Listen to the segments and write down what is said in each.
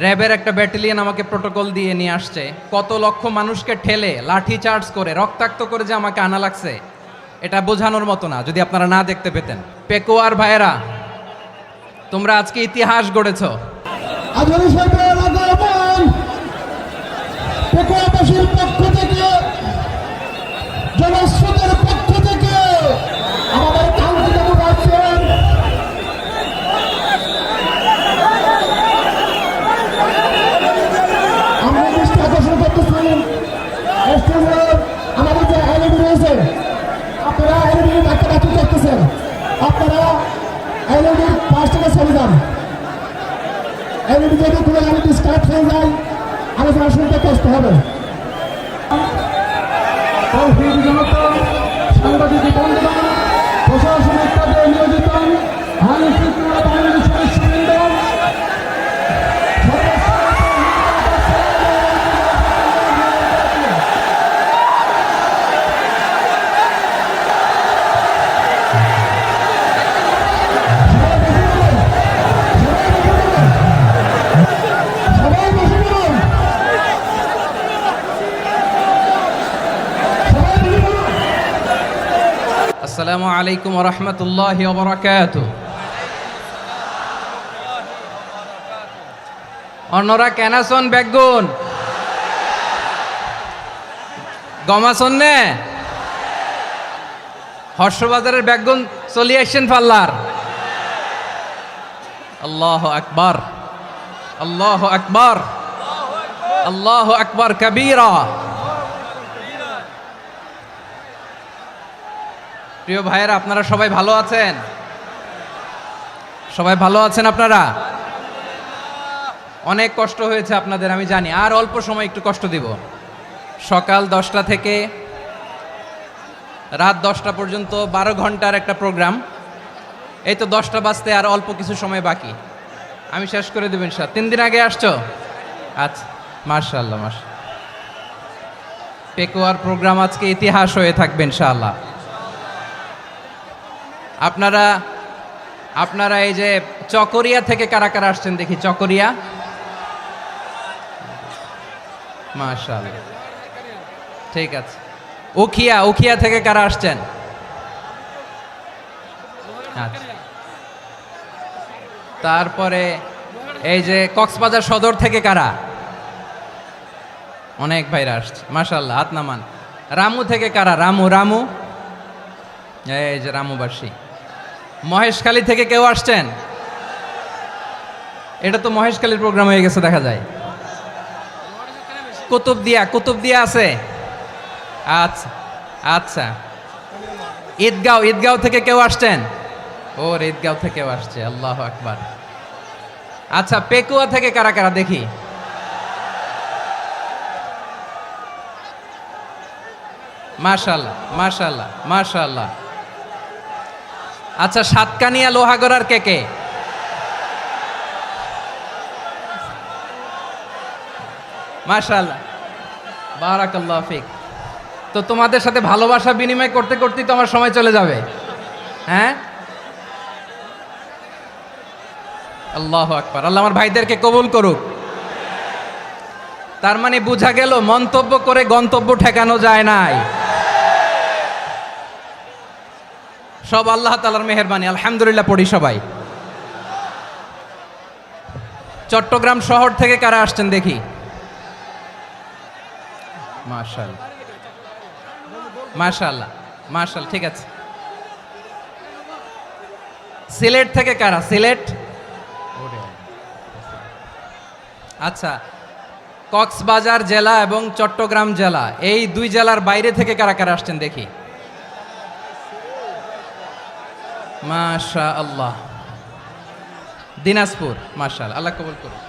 র্যাবের একটা ব্যাটালিয়ন আমাকে প্রোটোকল দিয়ে নিয়ে আসছে, কত লক্ষ মানুষকে ঠেলে লাঠি চার্জ করে রক্তাক্ত করে যে আমাকে আনা লাগছে, এটা বোঝানোর মতো না যদি আপনারা না দেখতে পেতেন। পেকুয়ার ভাইয়েরা, তোমরা আজকে ইতিহাস গড়েছ। পেকুয়াবাসীর পক্ষ থেকে, জনস্রোতের পক্ষ থেকে আমাদের কাঙ্ক্ষিত রাখছেন আমরা দৃষ্টি আকর্ষণ করতেছি। আমাদের যে এলইডি রয়েছে, আপনারা এলইডি ধাক্কাধাক্কি করতেছেন, আপনারা এলইডির পাশ থেকে চলে যান। এলইডি যদি কোনো এলইডি স্টার্ট হয়ে যায়, আলোচনা শুনতে কষ্ট হবে। সাংবাদিক বন্ধুগণ, প্রশাসনিক কাজে নিয়োজিত আইন শৃঙ্খলা বাহিনীর সদস্যবৃন্দ, আসসালামু আলাইকুম ওয়া রাহমাতুল্লাহি ওয়া বারাকাতুহু। অন্যরা কেনাসন বেগুন গমাসন নে হর্ষবাজারের বেগুন চলি আসছেন পাল্লার। আল্লাহু আকবার, আল্লাহু আকবার, আল্লাহু আকবার কাবীরা। প্রিয় ভাইয়েরা, আপনারা সবাই ভালো আছেন? সবাই ভালো আছেন? আপনারা অনেক কষ্ট হয়েছে আপনাদের, আমি জানি। আর অল্প সময় একটু কষ্ট দিব। সকাল 10টা থেকে রাত 10টা পর্যন্ত 12 ঘন্টার একটা প্রোগ্রাম। এই তো 10টা বাজতে আর অল্প কিছু সময় বাকি, আমি শেষ করে দেব ইনশাআল্লাহ। 3 দিন আগে আসছো? আচ্ছা, মাশাআল্লাহ মাশাআল্লাহ। পেকুয়ার প্রোগ্রাম আজকে ইতিহাস হয়ে থাকবে ইনশাআল্লাহ। আপনারা এই যে চকরিয়া থেকে কারা কারা আসছেন দেখি? চকরিয়া, মাশাআল্লাহ, ঠিক আছে। উখিয়া থেকে কারা আসছেন? আচ্ছা। তারপরে এই যে কক্সবাজার সদর থেকে কারা? অনেক ভাইরা আসছে, মাশাআল্লাহ, হাত নামান। রামু থেকে কারা? রামু, এই যে রামুবাসী। মহেশখালী থেকে কেউ আসছেন? এটা তো মহেশখালীর প্রোগ্রাম হয়ে গেছে দেখা যায়। কুতুবদিয়া আছে? আচ্ছা আচ্ছা। ঈদগাঁও থেকে কেউ আসছেন? ওর ঈদগাঁও থেকেও আসছে, আল্লাহু আকবার। আচ্ছা, পেকুয়া থেকে কারা কারা দেখি? মাশাআল্লাহ মাশাআল্লাহ মাশাআল্লাহ। আচ্ছা, সাতকানিয়া লোহাগড়ার কে? মাশাআল্লাহ, বারাকাল্লাহু ফিক। তো তোমাদের সাথে ভালোবাসা বিনিময় করতে করতেই তো আমার সময় চলে যাবে। হ্যাঁ, আল্লাহু আকবার। আল্লাহ আমার ভাইদেরকে কবুল করুক। তার মানে বোঝা গেল মন্তব্য করে গন্তব্য ঠেকানো যায় নাই। সব আল্লাহ তাআলার মেহেরবানি, আলহামদুলিল্লাহ পড়ি সবাই। চট্টগ্রাম শহর থেকে কারা আসছেন দেখি? মাশাআল্লাহ মাশাআল্লাহ মাশাআল্লাহ, ঠিক আছে। সিলেট থেকে কারা? সিলেট, আচ্ছা। কক্সবাজার জেলা এবং চট্টগ্রাম জেলা, এই দুই জেলার বাইরে থেকে কারা কারা আসছেন দেখি? মাশাআল্লাহ। দিনাজপুর, মাশাআল্লাহ, আল্লাহ কবুল করুন।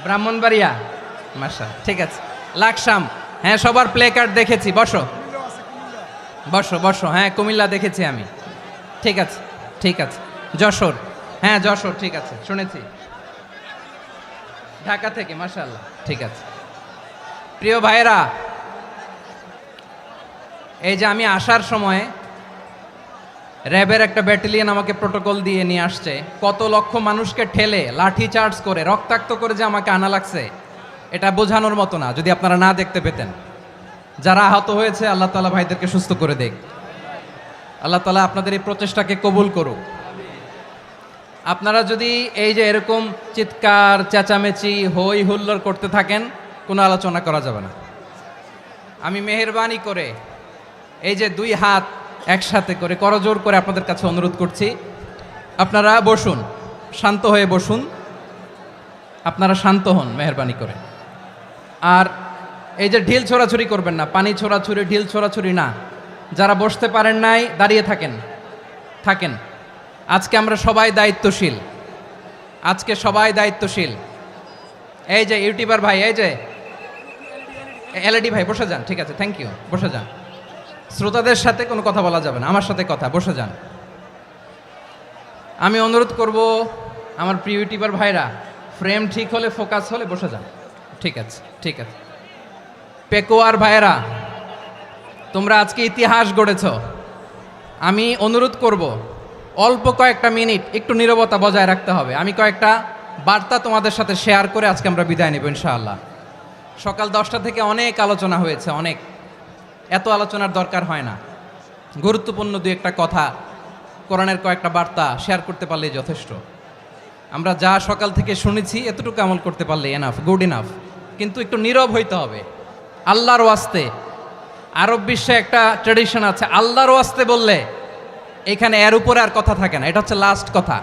ব্রাহ্মণবাড়িয়া, মাশাআল্লাহ, ঠিক আছে। লাকসাম, হ্যাঁ, সবার প্লে কার্ড দেখেছি। বসো বসো বসো। হ্যাঁ, কুমিল্লা দেখেছি আমি, ঠিক আছে ঠিক আছে। যশোর, হ্যাঁ যশোর, ঠিক আছে, শুনেছি। ঢাকা থেকে, মাশাআল্লাহ, ঠিক আছে। প্রিয় ভাইয়েরা, এই যে আমি আসার সময় র্যাবের একটা ব্যাটালিয়ন আমাকে প্রোটোকল দিয়ে নিয়ে আসছে, কত লক্ষ মানুষকে ঠেলে লাঠি চার্জ করে রক্তাক্ত করে যে আমাকে আনা লাগছে, এটা বোঝানোর মতো না যদি আপনারা না দেখতে পেতেন। যারা আহত হয়েছে আল্লাহ তাআলা ভাইদেরকে সুস্থ করে দেখ। আল্লাহ তাআলা আপনাদের এই প্রচেষ্টাকে কবুল করুক। আপনারা যদি এই যে এরকম চিৎকার চেঁচামেচি হই হুল্লোড় করতে থাকেন, কোনো আলোচনা করা যাবে না। আমি মেহেরবানি করে এই যে দুই হাত একসাথে করে করজোর করে আপনাদের কাছে অনুরোধ করছি, আপনারা বসুন, শান্ত হয়ে বসুন, আপনারা শান্ত হন মেহেরবানি করে। আর এই যে ঢিল ছোড়াছুরি করবেন না, পানি ছোড়াছুরি ঢিল ছোড়াছুরি না। যারা বসতে পারেন নাই দাঁড়িয়ে থাকেন। আজকে আমরা সবাই দায়িত্বশীল, আজকে সবাই দায়িত্বশীল। এই যে ইউটিউবার ভাই, এই যে এলইডি ভাই বসে যান, ঠিক আছে, থ্যাংক ইউ, বসে যান। শ্রোতাদের সাথে কোনো কথা বলা যাবে না, আমার সাথে কথা, বসে যান। আমি অনুরোধ করব আমার প্রিয় ইউটিউবার ভাইরা, ফ্রেম ঠিক হলে ফোকাস হলে বসে যান, ঠিক আছে, ঠিক আছে। পেকোয়ার ভাইরা, তোমরা আজকে ইতিহাস গড়েছ। আমি অনুরোধ করব অল্প কয়েকটা মিনিট একটু নীরবতা বজায় রাখতে হবে। আমি কয়েকটা বার্তা তোমাদের সাথে শেয়ার করে আজকে আমরা বিদায় নেব ইনশাআল্লাহ। সকাল 10টা থেকে অনেক আলোচনা হয়েছে, অনেক, এত আলোচনার দরকার হয় না। গুরুত্বপূর্ণ দুই একটা কথা, কোরআনের কয়েকটা বার্তা শেয়ার করতে পারলেই যথেষ্ট। আমরা যা সকাল থেকে শুনেছি এতটুকু আমল করতে পারলে এনাফ, গুড ইনাফ। কিন্তু একটু নীরব হইতে হবে আল্লাহর ওয়াস্তে। আরব বিশ্বে একটা ট্র্যাডিশন আছে, আল্লাহর ওয়াস্তে বললে এখানে এর উপরে আর কথা থাকে না, এটা হচ্ছে লাস্ট কথা।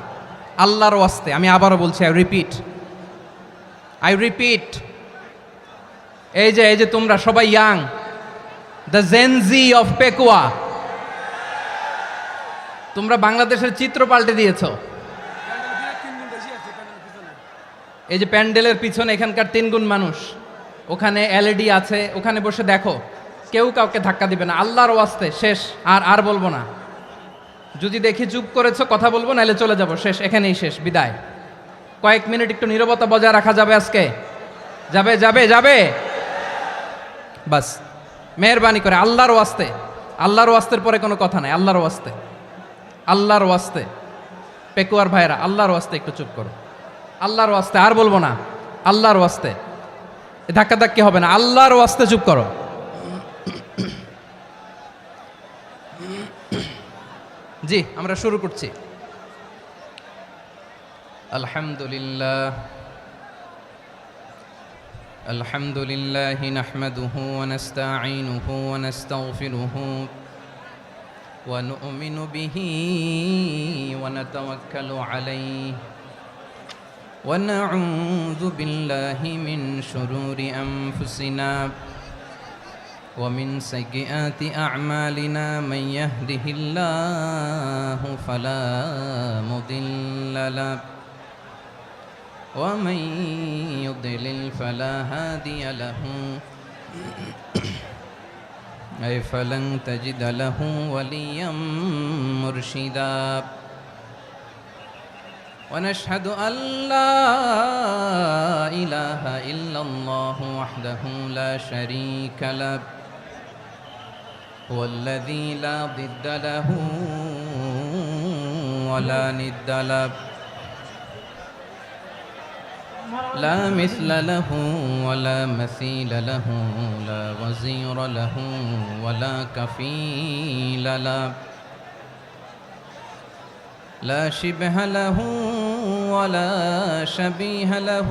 আল্লাহর ওয়াস্তে, আমি আবারও বলছি, আই রিপিট। এই যে তোমরা সবাই young, the Gen Z of Pekua, তোমরা বাংলাদেশের চিত্র পাল্টে দিয়েছ। এই যে প্যান্ডেলের পিছনে এখানকার 3 গুণ মানুষ, ওখানে এলইডি আছে, ওখানে বসে দেখো, কেউ কাউকে ধাক্কা দিবে না। আল্লাহর ওয়াস্তে শেষ, আর বলবো না। যদি দেখি চুপ করেছো, কথা বলবো, নাহলে চলে যাব, শেষ, এখানেই শেষ, বিদায়। কয়েক মিনিট একটু নীরবতা বজায় রাখা যাবে আজকে? যাবে বাস, মেহেরবানি করে আল্লাহর ওয়াস্তে। আল্লাহর ওয়াস্তের পরে কোনো কথা নাই, আল্লাহর ওয়াস্তে। পেকুয়ার ভাইরা, আল্লাহর ওয়াস্তে একটু চুপ করো, আল্লাহর ওয়াস্তে, আর বলবো না, আল্লাহর ওয়াস্তে। ধাক্কাধাক্কি হবে না, আল্লাহর ওয়াস্তে চুপ করো। জি, আমরা শুরু করছি। আলহামদুলিল্লাহ নাহমাদুহু ওয়া নাস্তাঈনুহু ওয়া নাস্তাগফিরুহু ওয়া নু'মিনু বিহি ওয়া নাতাওয়াক্কালু আলাইহি ওয়া নাউযু বিল্লাহি মিন শুরুরি আনফুসিনা ومن سيئات أعمالنا من يهده الله فلا مضل له ومن يضلل فلا هادي له أي فلن تجد له وليا مرشدا ونشهد أن لا إله إلا الله وحده لا شريك له هو الذي لا ضد له ولا ند له لا مثل له ولا مثيل له لا وزير له ولا كفيل له لا شبه له ولا شبيه له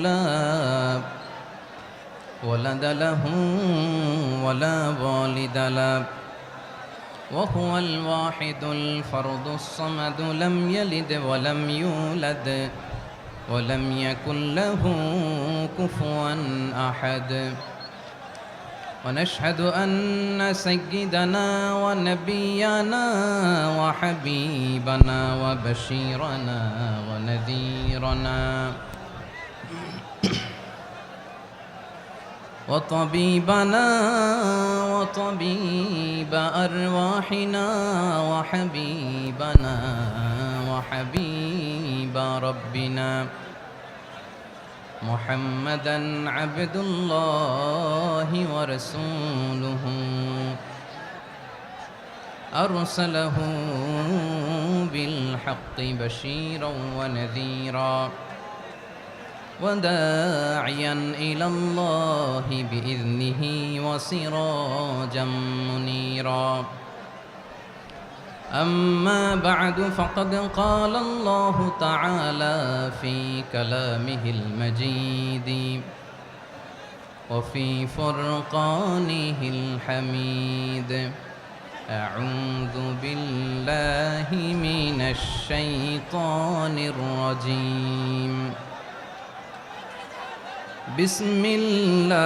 لا ولد له ولا والد له وهو الواحد الفرد الصمد لم يلد ولم يولد ولم يكن له كفوا أحد ونشهد أن سيدنا ونبينا وحبيبنا وبشيرنا ونذيرنا وطبيبنا وطبيب أرواحنا وحبيبنا وحبيب ربنا محمدا عبد الله ورسوله أرسله بالحق بشيرا ونذيرا وداعيا إلى الله بإذنه وسراجا منيرا أما بعد فقد قال الله تعالى في كلامه المجيد وفي فرقانه الحميد أعوذ بالله من الشيطان الرجيم بسم الله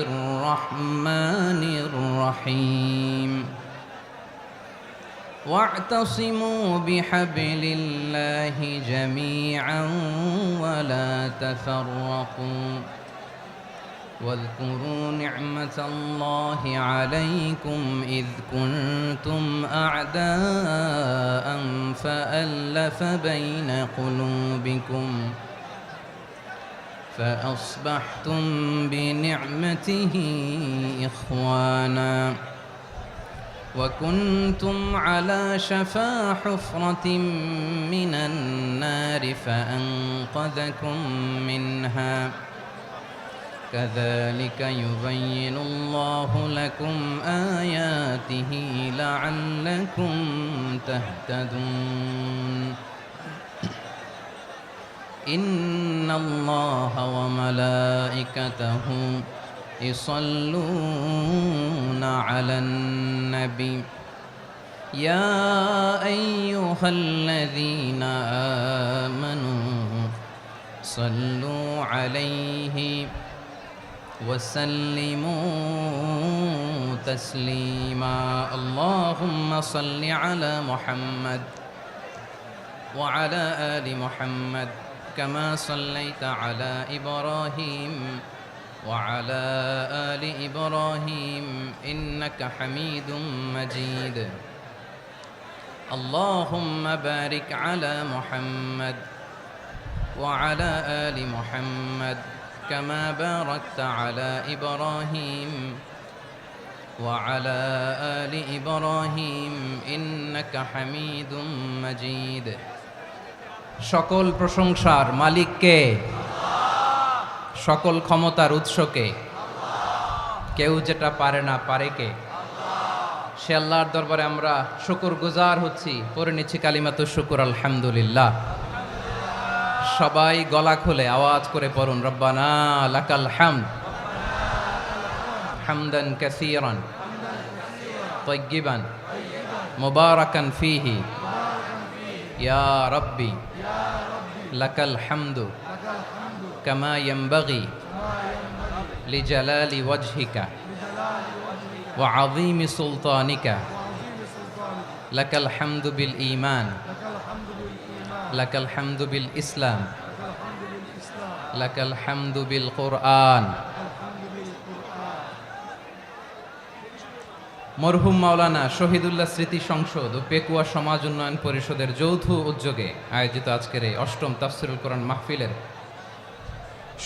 الرحمن الرحيم واعتصموا بحبل الله جميعا ولا تفرقوا واذكروا نعمة الله عليكم إذ كنتم أعداء فألف بين قلوبكم فأصبحتم بنعمته إخوانا وكنتم على شفا حفرة من النار فأنقذكم منها كذلك يبين الله لكم آياته لعلكم تهتدون إن الله وملائكته يصلون على النبي يا أيها الذين آمنوا صلوا عليه وسلموا تسليما اللهم صل على محمد وعلى آل محمد كما صليت على إبراهيم وعلى آل إبراهيم إنك حميد مجيد اللهم بارك على محمد وعلى آل محمد كما باركت على إبراهيم وعلى آل إبراهيم إنك حميد مجيد সকল প্রশংসার মালিক কে? সকল ক্ষমতার উৎস কে? কেউ যেটা পারে না পারে কে? সে আল্লাহর দরবারে আমরা শুকরগুজার হচ্ছি, পড়ে নিচ্ছি কালিমাতুশ শুকর আলহামদুলিল্লাহ। সবাই গলা খুলে আওয়াজ করে পড়ুন রব্বানা লাকাল হামদ হামদান কাসীরান তাইয়্যিবান মুবারাকান ফীহি ইয়া রাব্বি লাকাল হামদু কামা ইয়ানবাগি লিজালালি ওয়াজহিকা ওয়া আযীমি সুলতানিকা লাকাল হামদু বিল ঈমান লাকাল হামদু বিল ইসলাম লাকাল হামদু বিল কুরআন। মরহুম মাওলানা শহীদুল্লাহ স্মৃতি সংসদ ও পেকুয়া সমাজ উন্নয়ন পরিষদের যৌথ উদ্যোগে আয়োজিত আজকের এই অষ্টম তাফসিরুল কোরআন মাহফিলের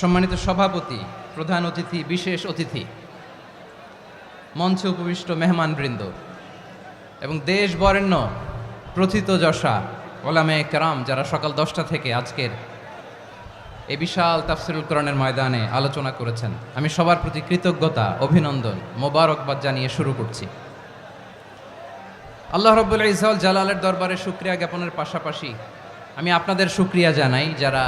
সম্মানিত সভাপতি, প্রধান অতিথি, বিশেষ অতিথি, মঞ্চে উপবিষ্ট মেহমানবৃন্দ এবং দেশ বরেণ্য প্রথিতযশা ওলামায়ে কেরাম যারা সকাল 10টা থেকে আজকের এই বিশাল তাফসিরুল কোরআনের ময়দানে আলোচনা করেছেন, আমি সবার প্রতি কৃতজ্ঞতা, অভিনন্দন, মোবারকবাদ জানিয়ে শুরু করছি। আল্লাহ রাব্বুল ইজ্জত ওয়াল জালালের দরবারে শুকরিয়া জ্ঞাপনের পাশাপাশি আমি আপনাদের শুকরিয়া জানাই যারা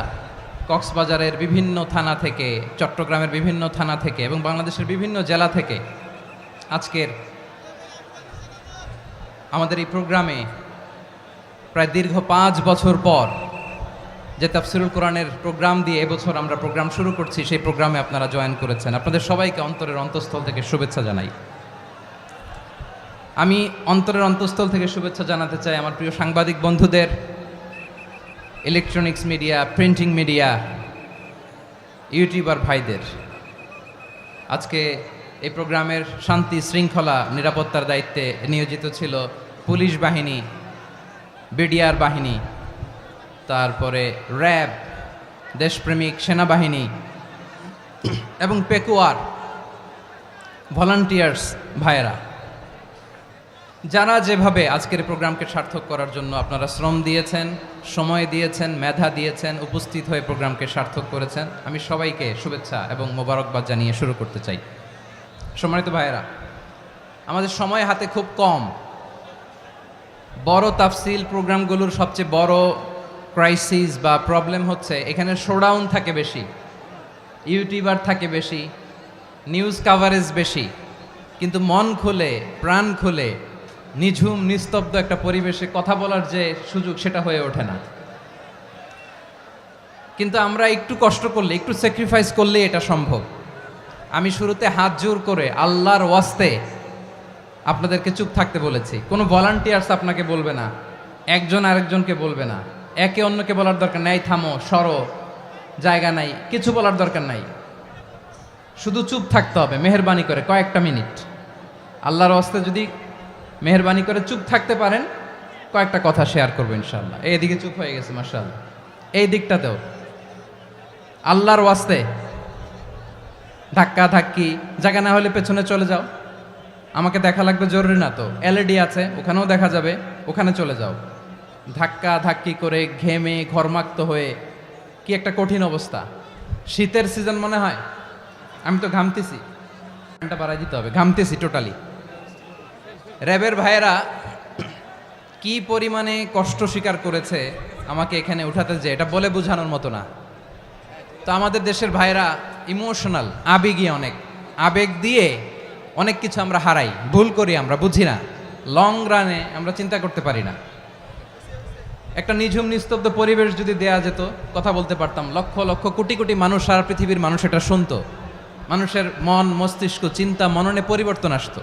কক্সবাজারের বিভিন্ন থানা থেকে, চট্টগ্রামের বিভিন্ন থানা থেকে এবং বাংলাদেশের বিভিন্ন জেলা থেকে আজকের আমাদের এই প্রোগ্রামে প্রায় দীর্ঘ 5 বছর পর যে তাফসিরুল কোরআনের প্রোগ্রাম দিয়ে এবছর আমরা প্রোগ্রাম শুরু করছি, সেই প্রোগ্রামে আপনারা জয়েন করেছেন। আপনাদের সবাইকে অন্তরের অন্তঃস্থল থেকে শুভেচ্ছা জানাই। আমি অন্তরের অন্তঃস্থল থেকে শুভেচ্ছা জানাতে চাই আমার প্রিয় সাংবাদিক বন্ধুদের, electronics media, printing media, YouTuber ভাইদের। আজকে এই প্রোগ্রামের শান্তি শৃঙ্খলা নিরাপত্তার দায়িত্বে নিয়োজিত ছিল পুলিশ বাহিনী, বিডিআর বাহিনী, তারপরে র্যাব, দেশপ্রেমিক সেনাবাহিনী এবং পেকুয়ার ভলান্টিয়ার্স ভাইয়েরা। যারা যেভাবে আজকের প্রোগ্রামকে সার্থক করার জন্য আপনারা শ্রম দিয়েছেন, সময় দিয়েছেন, মেধা দিয়েছেন, উপস্থিত হয়ে প্রোগ্রামকে সার্থক করেছেন, আমি সবাইকে শুভেচ্ছা এবং মোবারকবাদ জানিয়ে শুরু করতে চাই। সম্মানিত ভাইয়েরা, আমাদের সময় হাতে খুব কম। বড় তাফসিল প্রোগ্রামগুলোর সবচেয়ে বড় ক্রাইসিস বা প্রবলেম হচ্ছে এখানে শোডাউন থাকে বেশি, ইউটিউবার থাকে বেশি, নিউজ কাভারেজ বেশি, কিন্তু মন খুলে প্রাণ খুলে নিঝুম নিস্তব্ধ একটা পরিবেশে কথা বলার যে সুযোগ সেটা হয়ে ওঠে না। কিন্তু আমরা একটু কষ্ট করলে, একটু স্যাক্রিফাইস করলে এটা সম্ভব। আমি শুরুতে হাত জোর করে আল্লাহর ওয়াস্তে আপনাদেরকে চুপ থাকতে বলেছি। কোনো ভলান্টিয়ার্স আপনাকে বলবে না, একজন আরেকজনকে বলবে না, একে অন্যকে বলার দরকার নাই, থামো সরো জায়গা নাই, কিছু বলার দরকার নাই, শুধু চুপ থাকতে হবে মেহেরবানি করে কয়েকটা মিনিট। আল্লাহর ওয়াস্তে যদি মেহেরবানি করে চুপ থাকতে পারেন, কয়েকটা কথা শেয়ার করবো ইনশাআল্লাহ। এইদিকে চুপ হয়ে গেছে মাশাআল্লাহ, এই দিকটাতেও আল্লাহর ওয়াস্তে ধাক্কা ধাক্কি জায়গা না হলে পেছনে চলে যাও। আমাকে দেখা লাগবে জরুরি না তো, এলইডি আছে ওখানেও দেখা যাবে, ওখানে চলে যাও। ধাক্কা ধাক্কি করে ঘেমে ঘরমাক্ত হয়ে কি একটা কঠিন অবস্থা। শীতের সিজন মনে হয়, আমি তো ঘামতেছি, ফ্যানটা বাড়াই দিতে হবে, ঘামতেছি টোটালি। র্যাবের ভাইয়েরা কি পরিমাণে কষ্ট স্বীকার করেছে আমাকে এখানে উঠাতে, যে এটা বলে বোঝানোর মতো না। তো আমাদের দেশের ভাইয়েরা ইমোশনাল, আবেগী, অনেক আবেগ দিয়ে অনেক কিছু আমরা হারাই, ভুল করি, আমরা বুঝি না, লং রানে আমরা চিন্তা করতে পারি না। একটা নিঝুম নিস্তব্ধ পরিবেশ যদি দেয়া যেত, কথা বলতে পারতাম, লক্ষ লক্ষ কোটি কোটি মানুষ, সারা পৃথিবীর মানুষ এটা শুনতো, মানুষের মন মস্তিষ্ক চিন্তা মননে পরিবর্তন আসতো।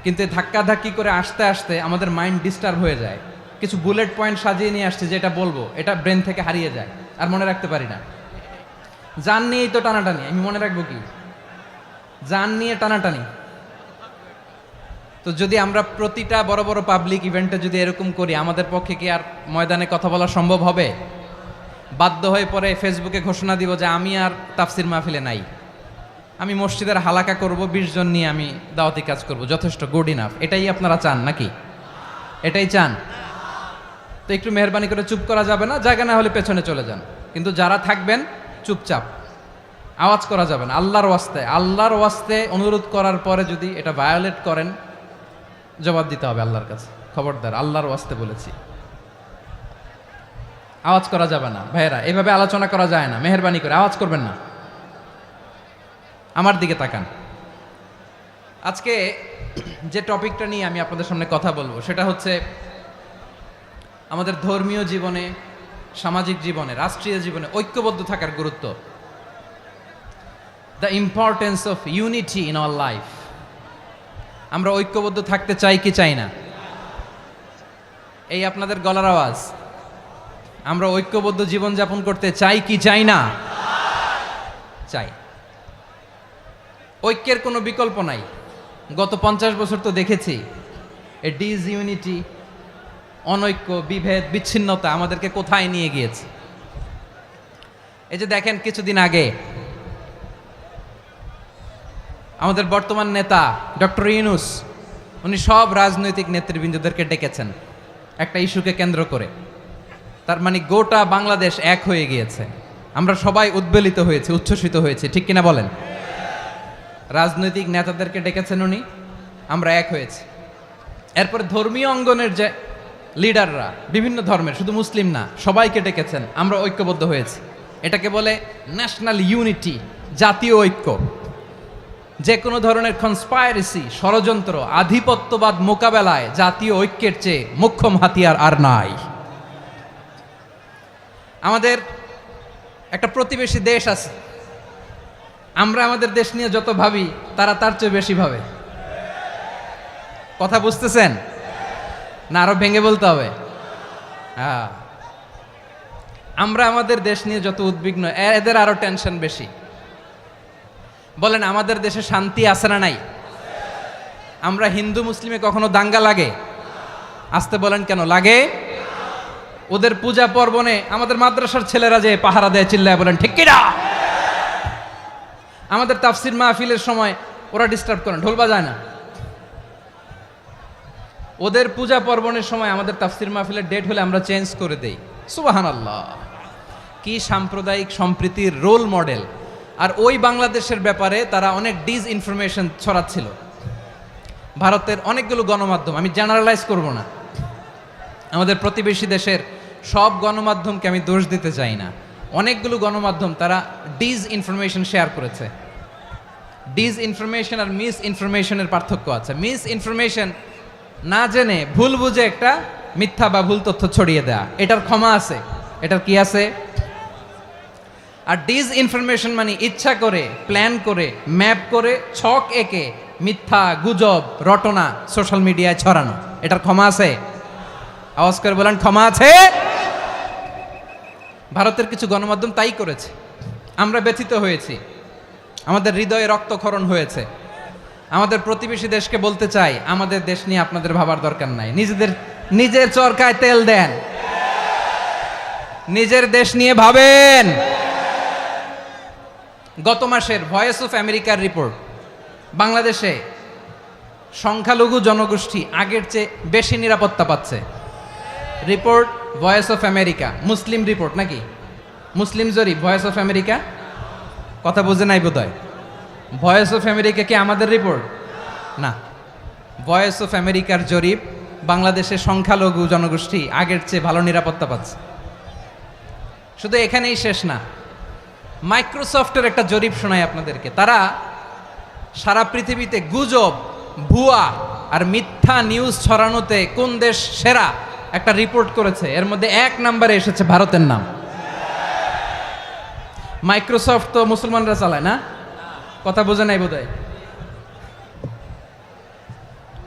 কিন্তু ধাক্কা ধাক্কি করে আসতে আসতে আমাদের মাইন্ড ডিস্টার্ব হয়ে যায়। কিছু বুলেট পয়েন্ট সাজিয়ে নিয়ে আসছে, যেটা বলবো এটা ব্রেন থেকে হারিয়ে যায়, আর মনে রাখতে পারি না। জান নিয়েই তো টানাটানি, আমি মনে রাখবো কি? জান নিয়ে টানাটানি। তো যদি আমরা প্রতিটা বড় বড় পাবলিক ইভেন্টে যদি এরকম করি, আমাদের পক্ষে কি আর ময়দানে কথা বলা সম্ভব হবে? বাধ্য হয়ে পরে ফেসবুকে ঘোষণা দিব যে আমি আর তাফসির মাহফিলে নাই, আমি মসজিদের হালাকা করব, 20 জন নিয়ে আমি দাওয়াতি কাজ করব, যথেষ্ট, গুড ইনাফ। এটাই আপনারা চান নাকি? এটাই চান? তো একটু মেহরবানি করে চুপ করা যাবে না, জায়গা না হলে পেছনে চলে যান। কিন্তু যারা থাকবেন চুপচাপ, আওয়াজ করা যাবে না। আল্লাহর ওয়াস্তে, আল্লাহর ওয়াস্তে অনুরোধ করার পরে যদি এটা ভায়োলেট করেন, জবাব দিতে হবে আল্লাহর কাছে। খবরদার, আল্লাহর ওয়াস্তে বলেছি, আওয়াজ করা যাবে না। ভাইয়েরা, এভাবে আলোচনা করা যায় না, মেহরবানি করে আওয়াজ করবেন না। আমার দিকে তাকান। আজকে যে টপিকটা নিয়ে আমি আপনাদের সামনে কথা বলবো সেটা হচ্ছে আমাদের ধর্মীয় জীবনে, সামাজিক জীবনে, রাষ্ট্রীয় জীবনে ঐক্যবদ্ধ থাকার গুরুত্ব। The importance of unity in our life. আমরা ঐক্যবদ্ধ থাকতে চাই কি চাই না? এই আপনাদের গলার আওয়াজ। আমরা ঐক্যবদ্ধ জীবনযাপন করতে চাই কি চাই না? চাই। ঐক্যের কোনো বিকল্প নাই। গত 50 বছর তো দেখেছি এ ডিসইউনিটি, অনৈক্য, বিভেদ, বিচ্ছিন্নতা আমাদেরকে কোথায় নিয়ে গিয়েছে। এই যে দেখেন, কিছুদিন আগে আমাদের বর্তমান নেতা ডক্টর ইউনূস, উনি সব রাজনৈতিক নেতৃবৃন্দদেরকে ডেকেছেন একটা ইস্যুকে কেন্দ্র করে। তার মানে গোটা বাংলাদেশ এক হয়ে গিয়েছে। আমরা সবাই উদ্বেলিত হয়েছে, উচ্ছ্বসিত হয়েছে, ঠিক কিনা বলেন? রাজনৈতিক নেতাদেরকে ডেকেছেন উনি, আমরা এক হয়েছি। এরপর ধর্মীয় অঙ্গনের যে লিডাররা, বিভিন্ন ধর্মের, শুধু মুসলিম না, সবাইকে ডেকেছেন, আমরা ঐক্যবদ্ধ হয়েছি। এটাকে বলে ন্যাশনাল ইউনিটি, জাতীয় ঐক্য। যে কোনো ধরনের কনস্পাইরেসি, ষড়যন্ত্র, আধিপত্যবাদ মোকাবেলায় জাতীয় ঐক্যের চেয়ে মোক্ষম হাতিয়ার আর নাই। আমাদের একটা প্রতিবেশী দেশ আছে, আমরা আমাদের দেশ নিয়ে যত ভাবি তারা তার চেয়ে বেশি ভাবে। কথা বুঝতেছেন না? আরো ভেঙে বলতে হবে। হ্যাঁ, আমরা আমাদের দেশ নিয়ে যত উদ্বিগ্ন, এদের আরো টেনশন বেশি। বলেন, আমাদের দেশে শান্তি আছে না নাই? আমরা হিন্দু মুসলিমে কখনো দাঙ্গা লাগে? আসতে বলেন, কেন লাগে? ওদের পূজা পার্বণে আমাদের মাদ্রাসার ছেলেরা যে পাহারা দেয়, চিল্লায় বলেন ঠিক কিনা? আমাদের তাফসির মাহফিলের সময় ওরা ডিস্টার্ব করেন, ঢোল বাজায় না। ওদের পূজা পার্বণের সময় আমাদের তাফসির মাহফিলের ডেট হলে আমরা চেঞ্জ করে দেই। সুবহানাল্লাহ, কি সাম্প্রদায়িক সম্প্রীতির রোল মডেল। আর ওই বাংলাদেশের ব্যাপারে তারা অনেক ডিসইনফরমেশন ছড়াচ্ছিল। ভারতের অনেকগুলো গণমাধ্যম, আমি জেনারেলাইজ করব না, আমাদের প্রতিবেশী দেশের সব গণমাধ্যমকে আমি দোষ দিতে চাই না, অনেকগুলো গণমাধ্যম তারা ডিসইনফরমেশন শেয়ার করেছে। ডিসইনফরমেশন আর মিস ইনফরমেশনের পার্থক্য আছে। মিস ইনফরমেশন না জেনে ভুল বুঝে একটা মিথ্যা বা ভুল তথ্য ছড়িয়ে দেয়া, এটার ক্ষমা আছে, এটার কি আছে। আর ডিসইনফরমেশন মানে ইচ্ছা করে, প্ল্যান করে, ম্যাপ করে, ছক এঁকে মিথ্যা, গুজব, রটনা সোশ্যাল মিডিয়ায় ছড়ানো, এটার ক্ষমা আছে? আওয়াজ করে বলেন, ক্ষমা আছে? ভারতের কিছু গণমাধ্যম তাই করেছে, আমরা ব্যথিত হয়েছি, আমাদের হৃদয়ে রক্তক্ষরণ হয়েছে। আমাদের প্রতিবেশী দেশকে বলতে চাই, আমাদের দেশ নিয়ে আপনাদের ভাবার দরকার নাই, নিজের চরকায় তেল দেন, নিজের দেশ নিয়ে ভাবেন। গত মাসের ভয়েস অফ আমেরিকার রিপোর্ট, বাংলাদেশে সংখ্যালঘু জনগোষ্ঠী আগের চেয়ে বেশি নিরাপত্তা পাচ্ছে। Report voice of America, Muslim report নাকি? মুসলিম জরিপ, ভয়েস অফ আমেরিকা। কথা বুঝে নাই বোধহয়। ভয়েস অফ আমেরিকা কি আমাদের রিপোর্ট? না, ভয়েস অফ আমেরিকার জরিপ, বাংলাদেশের সংখ্যালঘু জনগোষ্ঠী আগের চেয়ে ভালো নিরাপত্তা পাচ্ছে। শুধু এখানেই শেষ না, মাইক্রোসফটের একটা জরিপ শোনাই আপনাদেরকে। তারা সারা পৃথিবীতে গুজব, ভুয়া আর মিথ্যা নিউজ ছড়ানোতে কোন দেশ সেরা একটা রিপোর্ট করেছে। এর মধ্যে 1 নম্বরে এসেছে ভারতের নাম। মাইক্রোসফট তো মুসলমানরা চালায় না, কথা বোঝে নাই বোধহয়।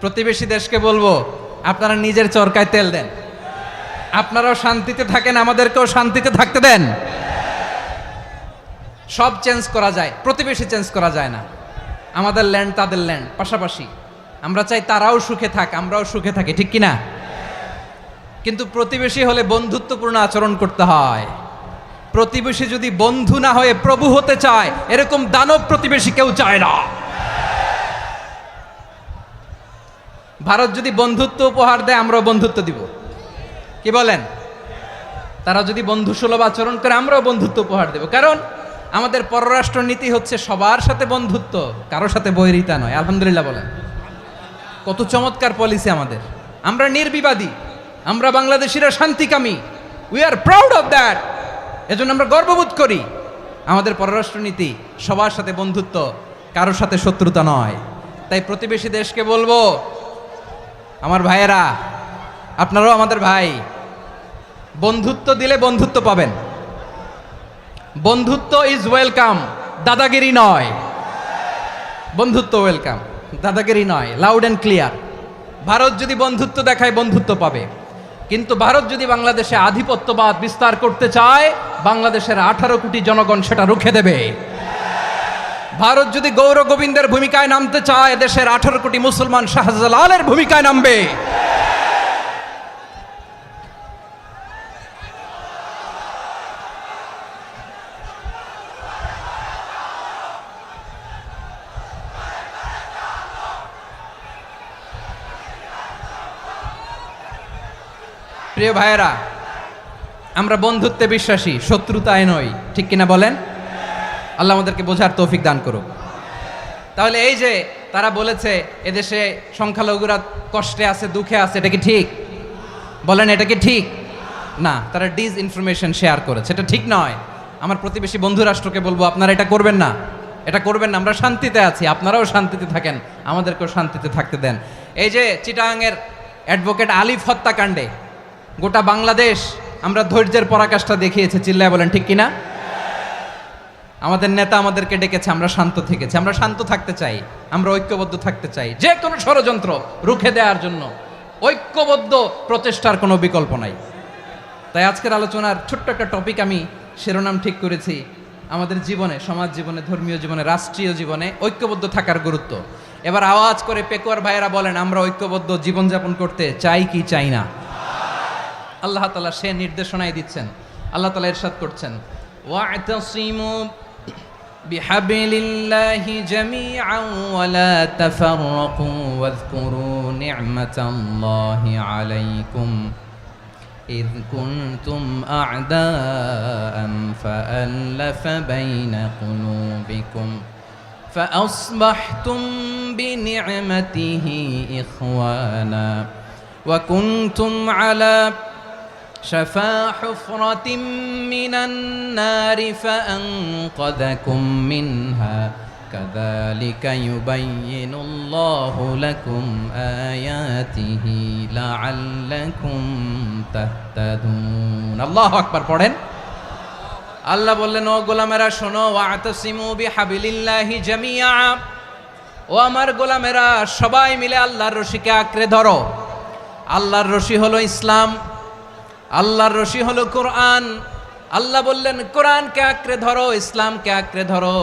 প্রতিবেশী দেশকে বলবো, আপনারা নিজের চরকায় তেল দেন, আপনারাও শান্তিতে থাকেন, আমাদেরকেও শান্তিতে থাকতে দেন। সব চেঞ্জ করা যায়, প্রতিবেশী চেঞ্জ করা যায় না। আমাদের ল্যান্ড তাদের ল্যান্ড, পাশাপাশি। আমরা চাই তারাও সুখে থাক, আমরাও সুখে থাকি, ঠিক কিনা? কিন্তু প্রতিবেশী হলে বন্ধুত্বপূর্ণ আচরণ করতে হয়। প্রতিবেশী যদি বন্ধু না হয়ে প্রভু হতে চায়, এরকম দানব প্রতিবেশী কেউ চায় না। ভারত যদি বন্ধুত্ব উপহার দেয়, আমরাও বন্ধুত্ব দিব, কি বলেন? তারা যদি বন্ধুসুলভ আচরণ করে, আমরাও বন্ধুত্ব উপহার দেব। কারণ আমাদের পররাষ্ট্র নীতি হচ্ছে সবার সাথে বন্ধুত্ব, কারোর সাথে বৈরিতা নয়। আলহামদুলিল্লাহ বলেন, কত চমৎকার পলিসি আমাদের। আমরা নির্বিবাদী, আমরা বাংলাদেশিরা শান্তিকামী, we are proud of that. এজন্য আমরা গর্ববোধ করি। আমাদের পররাষ্ট্র নীতি সবার সাথে বন্ধুত্ব, কারোর সাথে শত্রুতা নয়। তাই প্রতিবেশী দেশকে বলবো, আমার ভাইয়েরা, আপনারাও আমাদের ভাই, বন্ধুত্ব দিলে বন্ধুত্ব পাবেন। বন্ধুত্ব ইজ ওয়েলকাম, দাদাগিরি নয়। বন্ধুত্ব ওয়েলকাম, দাদাগিরি নয়, লাউড অ্যান্ড ক্লিয়ার। ভারত যদি বন্ধুত্ব দেখায়, বন্ধুত্ব পাবে। কিন্তু ভারত যদি বাংলাদেশে আধিপত্যবাদ বিস্তার করতে চায়, বাংলাদেশের 18 কোটি জনগণ সেটা রুখে দেবে। ভারত যদি গৌর গোবিন্দের ভূমিকায় নামতে চায়, দেশের 18 কোটি মুসলমান শাহজালালের ভূমিকায় নামবে। প্রিয় ভাইয়েরা, আমরা বন্ধুত্বে বিশ্বাসী, শত্রুতায় নই, ঠিক কিনা বলেন? আল্লাহ আমাদেরকে বোঝার তৌফিক দান করুক। তাহলে এই যে তারা বলেছে এদেশে সংখ্যালঘুরা কষ্টে আছে, দুঃখে আছে, এটা কি ঠিক? বলেন, এটা কি ঠিক? না, তারা ডিসইনফরমেশন শেয়ার করেছে, এটা ঠিক নয়। আমার প্রতিবেশী বন্ধু রাষ্ট্রকে বলবো, আপনারা এটা করবেন না, এটা করবেন না। আমরা শান্তিতে আছি, আপনারাও শান্তিতে থাকেন, আমাদেরকেও শান্তিতে থাকতে দেন। এই যে চিটাগাংয়ের অ্যাডভোকেট আলিফ হত্যাকাণ্ডে গোটা বাংলাদেশ আমরা ধৈর্যের পরাকাষ্ঠা দেখিয়েছে, চিল্লায় বলেন ঠিক কিনা? আমাদের নেতা আমাদেরকে ডেকেছে, আমরা শান্ত থেকেছি। আমরা শান্ত থাকতে চাই, আমরা ঐক্যবদ্ধ থাকতে চাই। যে কোনো ষড়যন্ত্র রুখে দেওয়ার জন্য ঐক্যবদ্ধ প্রচেষ্টার কোনো বিকল্প নাই। তাই আজকের আলোচনার ছোট্ট একটা টপিক আমি শিরোনাম ঠিক করেছি, আমাদের জীবনে, সমাজ জীবনে, ধর্মীয় জীবনে, রাষ্ট্রীয় জীবনে ঐক্যবদ্ধ থাকার গুরুত্ব। এবার আওয়াজ করে পেকুয়ার ভাইয়েরা বলেন, আমরা ঐক্যবদ্ধ জীবনযাপন করতে চাই কি চাই না? আল্লাহ তাআলা সে নির্দেশনাই দিচ্ছেন। আল্লাহ তাআলা ইরশাদ করছেন, ওয়া'তাসিমু بحبل الله جميعا ولا تفرقوا واذكروا نعمة الله عليكم إذ كنتم أعداء فألف بين قلوبكم فأصبحتم بنعمته إخوانا وكنتم على شفا حفرة من النار فأنقذكم منها كذلك يبين الله لكم آياته لعلكم تهتدون الله أكبر পড়েন আল্লাহ বললেন ও গোলামেরা শোনো ওয়াতাসিমু বিহাবিলিল্লাহি জামিআ ও আমার গোলামেরা সবাই মিলে আল্লাহর রশিকে আঁকড়ে ধরো আল্লাহর রশি হলো ইসলাম আল্লাহর রশি হলো কোরআন আল্লাহ বললেন কোরআনকে আঁকড়ে ধরো ইসলামকে আঁকড়ে ধরো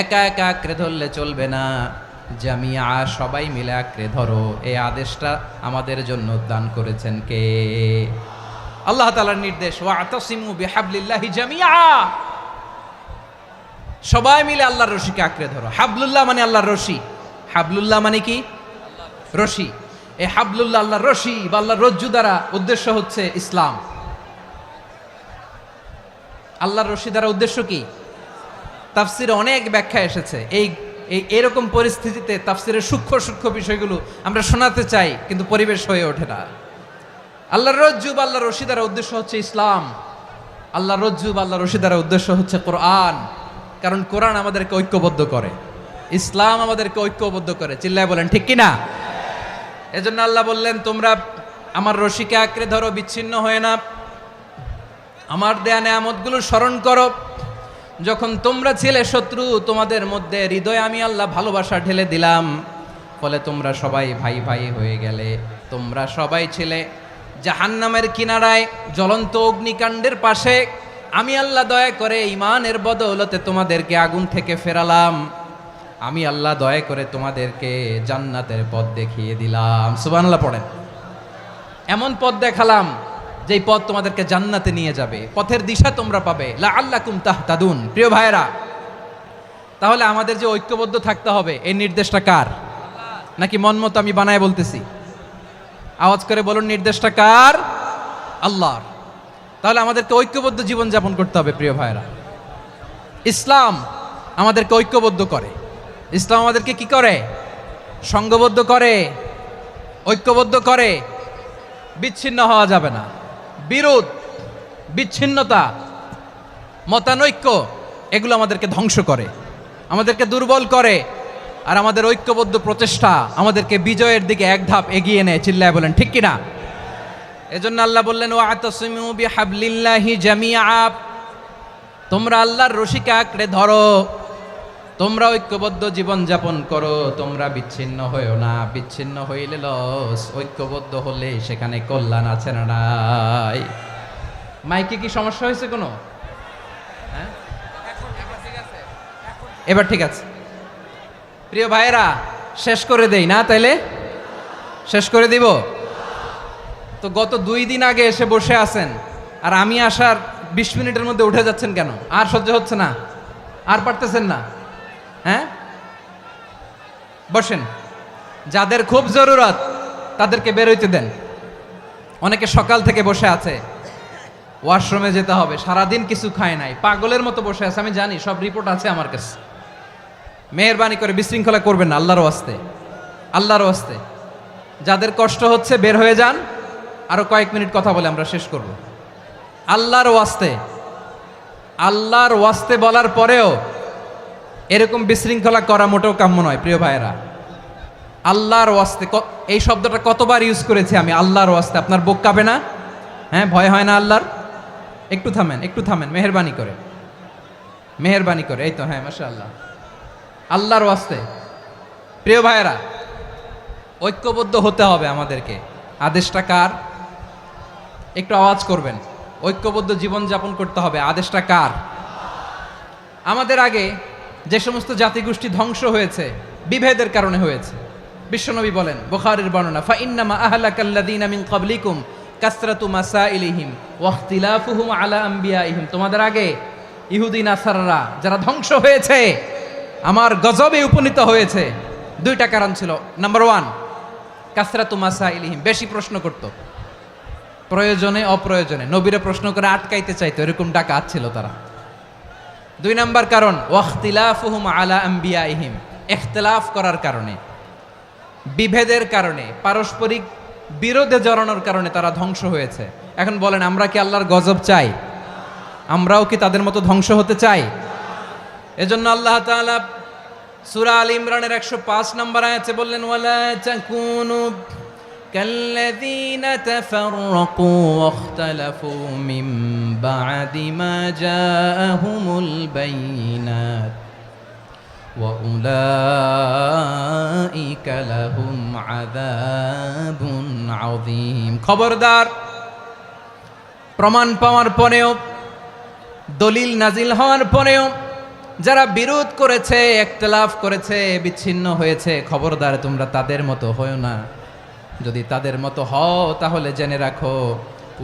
একা একা আঁকড়ে ধরলে চলবে না জামিয়া সবাই মিলে আঁকড়ে ধরো এই আদেশটা আমাদের জন্য দান করেছেন কে আল্লাহ তাআলার নির্দেশ ওয়াতাসিমু বিহাবলিল্লাহি জামিআ সবাই মিলে আল্লাহর রশিকে আঁকড়ে ধরো হাবলুল্লাহ মানে আল্লাহর রশি হাবলুল্লাহ মানে কি রশি এই হাবলুল্লাহ আল্লাহর রশি বা আল্লাহর রজ্জু দ্বারা উদ্দেশ্য হচ্ছে ইসলাম আল্লাহর রশি দ্বারা উদ্দেশ্য কি তাফসিরে অনেক ব্যাখ্যা এসেছে এই এরকম পরিস্থিতিতে তাফসিরের সূক্ষ্ম সূক্ষ্ম বিষয়গুলো আমরা শোনাতে চাই কিন্তু পরিবেশ হয়ে ওঠে না আল্লাহর রজ্জু বা আল্লাহর রশি দ্বারা উদ্দেশ্য হচ্ছে ইসলাম আল্লাহর রজ্জু বা আল্লাহর রশি দ্বারা উদ্দেশ্য হচ্ছে কোরআন কারণ কোরআন আমাদেরকে ঐক্যবদ্ধ করে ইসলাম আমাদেরকে ঐক্যবদ্ধ করে চিল্লায় বলেন ঠিক কি না এজন্য আল্লাহ বললেন তোমরা আমার রশিকে আঁকড়ে ধরো বিচ্ছিন্ন হয়ে না আমার দেয়া নেয়ামতগুলো স্মরণ করো যখন তোমরা ছিলে শত্রু তোমাদের মধ্যে হৃদয়ে আমি আল্লাহ ভালোবাসা ঢেলে দিলাম ফলে তোমরা সবাই ভাই ভাই হয়ে গেলে তোমরা সবাই ছিলে জাহান্নামের কিনারায় জ্বলন্ত অগ্নিকাণ্ডের পাশে আমি আল্লাহ দয়া করে ঈমানের বদৌলতে তোমাদেরকে আগুন থেকে ফেরালাম আমি আল্লাহ দয়া করে তোমাদেরকে জান্নাতের পথ দেখিয়ে দিলাম সুবহানাল্লাহ পড়েন এমন পথ দেখালাম যেই পথ তোমাদেরকে জান্নাতে নিয়ে যাবে পথের দিশা তোমরা পাবে লাআল্লাকুম তাহতাদুন প্রিয় ভাইরা তাহলে আমাদের যে ঐক্যবদ্ধ থাকতে হবে এই নির্দেশটা কার নাকি মন মতো আমি বানায় বলতেছি আওয়াজ করে বলুন নির্দেশটা কার আল্লাহর তাহলে আমাদেরকে ঐক্যবদ্ধ জীবন যাপন করতে হবে প্রিয় ভাইরা ইসলাম আমাদেরকে ঐক্যবদ্ধ করে ইসলাম আমাদেরকে কি করে সংঘবদ্ধ করে ঐক্যবদ্ধ করে বিচ্ছিন্ন হওয়া যাবে না বিরোধ বিচ্ছিন্নতা মতানৈক্য এগুলো আমাদেরকে ধ্বংস করে আমাদেরকে দুর্বল করে আর আমাদের ঐক্যবদ্ধ প্রচেষ্টা আমাদেরকে বিজয়ের দিকে এক ধাপ এগিয়ে নেয় চিল্লায় বলেন ঠিক কিনা এজন্য আল্লাহ বললেন ওয়াতাসিমু বিহাবলিল্লাহি জামিআ তোমরা আল্লাহর রশিকে আঁকড়ে ধরো তোমরা ঐক্যবদ্ধ জীবন যাপন করো তোমরা বিচ্ছিন্ন হইও না বিচ্ছিন্ন হইলে লস ঐক্যবদ্ধ হলে সেখানে কল্যাণ আছে না নাই মাইকে কি সমস্যা হয়েছে কোনো হ্যাঁ এবার ঠিক আছে প্রিয় ভাইয়েরা শেষ করে দেই না তাইলে শেষ করে দিব তো গত 2 দিন আগে এসে বসে আছেন আর আমি আসার 20 মিনিটের মধ্যে উঠে যাচ্ছেন কেন আর সহ্য হচ্ছে না আর পারতেছেন না হ্যাঁ বসেন যাদের খুব জরুরত তাদেরকে বের হইতে দেন অনেকে সকাল থেকে বসে আছে ওয়াশরুমে যেতে হবে সারাদিন কিছু খায় নাই পাগলের মতো বসে আছে আমি জানি সব রিপোর্ট আছে আমার কাছে মেহেরবানি করে বিশৃঙ্খলা করবেন না আল্লাহর ওয়াস্তে আল্লাহর ওয়াস্তে যাদের কষ্ট হচ্ছে বের হয়ে যান আরো কয়েক মিনিট কথা বলে আমরা শেষ করব আল্লাহর ওয়াস্তে বলার পরেও এরকম বিশৃঙ্খলা করা মোটেও কাম্য নয় প্রিয় ভাইয়েরা আল্লাহর ওয়াস্তে এই শব্দটা কতবার ইউজ করেছি আমি আল্লাহর ওয়াস্তে আপনার বুক কাঁপে না হ্যাঁ ভয় হয় না আল্লাহর একটু থামেন মেহেরবানি করে এই তো হ্যাঁ মাশাআল্লাহ আল্লাহর ওয়াস্তে প্রিয় ভাইয়েরা ঐক্যবদ্ধ হতে হবে আমাদেরকে আদেশটা কার একটু আওয়াজ করবেন ঐক্যবদ্ধ জীবন যাপন করতে হবে আদেশটা কার আমাদের আগে যে সমস্ত জাতিগোষ্ঠী ধ্বংস হয়েছে বিভেদের কারণে হয়েছে বিশ্বনবী বলেন বুখারীর বর্ণনা ফা ইন্নামা আহলাকাল্লাযীনা মিন ক্বাবলিকুম কাসরাতু মাসাইলিহিম ওয়া ইখতিলাফুহুম আলা আমবিয়াইহিম তোমাদের আগে ইহুদি নাসারারা যারা ধ্বংস হয়েছে, আমার গজবে উপনীত হয়েছে, দুইটা কারণ ছিল। নাম্বার ওয়ান, কাসরাতু মাসাইলিহিম, বেশি প্রশ্ন করত, প্রয়োজনে অপ্রয়োজনে নবীরে প্রশ্ন করে আটকাইতে চাইতো, এরকম ডাকাত ছিল তারা। দুই নাম্বার কারণ, ওয়াখতিলাফুহুম আলা আম্বিয়াইহিম, ইখতিলাফ করার কারণে, বিভেদের কারণে, পারস্পরিক বিরোধে জড়ানোর কারণে তারা ধ্বংস হয়েছে। এখন বলেন, আমরা কি আল্লাহর গজব চাই? আমরাও কি তাদের মতো ধ্বংস হতে চাই? এজন্য আল্লাহ তাআলা সূরা আল ইমরানের 105 নম্বর আয়াতে বললেন, ওয়ালা তাকুনু কাল্লাযীনা তাফাররাকু ওয়াখতালাফু মিন বা'দি মা জাআহুমুল বাইয়িনাত ওয়া উলাইকা লাহুম আযাবুন আযীম। খবরদার, প্রমাণ পাওয়ার পরেও, দলিল নাজিল হওয়ার পরেও যারা বিরোধ করেছে, ইখতিলাফ করেছে, বিচ্ছিন্ন হয়েছে, খবরদার তোমরা তাদের মতো হও না। যদি তাদের মতো হও তাহলে জেনে রাখো,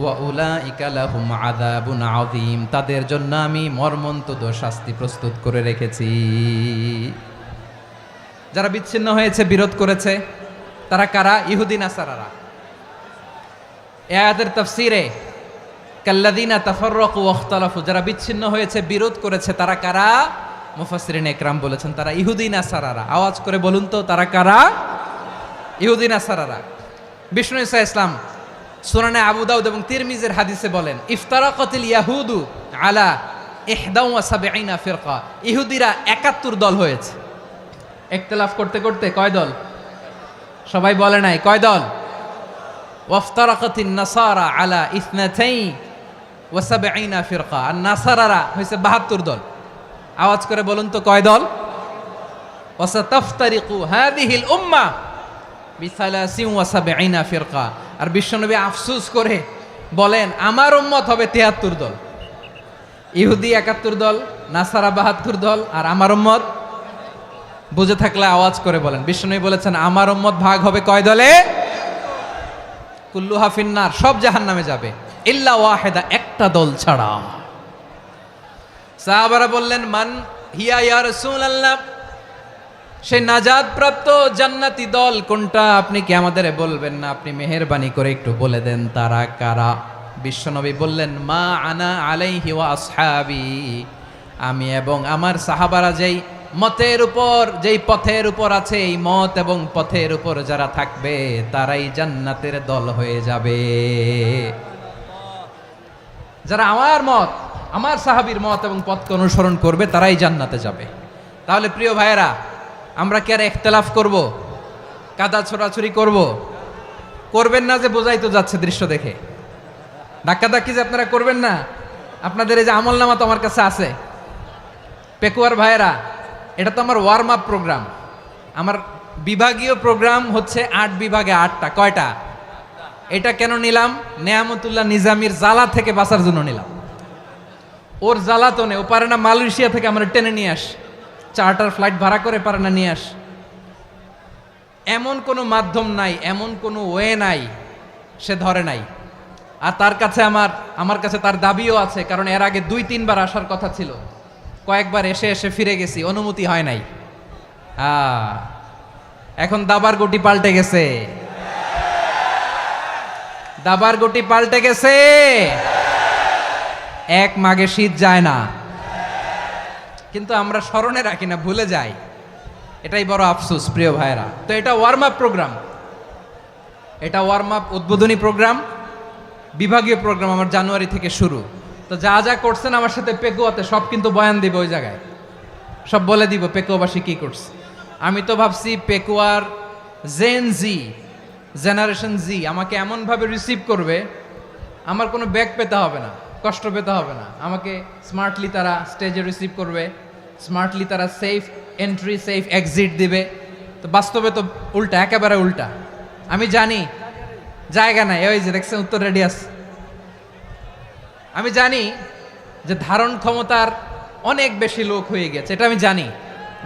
ওয়া উলাইকা লাহুম আযাবুন আযীম, তাদের জন্য আমি মর্মন্তুদ শাস্তি প্রস্তুত করে রেখেছি। যারা বিচ্ছিন্ন হয়েছে, বিরোধ করেছে, তারা কারা? ইহুদি নাসারারা। এই আয়াতের তাফসীরে কাল্লাযীনা তাফাররাকু ওয়াখতালাফু, যারা বিচ্ছিন্ন হয়েছে, বিরোধ করেছে, তারা কারা? মুফাসসিরিন ইকরাম বলেছেন তারা ইহুদি নাসারারা। আওয়াজ করে বলুন তো, তারা কারা? ইহুদি নাসারারা। বিষ্ণু ঈসা ইসলাম সুনানে আবু দাউদ এবং তিরমিজির হাদিসে বলেন, ইফতারাকাতিল ইয়াহুদু আলা 71 ফিরকা, ইহুদিরা 71 দল হয়েছে। ইখতিলাফ করতে করতে কয় দল? সবাই বলে নাই, কয় দল? ওয়াফতারাকাতিন নাসারা আলা 72 ফিরকা, আর নাসারারা হয়েছে 72 দল। আওয়াজ করে বলুন তো, কয় দল? ওয়াসাতাফতারিকু হাযিহিল উম্মাহ বি73 ফিরকা। আর বিশ্বনবী আফসোস করে বলেন, আমার উম্মত হবে 73 দল। ইহুদি 71 দল, নাসারা 72 দল, আর আমার উম্মত, বুঝে থাকলে আওয়াজ করে বলেন। বিশ্বনবী বলেছেন, আমার উম্মত ভাগ হবে কয় দলে? কুল্লুহা ফিন্নার, সব জাহান্নামে যাবে, ইল্লা ওয়াহিদা, একটা দল ছাড়া। সাহাবারা বললেন, মান হিয়া ইয়া রাসূলুল্লাহ, সেই নাজাত প্রাপ্ত জান্নাতি দল কোনটা? আপনি কি আমাদের বলবেন না? আপনি মেহেরবানি করে একটু বলে দেন তারা কারা। বিশ্বনবী বললেন, মা আনা আলাইহি ওয়া আসহাবি, আমি এবং আমার সাহাবারা যেই মতের উপর, যেই পথের উপর আছে, এই মত এবং পথের উপর যারা থাকবে তারাই জান্নাতের দল হয়ে যাবে। যারা আমার মত, আমার সাহাবীর মত এবং পথকে অনুসরণ করবে তারাই জান্নাতে যাবে। তাহলে প্রিয় ভাইয়েরা, আমরা কি আর ইখতিলাফ করব? কাদা ছোড়াছুরি করব? করবেন না যে বোঝাই তো যাচ্ছে দৃশ্য দেখে। ধাক্কাধাক্কি যে আপনারা করবেন না। আপনাদের এই যে আমলনামা তো আমার কাছে আছে। পেকুয়ার ভাইয়েরা, এটা তো আমার ওয়ার্ম আপ প্রোগ্রাম। আমার বিভাগীয় প্রোগ্রাম হচ্ছে 8 বিভাগে 8টা। কয়টা? এটা কেন নিলাম? নেয়ামতুল্লাহ নিজামীর জ্বালা থেকে বাঁচার জন্য নিলাম। ওর জ্বালাতনে ও পারে না মালয়েশিয়া থেকে আমরা টেনে নিয়ে আস, চার্টার ফ্লাইট ভাড়া করে পারে না নিয়ে আস। এমন কোনো মাধ্যম নাই, এমন কোনো ওয়ে নাই সে ধরে নাই। আর তার কাছে আমার কাছে তার দাবিও আছে, কারণ এর আগে 2-3 বার আসার কথা ছিল। কয়েকবার এসে এসে ফিরে গেছি, অনুমতি হয় নাই। এখন দাবার গুটি পাল্টে গেছে, দাবার গুটি পাল্টে গেছে। এক মাঘে শীত যায় না, কিন্তু আমরা স্মরণে রাখি না, ভুলে যাই। এটাই বড় আফসোস প্রিয় ভাইরা। তো এটা ওয়ার্ম আপ প্রোগ্রাম, এটা ওয়ার্ম আপ উদ্বোধনী প্রোগ্রাম, বিভাগীয় প্রোগ্রাম আমার জানুয়ারি থেকে শুরু। তো যা যা করছেন আমার সাথে পেকুয়াতে সব কিন্তু বয়ান দিব, ওই জায়গায় সব বলে দিব পেকুয়াবাসী কি করছে। আমি তো ভাবছি পেকুয়ার জেনারেশন জি আমাকে এমনভাবে রিসিভ করবে, আমার কোনো ব্যাক পেতে হবে না, কষ্ট পেতে হবে না। আমাকে স্মার্টলি তারা স্টেজে রিসিভ করবে, স্মার্টলি তারা সেফ এন্ট্রি সেফ এক্সিট দিবে। তো বাস্তবে তো উল্টা, একেবারে উল্টা। আমি জানি জায়গা নাই, ওই যে দেখছেন উত্তর রেডি আছে। আমি জানি যে ধারণ ক্ষমতার অনেক বেশি লোক হয়ে গেছে, এটা আমি জানি।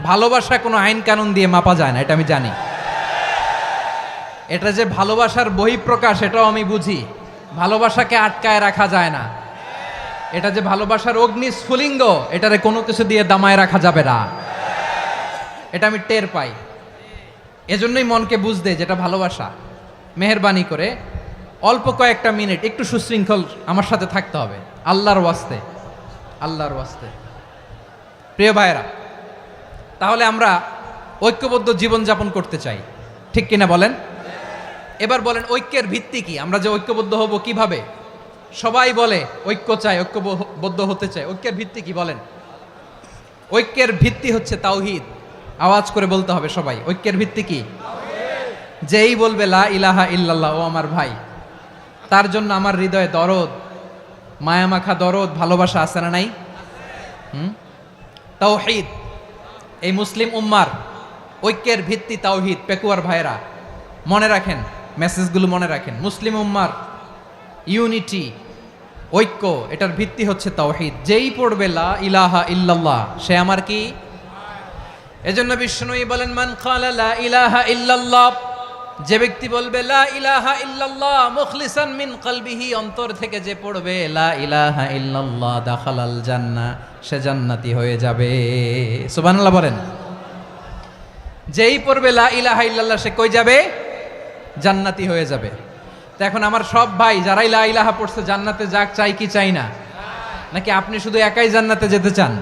ভালোবাসা কোনো আইন কানুন দিয়ে মাপা যায় না, এটা আমি জানি। এটা যে ভালোবাসার বহিঃপ্রকাশ এটাও আমি বুঝি। ভালোবাসাকে আটকায় রাখা যায় না। এটা যে ভালোবাসার অগ্নি স্ফুলিঙ্গ, এটারে কোনো কিছু দিয়ে দামায় রাখা যাবে না। এটা আমি টের পাই, এজন্যই মনকে বুঝতে যেটা ভালোবাসা। মেহেরবানি করে অল্প কয়েকটা মিনিট একটু সুশৃঙ্খল আমার সাথে থাকতে হবে, আল্লাহর ওয়াস্তে, আল্লাহর ওয়াস্তে। প্রিয় ভাইয়েরা, তাহলে আমরা ঐক্যবদ্ধ জীবনযাপন করতে চাই, ঠিক কিনা বলেন? এবার বলেন ঐক্যের ভিত্তি কি? আমরা যে ঐক্যবদ্ধ হব কিভাবে? সবাই বলে ঐক্য চাই, ঐক্যবদ্ধ হতে চাই। ঐক্যের ভিত্তি কি বলেন? ঐক্যের ভিত্তি হচ্ছে তাওহীদ। আওয়াজ করে বলতে হবে সবাই, ঐক্যের ভিত্তি কি? যেই বলবে লা ইলাহা ইল্লাল্লাহ, ও আমার ভাই, তার জন্য আমার হৃদয়ে দরদ, মায়ামাখা দরদ, ভালোবাসা আছে না নাই? তাওহীদ। এই মুসলিম উম্মার ঐক্যের ভিত্তি তাওহীদ। পেকুয়ার ভাইরা মনে রাখেন, মেসেজগুলো মনে রাখেন। মুসলিম উম্মার ইউনিটি, ঐক্য, এটার ভিত্তি হচ্ছে তাওহীদ। যেই পড়বে লা ইলাহা ইল্লাল্লাহ, সে আমার কি? এজন্য বিষ্ণুই বলেন, মান ক্বালা লা ইলাহা ইল্লাল্লাহ, যে ব্যক্তি বলবে লা ইলাহা ইল্লাল্লাহ মুখলিসান মিন কলবিহি, অন্তর থেকে যে পড়বে লা ইলাহা ইল্লাল্লাহ, দাখালাল জান্নাহ, সে জান্নাতি হয়ে যাবে। সুবহানাল্লাহ বলেন। যেই পড়বে লা ইলাহা ইল্লাল্লাহ, সে কই যাবে? জান্নাতি হয়ে যাবে। তো এখন আমার সব ভাই যারাই লা ইলাহা পড়ছে জান্নাতে যাক, চাই কি চাই না? নাকি আপনি শুধু একাই জান্নাতে যেতে চান?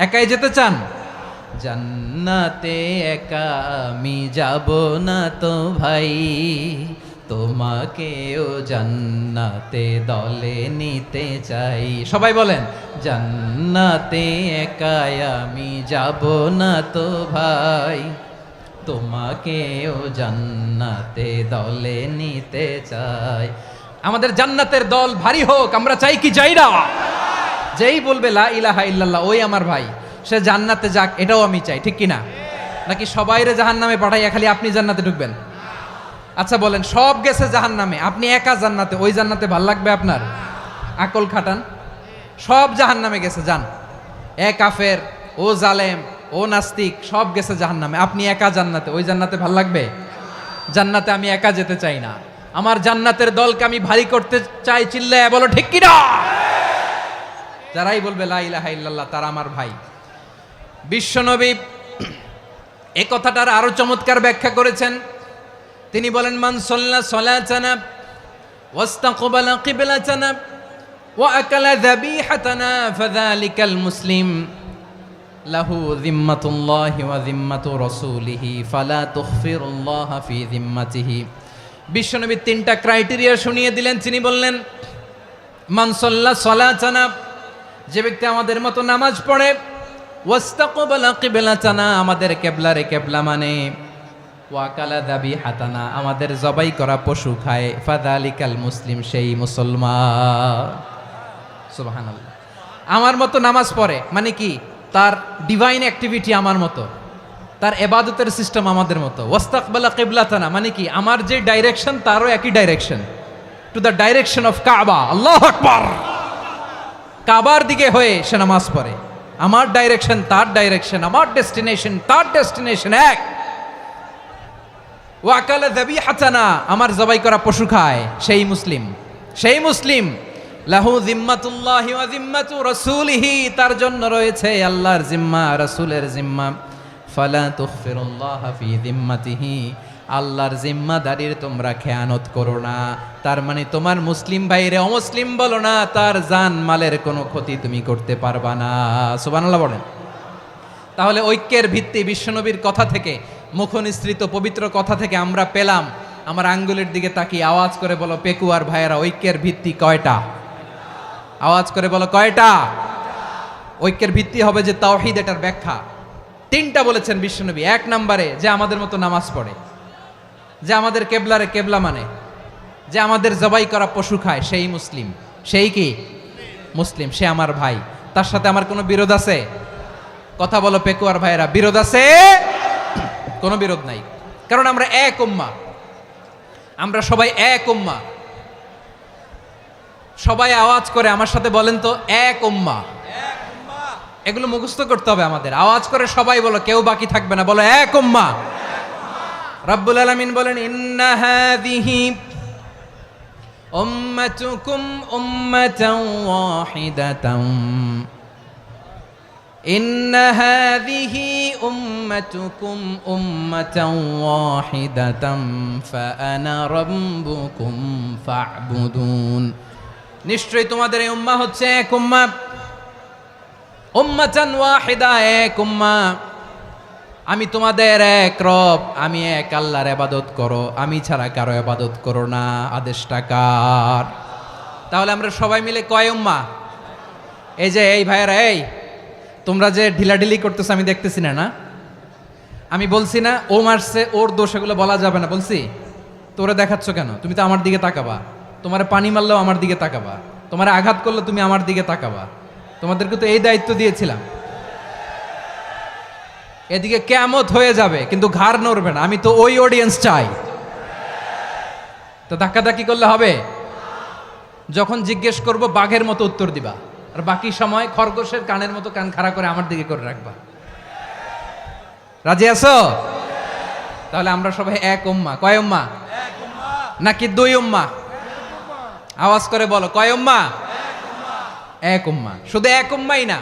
একাই যেতে চান? জান্নাতে একা আমি যাব না তো ভাই, তোমাকেও জান্নাতে দলে নিতে চাই। সবাই বলেন, জান্নাতে একা আমি যাব না তো ভাই, তোমাকেও জান্নাতে দলে নিতে চাই। আমাদের জান্নাতের দল ভারী হোক, আমরা চাই কি চাই না? যেই বলবে লা ইলাহা ইল্লাল্লাহ, ওই আমার ভাই, সে জান্নাতে যাক, এটাও আমি চাই, ঠিক কিনা? নাকি সবাইরে জাহান্নামে পাঠাইয়া খালি আপনি জান্নাতে ঢুকবেন? আচ্ছা বলেন, সব গেছে জাহান্নামে, আপনি একা জান্নাতে, ওই জান্নাতে ভাল লাগবে আপনার? আকল খাটান। সব জাহান্নামে গেছে, যান। এ কাফের, ও জালেম, ও নাস্তিক, সব গেছে জাহান্নামে, আপনি একা জান্নাতে, ওই জান্নাতে ভাল লাগবে? জান্নাতে আমি একা যেতে চাই না, আমার জান্নাতের দলকে আমি ভারী করতে চাই। চিল্লায় বলো ঠিক কিনা? যারাই বলবে লা ইলাহা ইল্লাল্লাহ, তারা আমার ভাই। বিশ্বনবী এ কথাটার আরো চমৎকার ব্যাখ্যা করেছেন। তিনি বলেন, মান সাল্লা সালাতানা ওয়াস্তাকবালা কিবলাতানা ওয়া আকালা যাবিহাতানা ফাযালিকাল মুসলিম লাহু যিম্মাতুল্লাহি ওয়া যিম্মাতু রাসূলিহি ফালা তুখফিরুল্লাহা ফি যিম্মাতিহি। বিশ্বনবী তিনটা ক্রাইটেরিয়া শুনিয়ে দিলেন। তিনি বললেন, মান সাল্লা সালাতানা, যে ব্যক্তি আমাদের মতো নামাজ পড়ে, ওয়াস্তাকবালা কিবলাতানা, আমাদের কিবলারে কিবলা মানে, ওয়াকালা যাবিহাতানা, আমাদের জবাই করা পশু খায়, ফাযালিকাল মুসলিম, সেই মুসলমান। সুবহানাল্লাহ। আমার মতো নামাজ পড়ে মানে কি? তার ডিভাইন অ্যাক্টিভিটি আমার মতো, তার ইবাদতের সিস্টেম আমাদের মতো। ওয়াস্তাকবালা কিবলাতানা মানে কি? আমার যে ডাইরেকশন তারও একই direction, to the direction of কাবা। আল্লাহু আকবার। কাবার দিকে হয়ে সে নামাজ পড়ে। আমার ডাইরেকশন তার ডাইরেকশন, আমার ডেস্টিনেশন তার ডেস্টিনেশন এক। ওয়াকালা যাবিহাতানা, আমার জবাই করা পশু খায়, সেই মুসলিম, সেই মুসলিম। লাহু যিম্মাতুল্লাহি ওয়া যিম্মাতু রাসূলিহি, তার জন্য রয়েছে আল্লাহর জিম্মা, রাসূলের জিম্মা। ফালা তুখফিরুল্লাহা ফি যিম্মাতিহি, আল্লাহর জিম্মাদারির তোমরা খেয়ানত করো না। তার মানে তোমার মুসলিম ভাইরে অমুসলিম বলো না, তার জান মালের কোনো ক্ষতি তুমি করতে পারবা না। সুবহানাল্লাহ বলেন। তাহলে ঐক্যের ভিত্তি বিশ্বনবীর কথা থেকে, মুখনিসৃত পবিত্র কথা থেকে আমরা পেলাম। আমার আঙ্গুলের দিকে তাকিয়ে আওয়াজ করে বলো পেকুয়ার ভাইয়েরা, ঐক্যের ভিত্তি কয়টা? আওয়াজ করে বলো কয়টা? ঐক্যের ভিত্তি হবে যে তাওহীদ, এটার ব্যাখ্যা তিনটা বলেছেন বিশ্বনবী। এক নম্বরে, যে আমাদের মতো নামাজ পড়ে, যে আমাদের কেবলারে কেবলা মানে, যে আমাদের জবাই করা পশু খায়, সেই মুসলিম। সেই কি? মুসলিম, সে আমার ভাই। তার সাথে আমার কোনো বিরোধ আছে? কথা বলো পেকুয়ার ভাইয়েরা, বিরোধ আছে? কোনো বিরোধ নাই, কারণ আমরা এক উম্মাহ, আমরা সবাই এক উম্মাহ। সবাই আওয়াজ করে আমার সাথে বলেন তো, এক উম্মাহ। এগুলো মুখস্থ করতে হবে আমাদের। আওয়াজ করে সবাই বলো, কেউ বাকি থাকবে না, বলো এক উম্মাহ। রব্বুল আলামিন বলেন, ইন্না হাযিহি উম্মাতুকুম উম্মাতান ওয়াহিদাতাম ইন্না হাযিহি উম্মাতুকুম উম্মাতান ওয়াহিদাতাম ফাআনা রাব্বুকুম ফা'বুদুন। নিশ্চয়ই তোমাদের এই উম্মাহ হচ্ছে এক উম্মাহ, উম্মাতান ওয়াহিদা, এক উম্মাহ। আমি তোমাদের এক রব, আমি এক আল্লাহর ইবাদত করো, আমি ছাড়া কারো ইবাদত করো না। আদেশটা কার? তাহলে আমরা সবাই মিলে কয় উম্মাহ? এই যে এই ভাইয়েরা, এই তোমরা যে ঢিলাঢিলি করতেছো আমি দেখতেছি না, না আমি বলছি না ও মারছে ওর দোষ, এগুলো বলা যাবে না বলছি? তোরে দেখাচ্ছ কেন? তুমি তো আমার দিকে তাকাবা। তোমার পানি মারলেও আমার দিকে তাকাবা, তোমার আঘাত করলে তুমি আমার দিকে তাকাবা। তোমাদেরকে তো এই দায়িত্ব দিয়েছিলাম। এদিকে কিয়ামত হয়ে যাবে কিন্তু ঘাড় নড়বে না, আমি তো ওই অডিয়েন্স চাই। তো ধাক্কাধাক্কি করলে হবে? যখন জিজ্ঞেস করব বাঘের মতো উত্তর দিবা, আর বাকি সময় খরগোশের কানের মতো কান খাড়া করে আমার দিকে করে রাখবা। রাজি আছো? তাহলে আমরা সবাই এক উম্মাহ। কয় উম্মাহ? নাকি দুই উম্মাহ? আওয়াজ করে বলো, কয় উম্মাহ? এক উম্মাহ। শুধু এক উম্মাই না,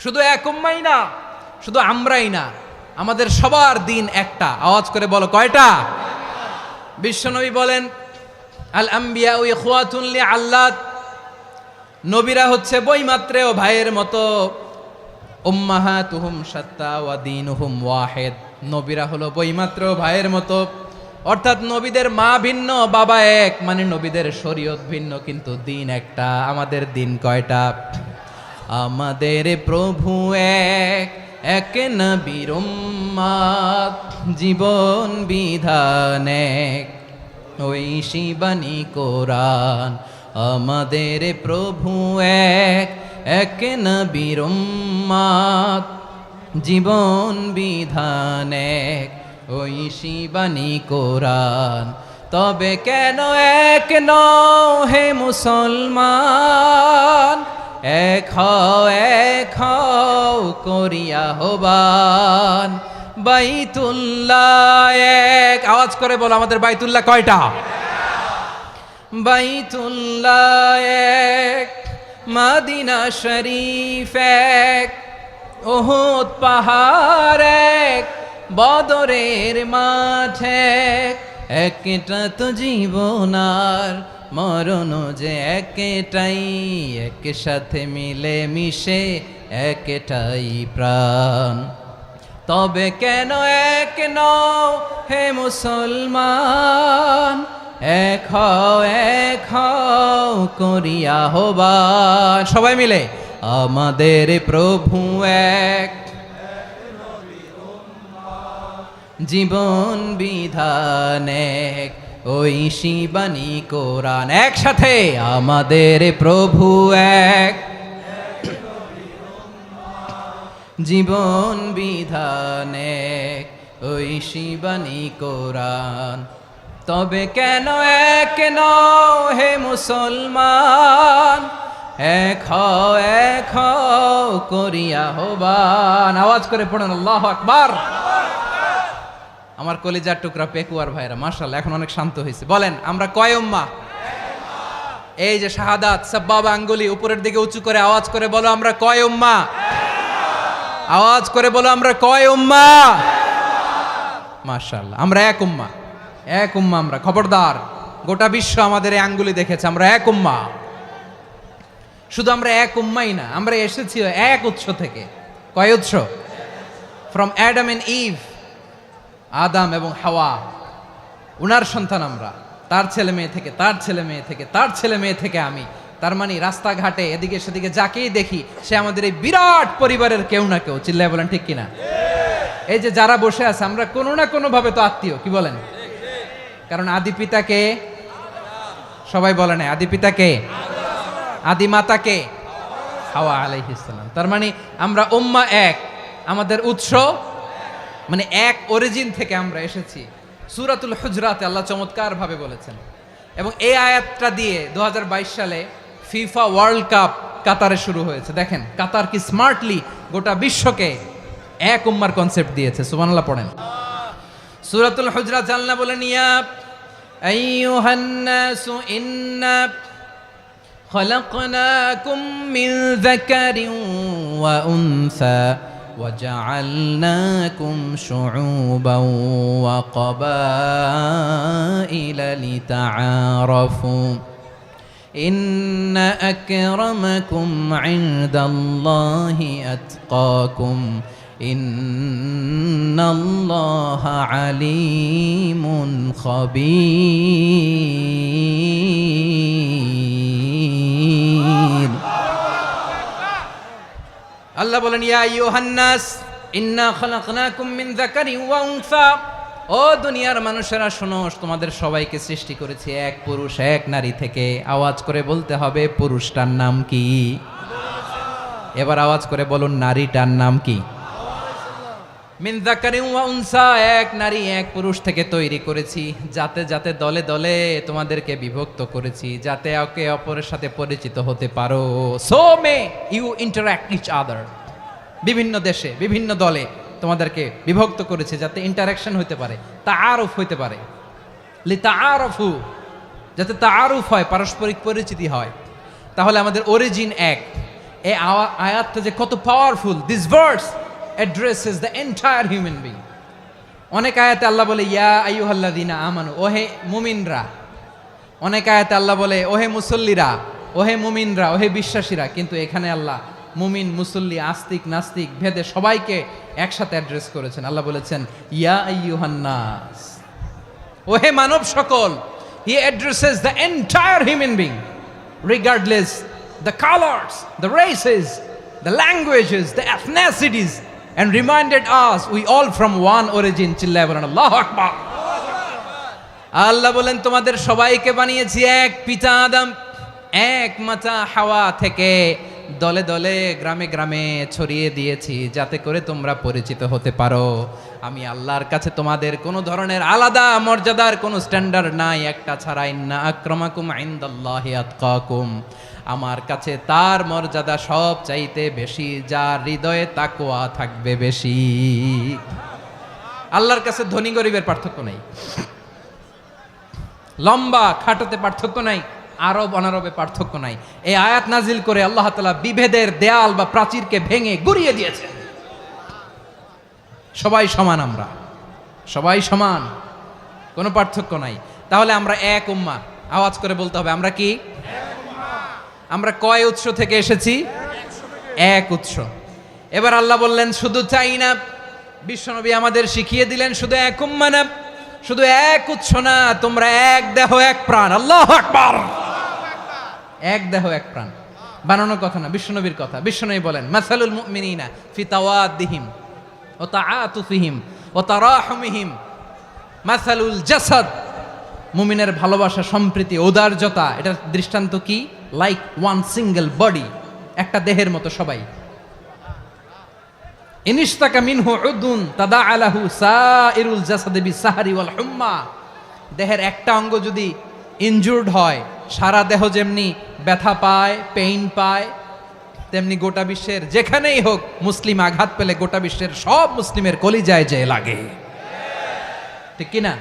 শুধু এক উম্মাই না, শুধু আমরাই না, আমাদের সবার দিন একটা। আওয়াজ করে বলো, কয়টা? বিশ্বনবী বলেন, আল আম্বিয়া ইখওয়াতুন লিআল্লাত, নবীরা হচ্ছে বইমাত্রেও ভাইয়ের মতো। উম্মাহাতুহুম শাত্তা ওয়া দীনুহুম ওয়াহিদ, নবীরা হলো বইমাত্রেও ভাইয়ের মতো। অর্থাৎ নবীদের মা ভিন্ন, বাবা এক, মানে নবীদের শরীয়ত ভিন্ন কিন্তু দিন একটা। আমাদের দিন কয়টা? আমাদের প্রভু এক, এক নবীর উম্মাত, জীবন বিধান এক, ওই শিবানী কোরআন। আমাদের প্রভু এক, এক নবীর উম্মাত, জীবন বিধান এক, ওই শিবানী কোরআন। তবে কেন এক নও হে মুসলমান? এক হও করিয়া হবান। বাইতুল্লাহ এক, আওয়াজ করে বলো আমাদের বাইতুল্লাহ কয়টা? বাইতুল্লাহ এক, মদিনা শরীফ এক, উহুদ পাহাড় এক, বদরের মাঠ এক। একটা তো জীবন আর মরণ যে একটাই, একসাথে মিলে মিশে একটাই প্রাণ। তবে কেন এক নও হে মুসলমান? এক হও করিয়া হবান। সবাই মিলে, আমাদের প্রভু এক, জীবন বিধান এক, ওই শিবানী কোরআন। একসাথে, আমাদের প্রভু এক, জীবন বিধান এক, ওই শিবানী কোরআন। তবে কেন এক নও হে মুসলমান? এক হও করিয়া হবান। আওয়াজ করে পড়েন আল্লাহু আকবার। আমার কলিজার টুকরা পেকুয়ার ভাইরা মাশাআল্লাহ এখন অনেক শান্ত হয়েছে। বলেন আমরা কয় উম্মাহ? এই যে শাহাদাত সাব্বাবা আঙ্গুলি উপরের দিকে উঁচু করে আওয়াজ করে বলো আমরা কয় উম্মাহ? আওয়াজ করে বলো আমরা কয় উম্মাহ? মাশাআল্লাহ আমরা এক উম্মাহ, এক উম্মাহ আমরা। খবরদার, গোটা বিশ্ব আমাদের এই আঙ্গুলি দেখেছে, আমরা এক উম্মাহ। শুধু আমরা এক উম্মাই না, আমরা এসেছি এক উৎস থেকে। কয় উৎস? ফ্রম অ্যাডাম এন্ড ইভ, আদাম এবং হাওয়া, উনার সন্তান আমরা। তার ছেলে মেয়ে থেকে, তার ছেলে মেয়ে থেকে, তার ছেলে মেয়ে থেকে আমি। তার মানে রাস্তাঘাটে এদিকে সেদিকে যাকেই দেখি সে আমাদের এই বিরাট পরিবারের কেউ না কেউ। চিল্লায় বলেন ঠিক কিনা? এই যে যারা বসে আছে আমরা কোনো না কোনো ভাবে তো আত্মীয়, কি বলেন? কারণ আদি পিতাকে সবাই বলে না, আদি পিতাকে, আদি মাতাকে হাওয়া আলাইহিস সালাম। তার মানে আমরা উম্মাহ এক, আমাদের উৎস মানে এক অরিজিন থেকে আমরা এসেছি। সূরাতুল হুজরাতে আল্লাহ চমৎকার ভাবে বলেছেন। এবং এই আয়াতটা দিয়ে 2022 সালে ফিফা ওয়ার্ল্ড কাপ কাতারে শুরু হয়েছে। দেখেন কাতার কি স্মার্টলি গোটা বিশ্বকে এক উম্মার কনসেপ্ট দিয়েছে। সুবহানাল্লাহ পড়েন। সূরাতুল হুজরাত আল্লাহ বলেন, ইয়া আইয়ুহান নাসু ইন্না খলাকনাকুম মিন যাকারিন ওয়া উনসা وجعلناكم شعوبا وقبائل لتعارفوا إن أكرمكم عند الله أتقاكم إن الله عليم خبير আল্লাহ বলেন ইয়া আইয়ুহান নাস ইন্না খলাকনাকুম মিন যাকারিন ওয়া উনসা, ও দুনিয়ার মানুষেরা শোনো, তোমাদের সবাইকে সৃষ্টি করেছি এক পুরুষ এক নারী থেকে। আওয়াজ করে বলতে হবে পুরুষটার নাম কি? এবার আওয়াজ করে বলুন নারীটার নাম কি? মিন যাকারিন ওয়া উনসা, এক নারী এক পুরুষ থেকে তৈরি করেছি, যাতে যাতে দলে দলে তোমাদেরকে বিভক্ত করেছি, যাতে একে অপরের সাথে পরিচিত হতে পারো। So may you interact each other, বিভিন্ন দেশে বিভিন্ন দলে তোমাদেরকে বিভক্ত করেছে যাতে ইন্টারাকশন হতে পারে, তাআরুফ হতে পারে। লিতাআরফু, যাতে তাআরুফ হয়, পারস্পরিক পরিচিতি হয়। তাহলে আমাদের অরিজিন এক। এই আয়াতটা যে কত powerful! This verse addresses the entire human being. অনেক আয়াতে আল্লাহ বলে ইয়া আইয়ুহাল্লাযীনা আমানু, ওহে মুমিনরা। অনেক আয়াতে আল্লাহ বলে ওহে মুসল্লিরা, ওহে মুমিনরা, ওহে বিশ্বাসীরা। কিন্তু এখানে আল্লাহ মুমিন মুসল্লি আস্তিক নাস্তিক ভেদে সবাইকে একসাথে অ্যাড্রেস করেছেন। আল্লাহ বলেছেন ইয়া আইয়ুহান নাস, ওহে মানব সকল। হি addresses the entire human being regardless the colors, the races, the languages, the ethnicities, and reminded us we all from one origin. চিল্লায় বলেন আল্লাহু আকবার। আল্লাহ বলেন তোমাদের সবাইকে বানিয়েছি এক পিতা আদম, এক মাতা হাওয়া থেকে, দলে দলে গ্রামে গ্রামে ছড়িয়ে দিয়েছি যাতে করে তোমরা পরিচিত হতে পারো। আমি আল্লাহর কাছে তোমাদের কোনো ধরনের আলাদা মর্যাদার কোনো স্ট্যান্ডার্ড নাই একটা ছাড়া। ইন্না আক্রামাকুম ইনদাল্লাহি আতকাকুম, আমার কাছে তার মর্যাদা সব চাইতে বেশি যার হৃদয়ে তাকওয়া থাকবে বেশি। আল্লাহর কাছে ধনী গরিবের পার্থক্য নাই, লম্বা খাটোতে পার্থক্য নাই, আরব অনারবে পার্থক্য নাই। এই আয়াত নাজিল করে আল্লাহ তাআলা বিভেদের দেয়াল বা প্রাচীরকে ভেঙে গুড়িয়ে দিয়েছেন। সবাই সমান, আমরা সবাই সমান, কোনো পার্থক্য নাই। তাহলে আমরা এক উম্মাহ। আওয়াজ করে বলতে হবে আমরা কি? আমরা কয় উৎস থেকে এসেছি? এক উৎস। এবার আল্লাহ বললেন শুধু চাই না, বিশ্বনবী আমাদের শিখিয়ে দিলেন শুধু এক উম্মাহ না, শুধু এক উৎস না, তোমরা এক দেহ এক প্রাণ। আল্লাহু আকবার। এক দেহ এক প্রাণ বানানো কথা না, বিশ্বনবীর কথা। বিশ্বনবী বলেন মাসালুল মুমিনিনা ফি তাওয়াদ্দিহিম ওয়া তাআতুফিহিম ওয়া তারাহুমিহিম মাসালুল জাসাদ, মুমিনের ভালোবাসা, সম্প্রীতি, ঔদার্যতা, এটা দৃষ্টান্ত কি? লাইক ওয়ান সিঙ্গেল বডি, একটা দেহের মতো সবাই। ইনিশতাকা মিনহু উদুন তাদাআলাহু সাইরুল জাসাদি বিসাহরি ওয়াল হুম্মা, দেহের একটা অঙ্গ যদি ইনজুর্ড হয় সারা দেহ যেমনি ব্যথা পায়, পেইন পায়, তেমনি গোটা বিশ্বের যেখানেই হোক মুসলিম আঘাত পেলে গোটা বিশ্বের সব মুসলিমের কলিজায় যে লাগে, ঠিক কিনা?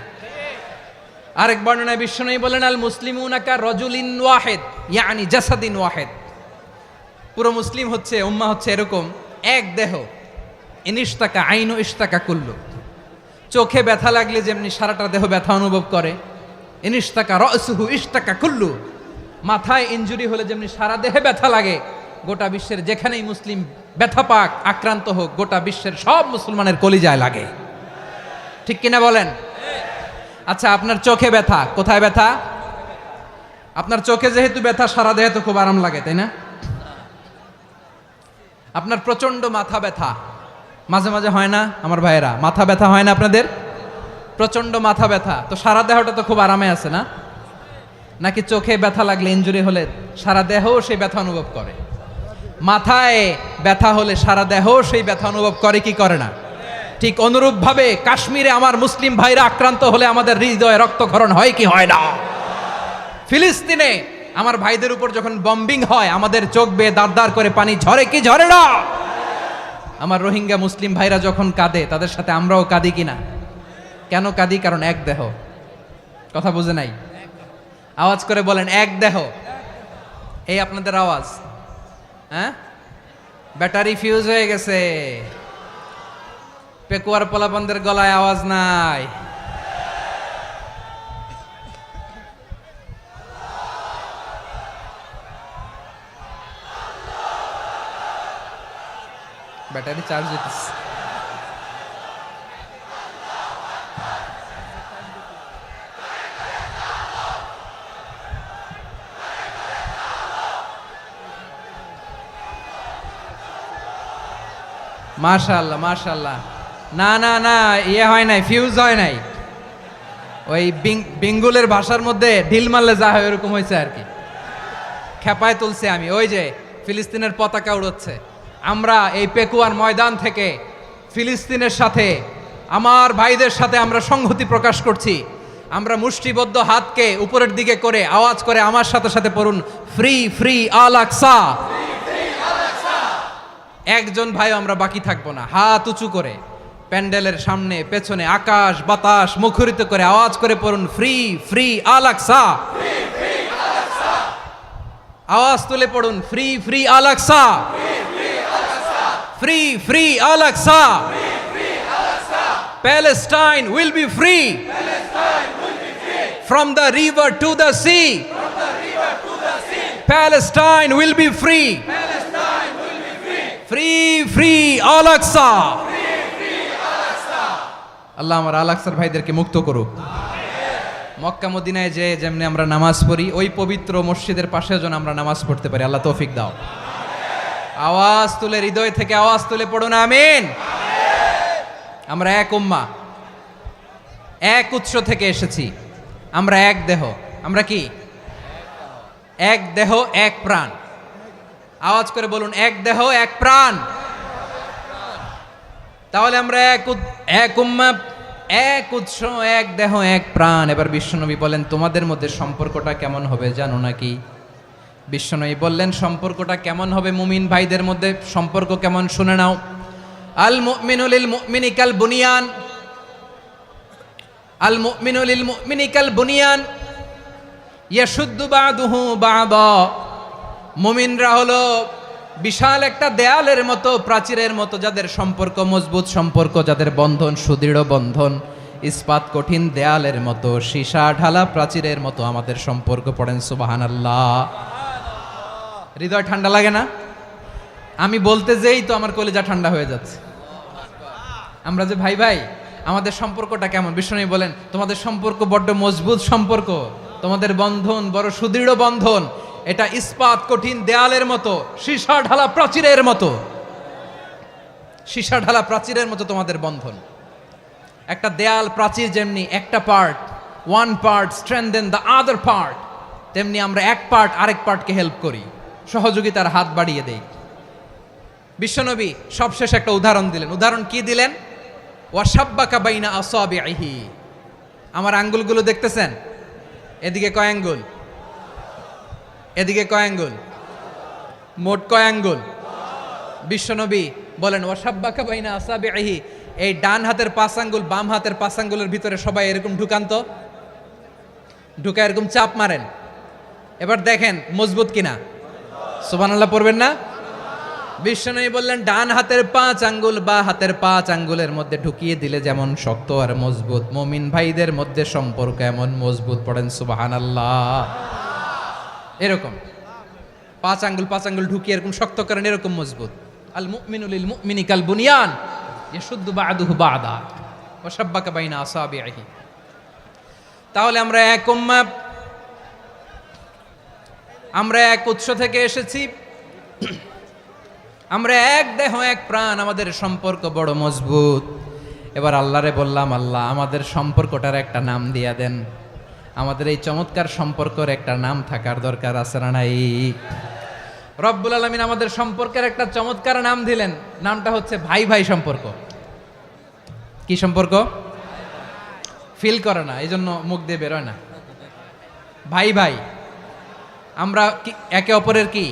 আরেক বর্ণনায় বিশ্বনবী বলেন আল মুসলিমুনা কা রাজুলিন ওয়াহিদ ইয়ানি জাসাদিন ওয়াহিদ, পুরো মুসলিম হচ্ছে, উম্মাহ হচ্ছে এরকম এক দেহ। ইনিশতাকা আইনু ইশতাকা কুল্লু, চোখে ব্যথা লাগলে যেমনি সারাটা দেহ ব্যথা অনুভব করে, ইনিশতাকা রাসুহু ইশতাকা কুল্লু, মাথায় ইনজুরি হলে যেমনি সারা দেহে ব্যথা লাগে, গোটা বিশ্বের যেখানেই মুসলিম ব্যথা পাক, আক্রান্ত হোক, গোটা বিশ্বের সব মুসলমানের কলিজায় লাগে, ঠিক কিনা বলেন? আচ্ছা, আপনার চোখে ব্যথা, কোথায় ব্যথা? আপনার চোখে যেহেতু ব্যথা, সারা দেহে তো খুব আরাম লাগে, তাই না? আপনার প্রচন্ড মাথা ব্যথা মাঝে মাঝে হয় না আমার ভাইয়েরা? মাথা ব্যথা হয় না আপনাদের? প্রচন্ড মাথা ব্যথা, তো সারা দেহটা তো খুব আরামে আছে না? নাকি চোখে ব্যথা লাগলে, ইনজুরি হলে সারা দেহ সেই ব্যথা অনুভব করে? মাথায় ব্যথা হলে সারা দেহ সেই ব্যথা অনুভব করে কি করে না? ঠিক অনুরূপ ভাবে কাশ্মীরে আমার মুসলিম ভাইরা আক্রান্ত হলে আমাদের হৃদয়ে রক্তক্ষরণ হয় কি হয় না? ফিলিস্তিনে আমার ভাইদের উপর যখন বম্বিং হয় আমাদের চোখ বেয়ে দাঁড় দাঁড় করে পানি ঝরে কি ঝরে না? আমার রোহিঙ্গা মুসলিম ভাইরা যখন কাঁদে তাদের সাথে আমরাও কাঁদি কিনা? কেন কাঁদি? কারণ এক দেহ। কথা বুঝে নাই? আওয়াজ করে বলেন এক দেহ। এই আপনাদের আওয়াজ। হ্যাঁ, ব্যাটারি ফিউজ হয়ে গেছে, পেকুয়ার পোলাপানদের গলায় আওয়াজ নাই। ব্যাটারি চার্জ হইতেছে। মাশাআল্লাহ মাশাআল্লাহ। না না না, ইয়ে হয় নাই, ফিউজ হয় নাই। ওই বেঙ্গলের ভাষার মধ্যে ঢিল মারলে যা হয় ওরকম হয়েছে আর কি। খেপায় তুলছে আমি। ওই যে ফিলিস্তিনের পতাকা উড়োচ্ছে। আমরা এই পেকুয়ার ময়দান থেকে ফিলিস্তিনের সাথে, আমার ভাইদের সাথে আমরা সংহতি প্রকাশ করছি। আমরা মুষ্টিবদ্ধ হাতকে উপরের দিকে করে আওয়াজ করে আমার সাথে সাথে পড়ুন, ফ্রি ফ্রি আল আকসা। একজন ভাই আমরা বাকি থাকবো না। হাত উঁচু করে প্যান্ডেলের সামনে পেছনে আকাশ বাতাস মুখরিত করে আওয়াজ করে পড়ুন, ফ্রি ফ্রি আল আকসা। আওয়াজ তুলে পড়ুন, free free Al Aqsa, free free Al Aqsa. Palestine will be free from the river to the sea. Palestine will be free. Free free Al Aqsa. আল্লাহ আমার আল আকসার ভাইদেরকে মুক্ত করুক। মক্কা মদিনায় যে যেমনি আমরা নামাজ পড়ি, ওই পবিত্র মসজিদের পাশে যেন আমরা নামাজ পড়তে পারি। আল্লাহ তৌফিক দাও। আওয়াজ তুলে, হৃদয় থেকে আওয়াজ তুলে পড়ুন আমিন। আমরা এক উম্মাহ, এক উৎস থেকে এসেছি। আমরা এক দেহ। আমরা কি? এক দেহ এক প্রাণ। আওয়াজ করে বলুন, এক দেহ এক প্রাণ। তাহলে আমরা এক উম্মাহ, এক উৎস, এক দেহ এক প্রাণ। এবার বিশ্বনবী বলেন, তোমাদের মধ্যে সম্পর্কটা কেমন হবে জানো নাকি? বিশ্বনবী বললেন, সম্পর্কটা কেমন হবে মুমিন ভাইদের মধ্যে? সম্পর্ক কেমন শুনে নাও। আল মুমিনু লিল মুমিনি কাল বুনিয়ান, আল মুমিনু লিল মুমিনি কাল বুনিয়ান ইয়াশুদ্দু বাদুহু বাদা। মুমিনরা হলো বিশাল একটা দেয়ালের মতো, প্রাচীরের মতো, যাদের সম্পর্ক মজবুত সম্পর্ক, যাদের বন্ধন সুদৃঢ় বন্ধন, ইস্পাত কঠিন দেয়ালের মতো, সীসা ঢালা প্রাচীরের মতো আমাদের সম্পর্ক। পড়েন সুবহানাল্লাহ। হৃদয় ঠান্ডা লাগে না? আমি বলতে যেই তো আমার কলিজা ঠান্ডা হয়ে যাচ্ছে। আমরা যে ভাই ভাই, আমাদের সম্পর্কটা কেমন? বিষ্ণু বলেন, তোমাদের সম্পর্ক বড্ড মজবুত সম্পর্ক, তোমাদের বন্ধন বড় সুদৃঢ় বন্ধন। এটা ইস্পাত কঠিন দেয়ালের মতো, সীসা ঢালা প্রাচীরের মতো, সীসা ঢালা প্রাচীরের মতো তোমাদের বন্ধন। একটা দেয়াল প্রাচীর যেমনি একটা part, one part strengthen the other part, তেমনি আমরা এক পার্ট আরেক পার্টকে হেল্প করি, সহযোগিতার হাত বাড়িয়ে দেই। বিশ্বনবী সবশেষ একটা উদাহরণ দিলেন। উদাহরণ কি দিলেন? ওয়াশাব্বাকা বাইনা আসাবিহি। আমার আঙ্গুলগুলো দেখতেছেন? এদিকে কয় আঙ্গুল, এদিকে কয় আঙ্গুল, মোট কয় আঙ্গুল? বিশ্বনবী বলেন, ওয়াশাব্বাকা বাইনা আসাবিহি। এই ডান হাতের 5 আঙ্গুল বাম হাতের 5 আঙ্গুলের ভিতরে সবাই এরকম ঢুকান তো, ঢুকা এরকম চাপ মারেন। এবার দেখেন মজবুত কিনা। সুবহানাল্লাহ পড়বেন না? বিশ্বনবী বললেন, ডান হাতের 5 আঙ্গুল বা হাতের 5 আঙ্গুলের মধ্যে ঢুকিয়ে দিলে যেমন শক্ত আর মজবুত, মুমিন ভাইদের মধ্যে সম্পর্ক এমন মজবুত। পড়েন সুবহানাল্লাহ। এরকম 5 আঙ্গুল ঢুকিয়ে এরকম শক্ত করেন, এরকম মজবুত। আল মুমিনু লিল মুমিনি কাল বুনিয়ান ইয়াশুদ্দু বাদুহু বাদা ওয়া শাব্বাকা বাইনা আসাবিহি। তাহলে আমরা এক উম্মাহ, আমরা এক উৎস থেকে এসেছি, আমরা এক দেহ এক প্রাণ, আমাদের সম্পর্ক বড় মজবুত। এবার আল্লাহরে বললাম, আল্লাহ আমাদের সম্পর্কটার একটা নাম দিয়া দেন। আমাদের এই চমৎকার সম্পর্কের একটা নাম থাকার দরকার আছে না নাই? রব্বুল আলামিন আমাদের সম্পর্কের একটা চমৎকার নাম দিলেন। নামটা হচ্ছে ভাই ভাই সম্পর্ক। কি সম্পর্ক? ফিল করে না, এই জন্য মুখ দিয়ে বেরোয় না। ভাই ভাই, আমরা একে অপরের কি?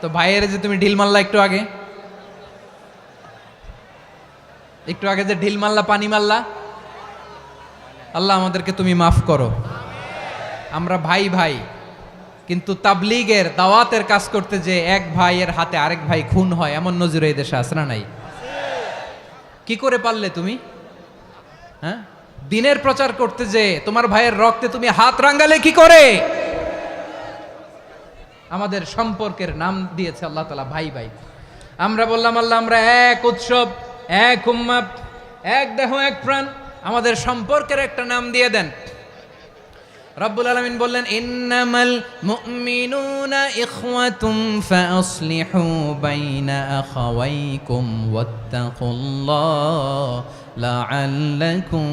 তো ভাইয়ের যে তুমি ঢিল মারলা একটু আগে, একটু আগে যে ঢিল মারলা, পানি মারলা, আল্লাহ আমাদেরকে তুমি মাফ করো। আমরা ভাই ভাই, কিন্তু তাবলীগের দাওয়াতের কাজ করতে যে এক ভাইয়ের হাতে আরেক ভাই খুন হয়, এমন নজির এই দেশে আছে না নাই? কি করে পারলে তুমি? হ্যাঁ, দিনের প্রচার করতে যে তোমার ভাইয়ের রক্তে তুমি হাত রাঙ্গালে কি করে? আমাদের সম্পর্কের নাম দিয়েছে আল্লাহ তাআলা ভাই ভাই। আমরা বললাম আল্লাহ আমরা এক উৎসব, এক উম্মাত, এক দেহ এক প্রাণ, আমাদের সম্পর্কের একটা নাম দিয়ে দেন। রব্বুল আলামিন বললেন ইন্নামাল মুমিনুনা ইখওয়াতুম ফাআসলিহু বাইনা আখাওয়াইকুম ওয়াত্তাকুল্লাহ লাআল্লাকুম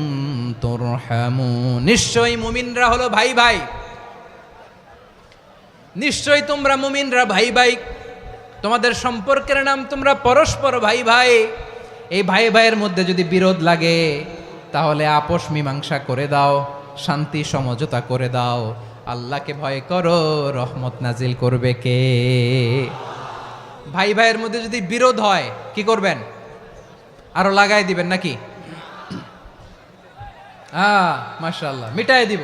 তুরহামুন। নিশ্চয়ই মুমিনরা হলো ভাই ভাই, নিশ্চয়ই তোমরা মুমিনরা ভাই ভাই, তোমাদের সম্পর্কের নাম তোমরা পরস্পর ভাই ভাই। এই ভাই ভাইয়ের মধ্যে যদি বিরোধ লাগে তাহলে আপোষ মীমাংসা করে দাও, শান্তি সমঝোতা করে দাও। আল্লাহকে ভয় করো, রহমত নাজিল করবে কে? ভাই ভাইয়ের মধ্যে যদি বিরোধ হয় কি করবেন? আরো লাগাই দিবেন নাকি? মাশাআল্লাহ, মিটাই দিব।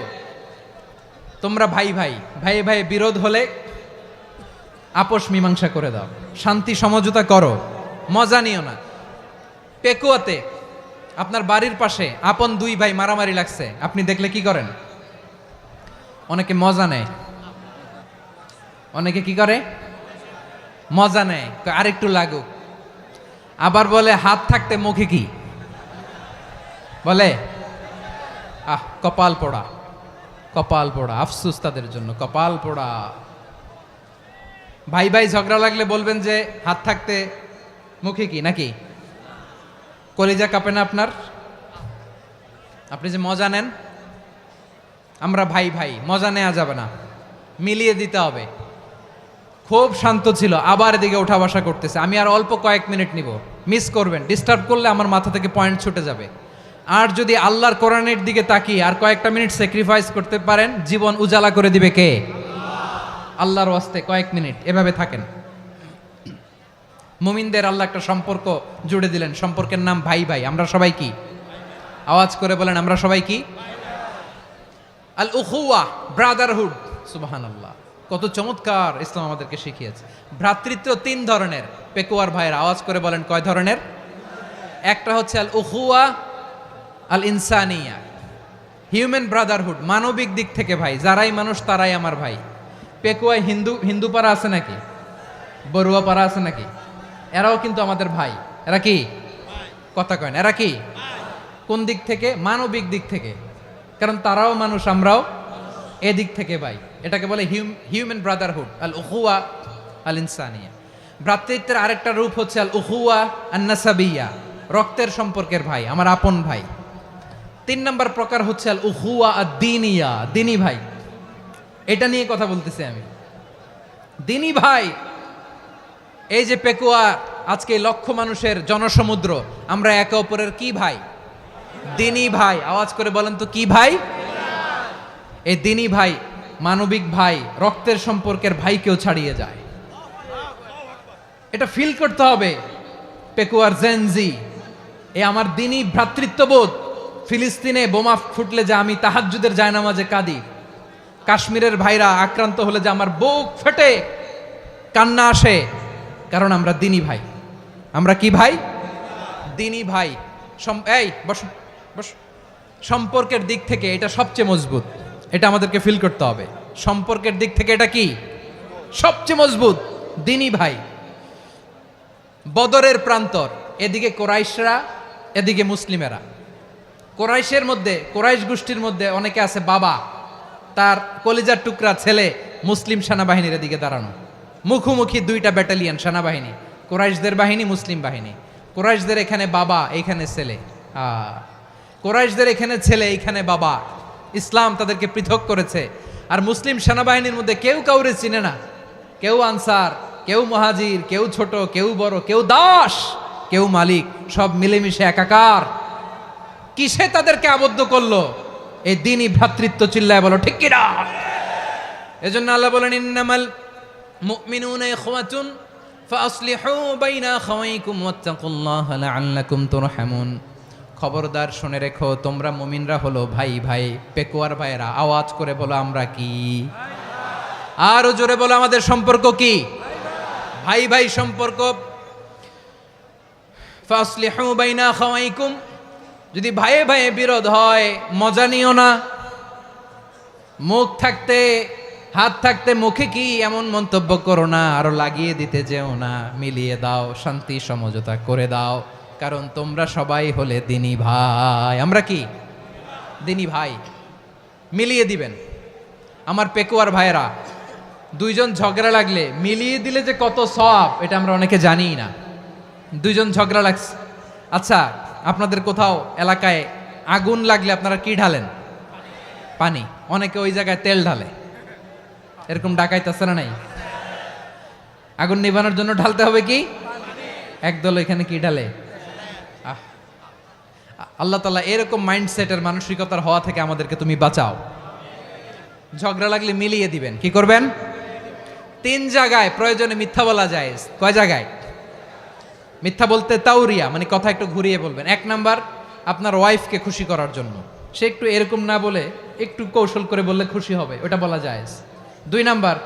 তোমরা ভাই ভাই, ভাই ভাই বিরোধ হলে আপোষ মীমাংসা করে দাও, শান্তি সমঝোতা করো, মজা নিও না। পেকুয়াতে আপনার বাড়ির পাশে আপন দুই ভাই মারামারি লাগছে, আপনি দেখলে কি করেন? অনেকে মজা নেয়, অনেকে কি করে? মজা নেয়, আরেকটু লাগুক। আবার বলে হাত থাকতে মুখে কি বলে? কপাল পোড়া, কপাল পোড়া। আফসোস তাদের জন্য, কপাল পোড়া। ভাই ভাই ঝগড়া লাগলে বলবেন যে হাত থাকতে মুখে কি, নাকি? কলিজা কাঁপে না আপনার? আপনি যে মজা নেন। আমরা ভাই ভাই, মজা নেওয়া যাবে না, মিলিয়ে দিতে হবে। খুব শান্ত ছিল, আবার এদিকে ওঠা বসা করতেছে। আমি আর অল্প কয়েক মিনিট নিব, মিস করবেন। ডিস্টার্ব করলে আমার মাথা থেকে পয়েন্ট ছুটে যাবে। আর যদি আল্লাহর কোরআনের দিকে তাকিয়ে আর কয়েকটা মিনিট স্যাক্রিফাইস করতে পারেন, জীবন উজালা করে দিবে কে? আল্লাহর ওয়াস্তে কয়েক মিনিট এভাবে থাকেন। মুমিনদের আল্লাহ একটা সম্পর্ক জুড়ে দিলেন, সম্পর্কের নাম ভাই ভাই। আমরা সবাই কি? আওয়াজ করে বলেন, আমরা সবাই কি? আল উখুয়া, ব্রাদারহুড। সুবহানাল্লাহ, কত চমৎকার ইসলাম আমাদেরকে শিখিয়েছে। ভ্রাতৃত্ব তিন ধরনের। পেকুয়ার ভাইয়ের আওয়াজ করে বলেন, কয় ধরনের? একটা হচ্ছে আল উখুয়া আল ইনসানিয়া, হিউম্যান ব্রাদারহুড, মানবিক দিক থেকে ভাই। যারাই মানুষ তারাই আমার ভাই। পেকুয়ায় হিন্দু পাড়া আছে নাকি? বড়ুয়া পাড়া আছে নাকি? এরাও কিন্তু আমাদের ভাই। এরা কি? কথা কয় না, এরা কি? কোন দিক থেকে? মানবিক দিক থেকে। কারণ তারাও মানুষ, আমরাও এদিক থেকে ভাই। এটাকে বলে হিউম্যান ব্রাদারহুড, আল উখুয়া আল ইনসানিয়া। ভ্রাতৃত্বের আরেকটা রূপ হচ্ছে আল উখুয়া আন নাসাবিয়া, রক্তের সম্পর্কের ভাই, আমার আপন ভাই। তিন নম্বর প্রকার হচ্ছে আল উখুয়া আদ দ্বীনিয়া, দ্বীনি ভাই। এটা নিয়ে কথা বলতেছি আমি। দ্বীনি ভাই, এই যে পেকুয়া, আজকে লক্ষ মানুষের জনসমুদ্র, আমরা একে অপরের কি ভাই? দ্বীনি ভাই। আওয়াজ করে বলেন তো, কি ভাই? এই দ্বীনি ভাই, মানবিক ভাই, রক্তের সম্পর্কের ভাইকেও ছাড়িয়ে যায়। এটা ফিল করতে হবে। পেকুয়ার জেনজি, এ আমার দ্বীনি ভ্রাতৃত্ববোধ। ফিলিস্তিনে বোমা ফুটলে যে আমি তাহাজ্জুদের জায়নামাজে কাঁদি, কাশ্মীরের ভাইরা আক্রান্ত হলে যে আমার বুক ফেটে কান্না আসে, কারণ আমরা দ্বীনি ভাই। আমরা কি ভাই? দ্বীনি ভাই। এই বস বস। সম্পর্কের দিক থেকে এটা সবচেয়ে মজবুত, এটা আমাদেরকে ফিল করতে হবে। সম্পর্কের দিক থেকে এটা কি? সবচেয়ে মজবুত, দ্বীনি ভাই। বদরের প্রান্তর, এদিকে কোরাইশরা, এদিকে মুসলিমেরা। কোরাইশের মধ্যে, কোরাইশ গোষ্ঠীর মধ্যে অনেকে আছে বাবা, তার কলিজার টুকরা ছেলে মুসলিম সেনাবাহিনীর এদিকে দাঁড়ানো, মুখোমুখি দুইটা ব্যাটালিয়ন সেনাবাহিনী, কোরাইশদের বাহিনী, মুসলিম বাহিনী। কোরাইশদের এখানে বাবা, এইখানে ছেলে। কোরাইশদের এখানে ছেলে, এইখানে বাবা। ইসলাম তাদেরকে পৃথক করেছে। আর মুসলিম সেনাবাহিনীর মধ্যে কেউ কাউরে চিনে না। কেউ আনসার, কেউ মুহাজির, কেউ ছোট, কেউ বড়, কেউ দাস, কেউ মালিক, সব মিলেমিশে একাকার। কিসে তাদেরকে আবদ্ধ করলো? এই দ্বীনি ভ্রাতৃত্ব। চিল্লায় বলো ঠিক কিনা? এজন্য আল্লাহ বলেন, ইন্নামাল মুমিনুনা ইখওয়াতুন ফাআসলিহু বাইনা আখাওয়াইকুম ওয়াত্তাকুল্লাহা লাআল্লাকুম তুরহামুন। খবরদার শুনে রেখো, তোমরা মুমিনরা হলো ভাই ভাই। পেকুয়ার ভাইয়েরা আওয়াজ করে বলো আমরা কি? আরো জোরে বলো আমাদের সম্পর্ক কি? ভাই ভাই সম্পর্ক। ফাসলিহু বাইনা খাওয়াইকুম, যদি ভাইয়ে ভাইয়ে বিরোধ হয় মজা নিও না। মুখ থাকতে হাত থাকতে মুখে কি এমন মন্তব্য করো না, আরো লাগিয়ে দিতে যেও না। মিলিয়ে দাও, শান্তি সমঝোতা করে দাও, কারণ তোমরা সবাই হলে দিনী ভাই। আমরা কি দিনী ভাই? মিলিয়ে দিবেন। আমার পেকুয়ার ভাইয়েরা, দুইজন ঝগড়া লাগলে মিলিয়ে দিলে যে কত সওয়াব, এটা আমরা অনেকে জানিই না। দুইজন ঝগড়া লাগছে, আচ্ছা আপনাদের কোথাও এলাকায় আগুন লাগলে আপনারা কি ঢালেন? পানি। অনেকে ওই জায়গায় তেল ঢালে, এরকম ডাকাইতেছে না নাই? আগুন নিভানোর জন্য ঢালতে হবে কি? একদল এখানে কি ঢালে? আল্লাহ তাআলা এরকম মাইন্ডসেটের মানসিকতার হওয়া থেকে আমাদেরকে তুমি বাঁচাও। ঝগড়া লাগলে মিলিয়ে দিবেন। কি করবেন? 3 জায়গায় প্রয়োজনে মিথ্যা বলা যায়। কয় জায়গায় মিথ্যা বলতে? তাউরিয়া, মানে কথা একটু ঘুরিয়ে বলবেন। 1 নাম্বার, আপনার ওয়াইফকে খুশি করার জন্য, সে একটু এরকম না বলে একটু কৌশল করে বললে খুশি হবে, ওটা বলা যায়। 2 নাম্বার,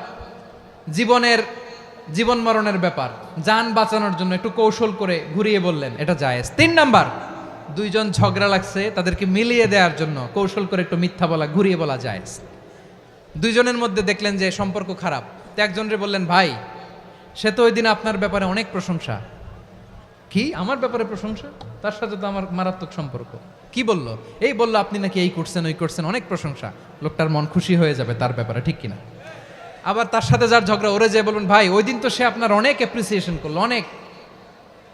জীবন মরণের ব্যাপার, জান বাঁচানোর জন্য একটু কৌশল করে ঘুরিয়ে বললেন, এটা জায়েজ। 3 নাম্বার, দুইজন ঝগড়া লাগছে তাদেরকে মিলিয়ে দেওয়ার জন্য কৌশল করে একটু মিথ্যা বলা, ঘুরিয়ে বলা জায়েজ। দুইজনের মধ্যে দেখলেন যে সম্পর্ক খারাপ, তো একজনরে বললেন, ভাই সে তো ওই দিন আপনার ব্যাপারে অনেক প্রশংসা। কি আমার ব্যাপারে প্রশংসা? তার সাথে তো আমার মারাত্মক সম্পর্ক। কি বলল? এই বলল আপনি নাকি এই করছেন ওই করছেন, অনেক প্রশংসা। লোকটার মন খুশি হয়ে যাবে তার ব্যাপারে, ঠিক কিনা? আবার তার সাথে যার ঝগড়া, ওরে যে বলবেন, ভাই ওই দিন তো সে আপনার অনেক অ্যাপ্রিসিয়েশন করলো, অনেক।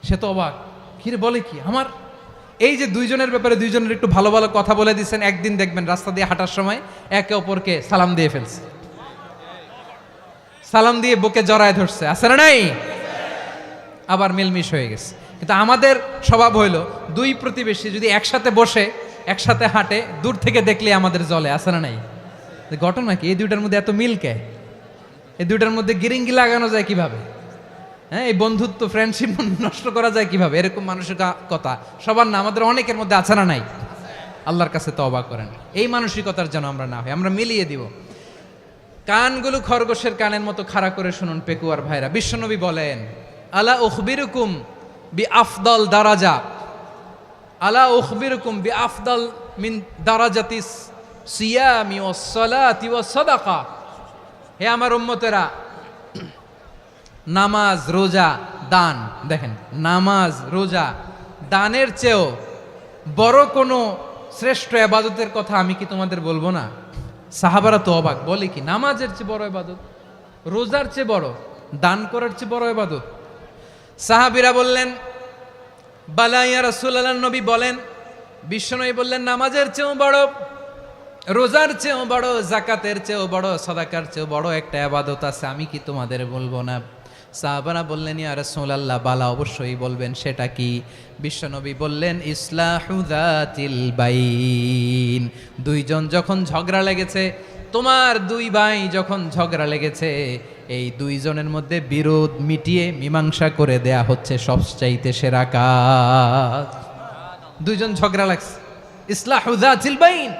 সে তো অবাক, কি রে বলে কি আমার? এই যে দুইজনের ব্যাপারে দুইজনের একটু ভালো ভালো কথা বলে দিচ্ছেন, একদিন দেখবেন রাস্তা দিয়ে হাঁটার সময় একে অপরকে সালাম দিয়ে ফেলছে, সালাম দিয়ে বুকে জড়ায় ধরছে, আছে না নাই? আবার মিলমিশ হয়ে গেছে। কিন্তু আমাদের স্বভাব হইল, দুই প্রতিবেশী যদি একসাথে বসে একসাথে হাঁটে, দূর থেকে দেখলে আমাদের জলে, আছে না নাই? ঘটনা কি? এই দুইটার মধ্যে এত মিল কে? এই দুইটার মধ্যে গিরিঙ্গি লাগানো যায় কিভাবে? হ্যাঁ, এই বন্ধুত্ব ফ্রেন্ডশিপ নষ্ট করা যায় কিভাবে? এরকম মানসিকতা সবার না, আমাদের অনেকের মধ্যে আছে না নাই? আল্লাহর কাছে তওবা করেন, এই মানসিকতার যেন আমরা না হই, আমরা মিলিয়ে দিব। কানগুলো খরগোশের কানের মতো খাড়া করে শুনুন পেকুয়ার ভাইরা। বিশ্বনবী বলেন, আলা উখবিরুকুম বি আফদল দারাজা, আলা উখবিরুকুম বি আফদল মিন দারাজাতিস সিয়ামি ওয়াস সালাতি ওয়াস সাদাকা। হে আমার উম্মতেরা, নামাজ, রোজা, দান, দেখেন নামাজ, রোজা, দানের চেয়েও বড় কোনো শ্রেষ্ঠ ইবাদতের কথা আমি কি তোমাদের বলবো না? সাহাবারা তো অবাক, বলে কি নামাজের চেয়ে বড় ইবাদত, রোজার চেয়ে বড়, দান করার চেয়ে বড় ইবাদত? সাহাবীরা বললেন, বালা ইয়া রাসূলুল্লাহ। নবী বলেন, বিশ্বনবী বললেন, নামাজের চেয়েও বড়, রোজার চেয়েও বড়, যাকাতের চেয়েও বড়, সাদাকার চেয়েও বড় একটা ইবাদত আছে, আমি কি তোমাদের বলবো না? সাহাবারা বললেন, ইয়া রাসূলুল্লাহ, বালা অবশ্যই বলবেন, সেটা কি? বিশ্বনবী বললেন, ইসলাহু যাতিল বাইন। দুইজন যখন ঝগড়া লেগেছে, তোমার দুই ভাই যখন ঝগড়া লেগেছে, এই দুইজনের মধ্যে বিরোধ মিটিয়ে মীমাংসা করে দেয়া হচ্ছে সবচাইতে সেরা কাজ। দুইজন ঝগড়া লাগছে, ইসলাহু যাতিল বাইন,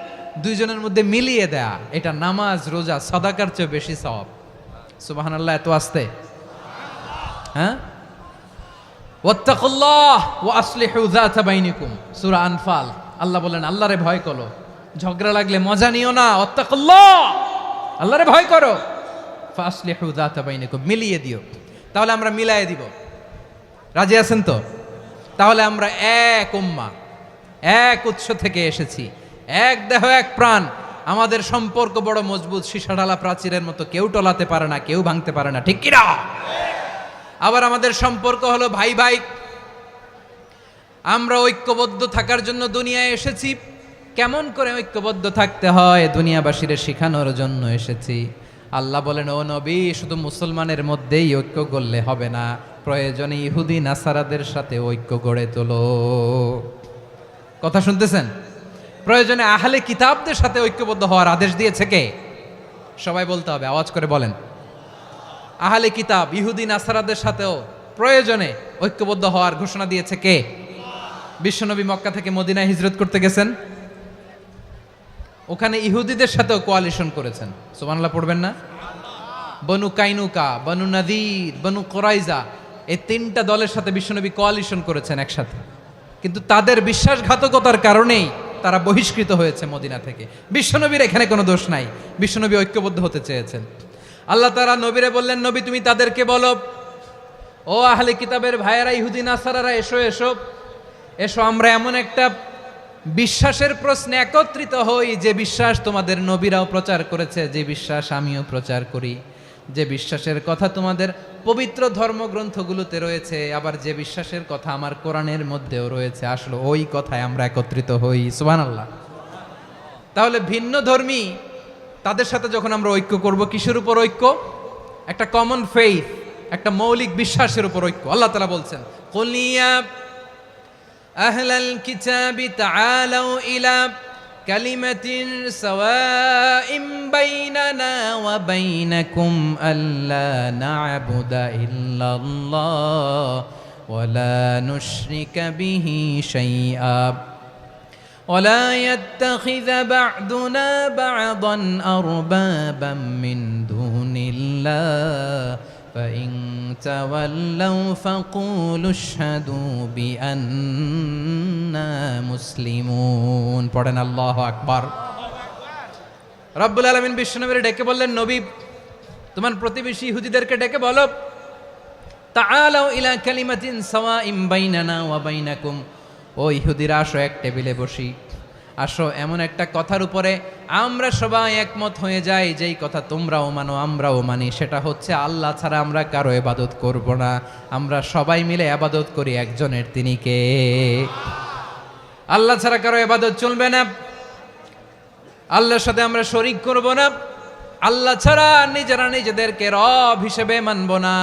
দুইজনের মধ্যে মিলিয়ে দেয়া, এটা নামাজ, রোজা, সাদাকার চেয়ে বেশি সওয়াব। সুবহানাল্লাহ, এত আস্তে? হ্যাঁ, ওয়াত্তাকুল্লাহ ওয়া আসলিহু যাতা বাইনিকুম, সূরা আনফাল। আল্লাহ বলেন, আল্লাহরে ভয় করো, ঝগড়া লাগলে মজা নিও না, ওয়াত্তাকুল্লাহ, আল্লাহরে ভয় করো, ফাসলিহু যাতা বাইনিকুম, মিলিয়ে দিও। তাহলে আমরা মিলায়ে দিব, রাজি আছেন তো? তাহলে আমরা এক উম্মাহ, এক উৎস থেকে এসেছি, এক দেহ এক প্রাণ, আমাদের সম্পর্ক বড় মজবুত, সীসাঢালা প্রাচীরের মতো, কেউ টলাতে পারে না, কেউ ভাঙতে পারে না, ঠিক কিনা? আবার আমাদের সম্পর্ক হলো ভাই ভাই, আমরা ঐক্যবদ্ধ থাকার জন্য দুনিয়ায় এসেছি। কেমন করে ঐক্যবদ্ধ থাকতে হয় দুনিয়াবাসীর শেখানোর জন্য এসেছি। আল্লাহ বলেন, ও নবী, শুধু মুসলমানের মধ্যেই ঐক্য গড়লে হবে না, প্রয়োজনে ইহুদি নাসারাদের সাথে ঐক্য গড়ে তোলো। কথা শুনতেছেন? প্রয়োজনে আহলে কিতাবদের সাথে ঐক্যবদ্ধ হওয়ার আদেশ দিয়েছে কে? সবাই বলতে হবে, আওয়াজ করে বলেন। আহলে কিতাব ইহুদি নাসারাদের সাথেও প্রয়োজনে ঐক্যবদ্ধ হওয়ার ঘোষণা দিয়েছে কে? বিশ্বনবী মক্কা থেকে মদিনায় হিজরত করতে গেছেন, ওখানে ইহুদিদের সাথেও কোয়ালিশন করেছেন। সুবহানাল্লাহ পড়বেন না? বনু কাইনুকা, বনু নাদির, বনু কোরাইজা, এই তিনটা দলের সাথে বিশ্বনবী কোয়ালিশন করেছেন একসাথে। কিন্তু তাদের বিশ্বাসঘাতকতার কারণেই তারা বহিষ্কৃত হয়েছে মদিনা থেকে। বিশ্বনবীর এখানে কোনো দোষ নাই, বিশ্বনবী ঐক্যবদ্ধ হতে চেয়েছেন। আল্লাহ তাআলা নবীরে বললেন, নবী তুমি তাদেরকে বলো, ও আহলে কিতাবের ভাইয়েরা, ইহুদি নাসারারা, এসো এসো এসো, আমরা এমন একটা বিশ্বাসের প্রশ্নে একত্রিত হই যে বিশ্বাস তোমাদের নবীরাও প্রচার করেছে, যে বিশ্বাস আমিও প্রচার করি, যে বিশ্বাসের কথা তোমাদের পবিত্র ধর্মগ্রন্থগুলোতে রয়েছে, আবার যে বিশ্বাসের কথা আমার কোরআনের মধ্যেও রয়েছে, আসলে ওই কথায় আমরা একত্রিত হই। সুবহানাল্লাহ। তাহলে ভিন্ন ধর্মী তাদের সাথে যখন আমরা ঐক্য করব, কিসের উপর ঐক্য? একটা কমন ফেইথ, একটা মৌলিক বিশ্বাসের উপর ঐক্য। আল্লাহ তাআলা বলছেন, কুল ইয়া আহলাল কিতাবি তাআলাউ ইলা কালিমাতিন সাওয়াইম বাইনানা ওয়া বাইনাকুম আল্লা না'বুদা ইল্লাল্লাহ ওয়া লা নুশরিকা বিহি শাইআ ولا يتخذ بعضنا بعضا أربابا من دون الله فإن تولوا فقولوا اشهدوا بأننا مسلمون পড়েন আল্লাহু আকবার। রব্বুল আলামিন বিশ্বনবীর ডেকে বললেন, নবী তোমার প্রতিবেশী ইহুদিদেরকে ডেকে বলো, তাআলাউ ইলা কালিমাতিন সাওয়াইম বাইনানা ওয়া বাইনাকুম, ও ইহুদিরা আসো এক টেবিলে বসি, আসো এমন একটা কথার উপরে আমরা সবাই একমত হয়ে যাই, যেই কথা তোমরাও মানো আমরাও মানি, সেটা হচ্ছে আল্লাহ ছাড়া আমরা কারো ইবাদত করব না, আমরা সবাই মিলে ইবাদত করি একজনের, তিনি কে? আল্লাহ ছাড়া কারো ইবাদত চলবে না, আল্লাহর সাথে আমরা শরীক করব না, আল্লাহ ছাড়া নিজেরা নিজেদেরকে রব হিসেবে মানব না।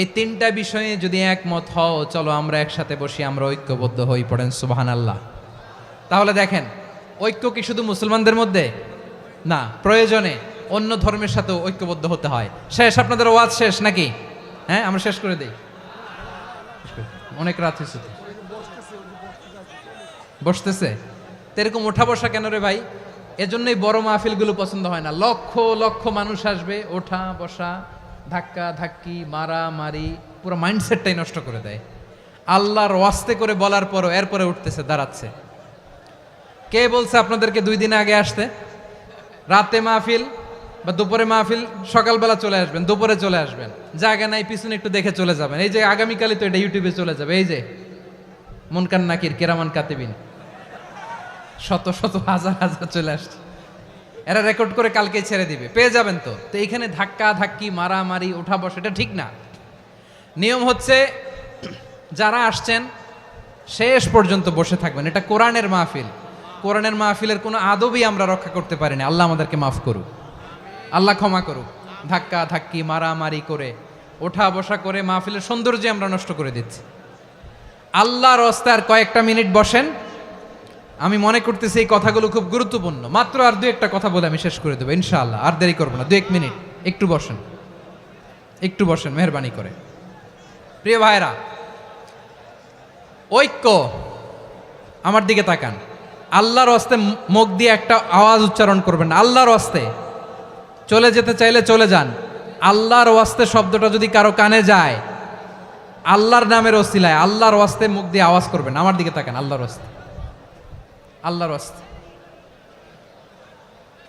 এই তিনটা বিষয়ে যদি একমত হও, চলো আমরা একসাথে বসি, আমরা ঐক্যবদ্ধ হই। পড়েন সুবহানাল্লাহ। তাহলে দেখেন, ঐক্য কি শুধু মুসলমানদের মধ্যে না, প্রয়োজনে অন্য ধর্মের সাথে ঐক্যবদ্ধ হতে হয়। শেষ, আপনাদের ওয়াজ শেষ নাকি? হ্যাঁ, আমরা শেষ করে দেই, অনেক রাত হয়েছে। বসতেছে তো এরকম ওঠা বসা কেন রে ভাই? এজন্যই বড় মাহফিলগুলো পছন্দ হয় না। লক্ষ লক্ষ মানুষ আসবে, ওঠা বসা, ধাক্কা ধাক্কি, মারামারি, পুরো মাইন্ডসেটটাই নষ্ট করে দেয়। আল্লাহর ওয়াস্তে করে বলার পরও এরপরে উঠতেছে, দাঁড়াচ্ছে। কে বলছে আপনাদেরকে 2 দিন আগে আসতে? রাতে মাহফিল বা দুপুরে মাহফিল, সকালবেলা চলে আসবেন, দুপুরে চলে আসবেন, জায়গা নাই পিছনে একটু দেখে চলে যাবেন। এই যে আগামীকালই তো এটা ইউটিউবে চলে যাবে, এই যে মুনকার নাকির কেরামান কাতিবিন, শত শত হাজার হাজার চলে আসছে, এরা রেকর্ড করে কালকে ছেড়ে দিবে, পেয়ে যাবেন। তো এইখানে ধাক্কা ধাক্কি, মারামারি, ওঠা বসা, এটা ঠিক না। নিয়ম হচ্ছে যারা আসছেন শেষ পর্যন্ত বসে থাকবেন। এটা কোরআনের মাহফিল, কোরআনের মাহফিলের কোনো আদবই আমরা রক্ষা করতে পারি না। আল্লাহ আমাদেরকে মাফ করুক, আল্লাহ ক্ষমা করুক। ধাক্কা ধাক্কি, মারামারি করে, ওঠা বসা করে মাহফিলের সৌন্দর্য আমরা নষ্ট করে দিচ্ছি। আল্লাহর রাস্তায় আর কয়েকটা মিনিট বসেন। আমি মনে করতেছি এই কথাগুলো খুব গুরুত্বপূর্ণ। মাত্র আর 2-1টা কথা বলে আমি শেষ করে দেবো ইনশাআল্লাহ, আর দেরি করবো না। 2-1 মিনিট একটু বসেন, একটু বসেন মেহরবানি করে। প্রিয় ভাইরা, ঐক্য, আমার দিকে তাকান। আল্লাহর ওয়াস্তে মুখ দিয়ে একটা আওয়াজ উচ্চারণ করবেন, আল্লাহর ওয়াস্তে। চলে যেতে চাইলে চলে যান। আল্লাহর ওয়াস্তে শব্দটা যদি কারো কানে যায়, আল্লাহর নামের ওসিলায় আল্লাহর ওয়াস্তে মুখ দিয়ে আওয়াজ করবেন। আমার দিকে তাকান, আল্লাহর ওয়াস্তে, আল্লাহর ওয়াস্তে।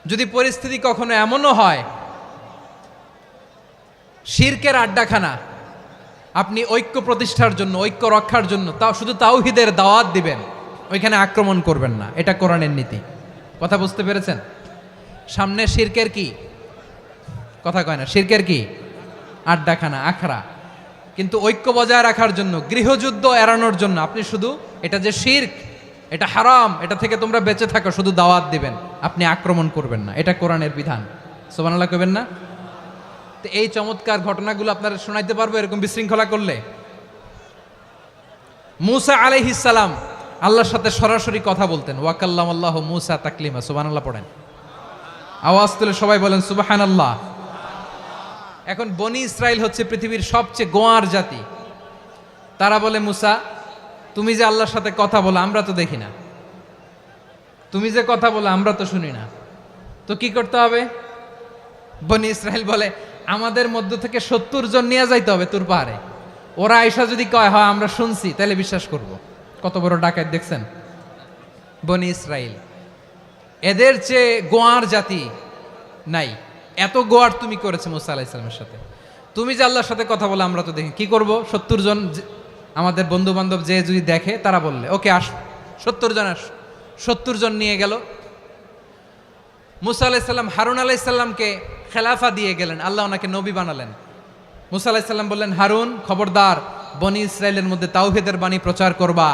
যদি পরিস্থিতি কখনো এমনও হয় শিরকের আড্ডাখানা, আপনি ঐক্য প্রতিষ্ঠার জন্য, ঐক্য রক্ষার জন্য তাও শুধু তাওহীদের দাওয়াত দিবেন, ওইখানে আক্রমণ করবেন না। এটা কোরআনের নীতি। কথা বুঝতে পেরেছেন? সামনে শিরকের কি কথা কয় না, শিরকের কি আড্ডাখানা, আখড়া। কিন্তু ঐক্য বজায় রাখার জন্য, গৃহযুদ্ধ এড়ানোর জন্য আপনি শুধু এটা যে শিরক, এটা হারাম, এটা থেকে তোমরা বেঁচে থাকো, শুধু দাওয়াত দিবেন, আপনি আক্রমণ করবেন না। এটা কোরআনের বিধান। সুবহানাল্লাহ কইবেন না? তো এই চমৎকার ঘটনাগুলো আপনারা শোনাইতে পারবো এরকম বিশৃঙ্খলা করলে। মূসা আলাইহিস সালাম আল্লাহর সাথে সরাসরি কথা বলতেন। ওয়াকাল্লামাল্লাহু মূসা তাকলিমা। সুবহানাল্লাহ পড়েন, আওয়াজ তুলে সবাই বলেন সুবহানাল্লাহ। এখন বনি ইসরাইল হচ্ছে পৃথিবীর সবচেয়ে গোয়ার জাতি। তারা বলে, মূসা তুমি যে আল্লাহর সাথে কথা বলো আমরা তো দেখি না, তুমি যে কথা বলো আমরা তো শুনি না, তো কি করতে হবে? বনি ইসরাইল বলে আমাদের মধ্য থেকে 70 জন নিয়ে যাইতে হবে তুর পাহাড়ে। ওরা আয়সা যদি কয় হয় আমরা শুনছি তাহলে বিশ্বাস করব। কত বড় ডাকাত দেখছেন বনি ইসরাইল। এদের চেয়ে গোয়ার জাতি নাই, এত গোয়ার তুমি করেছে মুসা আলাইহিস সালামের সাথে। তুমি যে আল্লাহর সাথে কথা বলে আমরা তো দেখি, কি করব? 70 জন আমাদের বন্ধু বান্ধব যে যদি দেখে তারা বললে ওকে আস, 70 জন আস। 70 জন নিয়ে গেল। মুসা আলাইহিস সালাম হারুন আলাইহিস সালামকে খেলাফা দিয়ে গেলেন, আল্লাহ ওনাকে নবী বানালেন। মুসা আলাইহিস সালাম বললেন, হারুন খবরদার বনি ইসরাইলের মধ্যে তাওহীদের বাণী প্রচার করবা,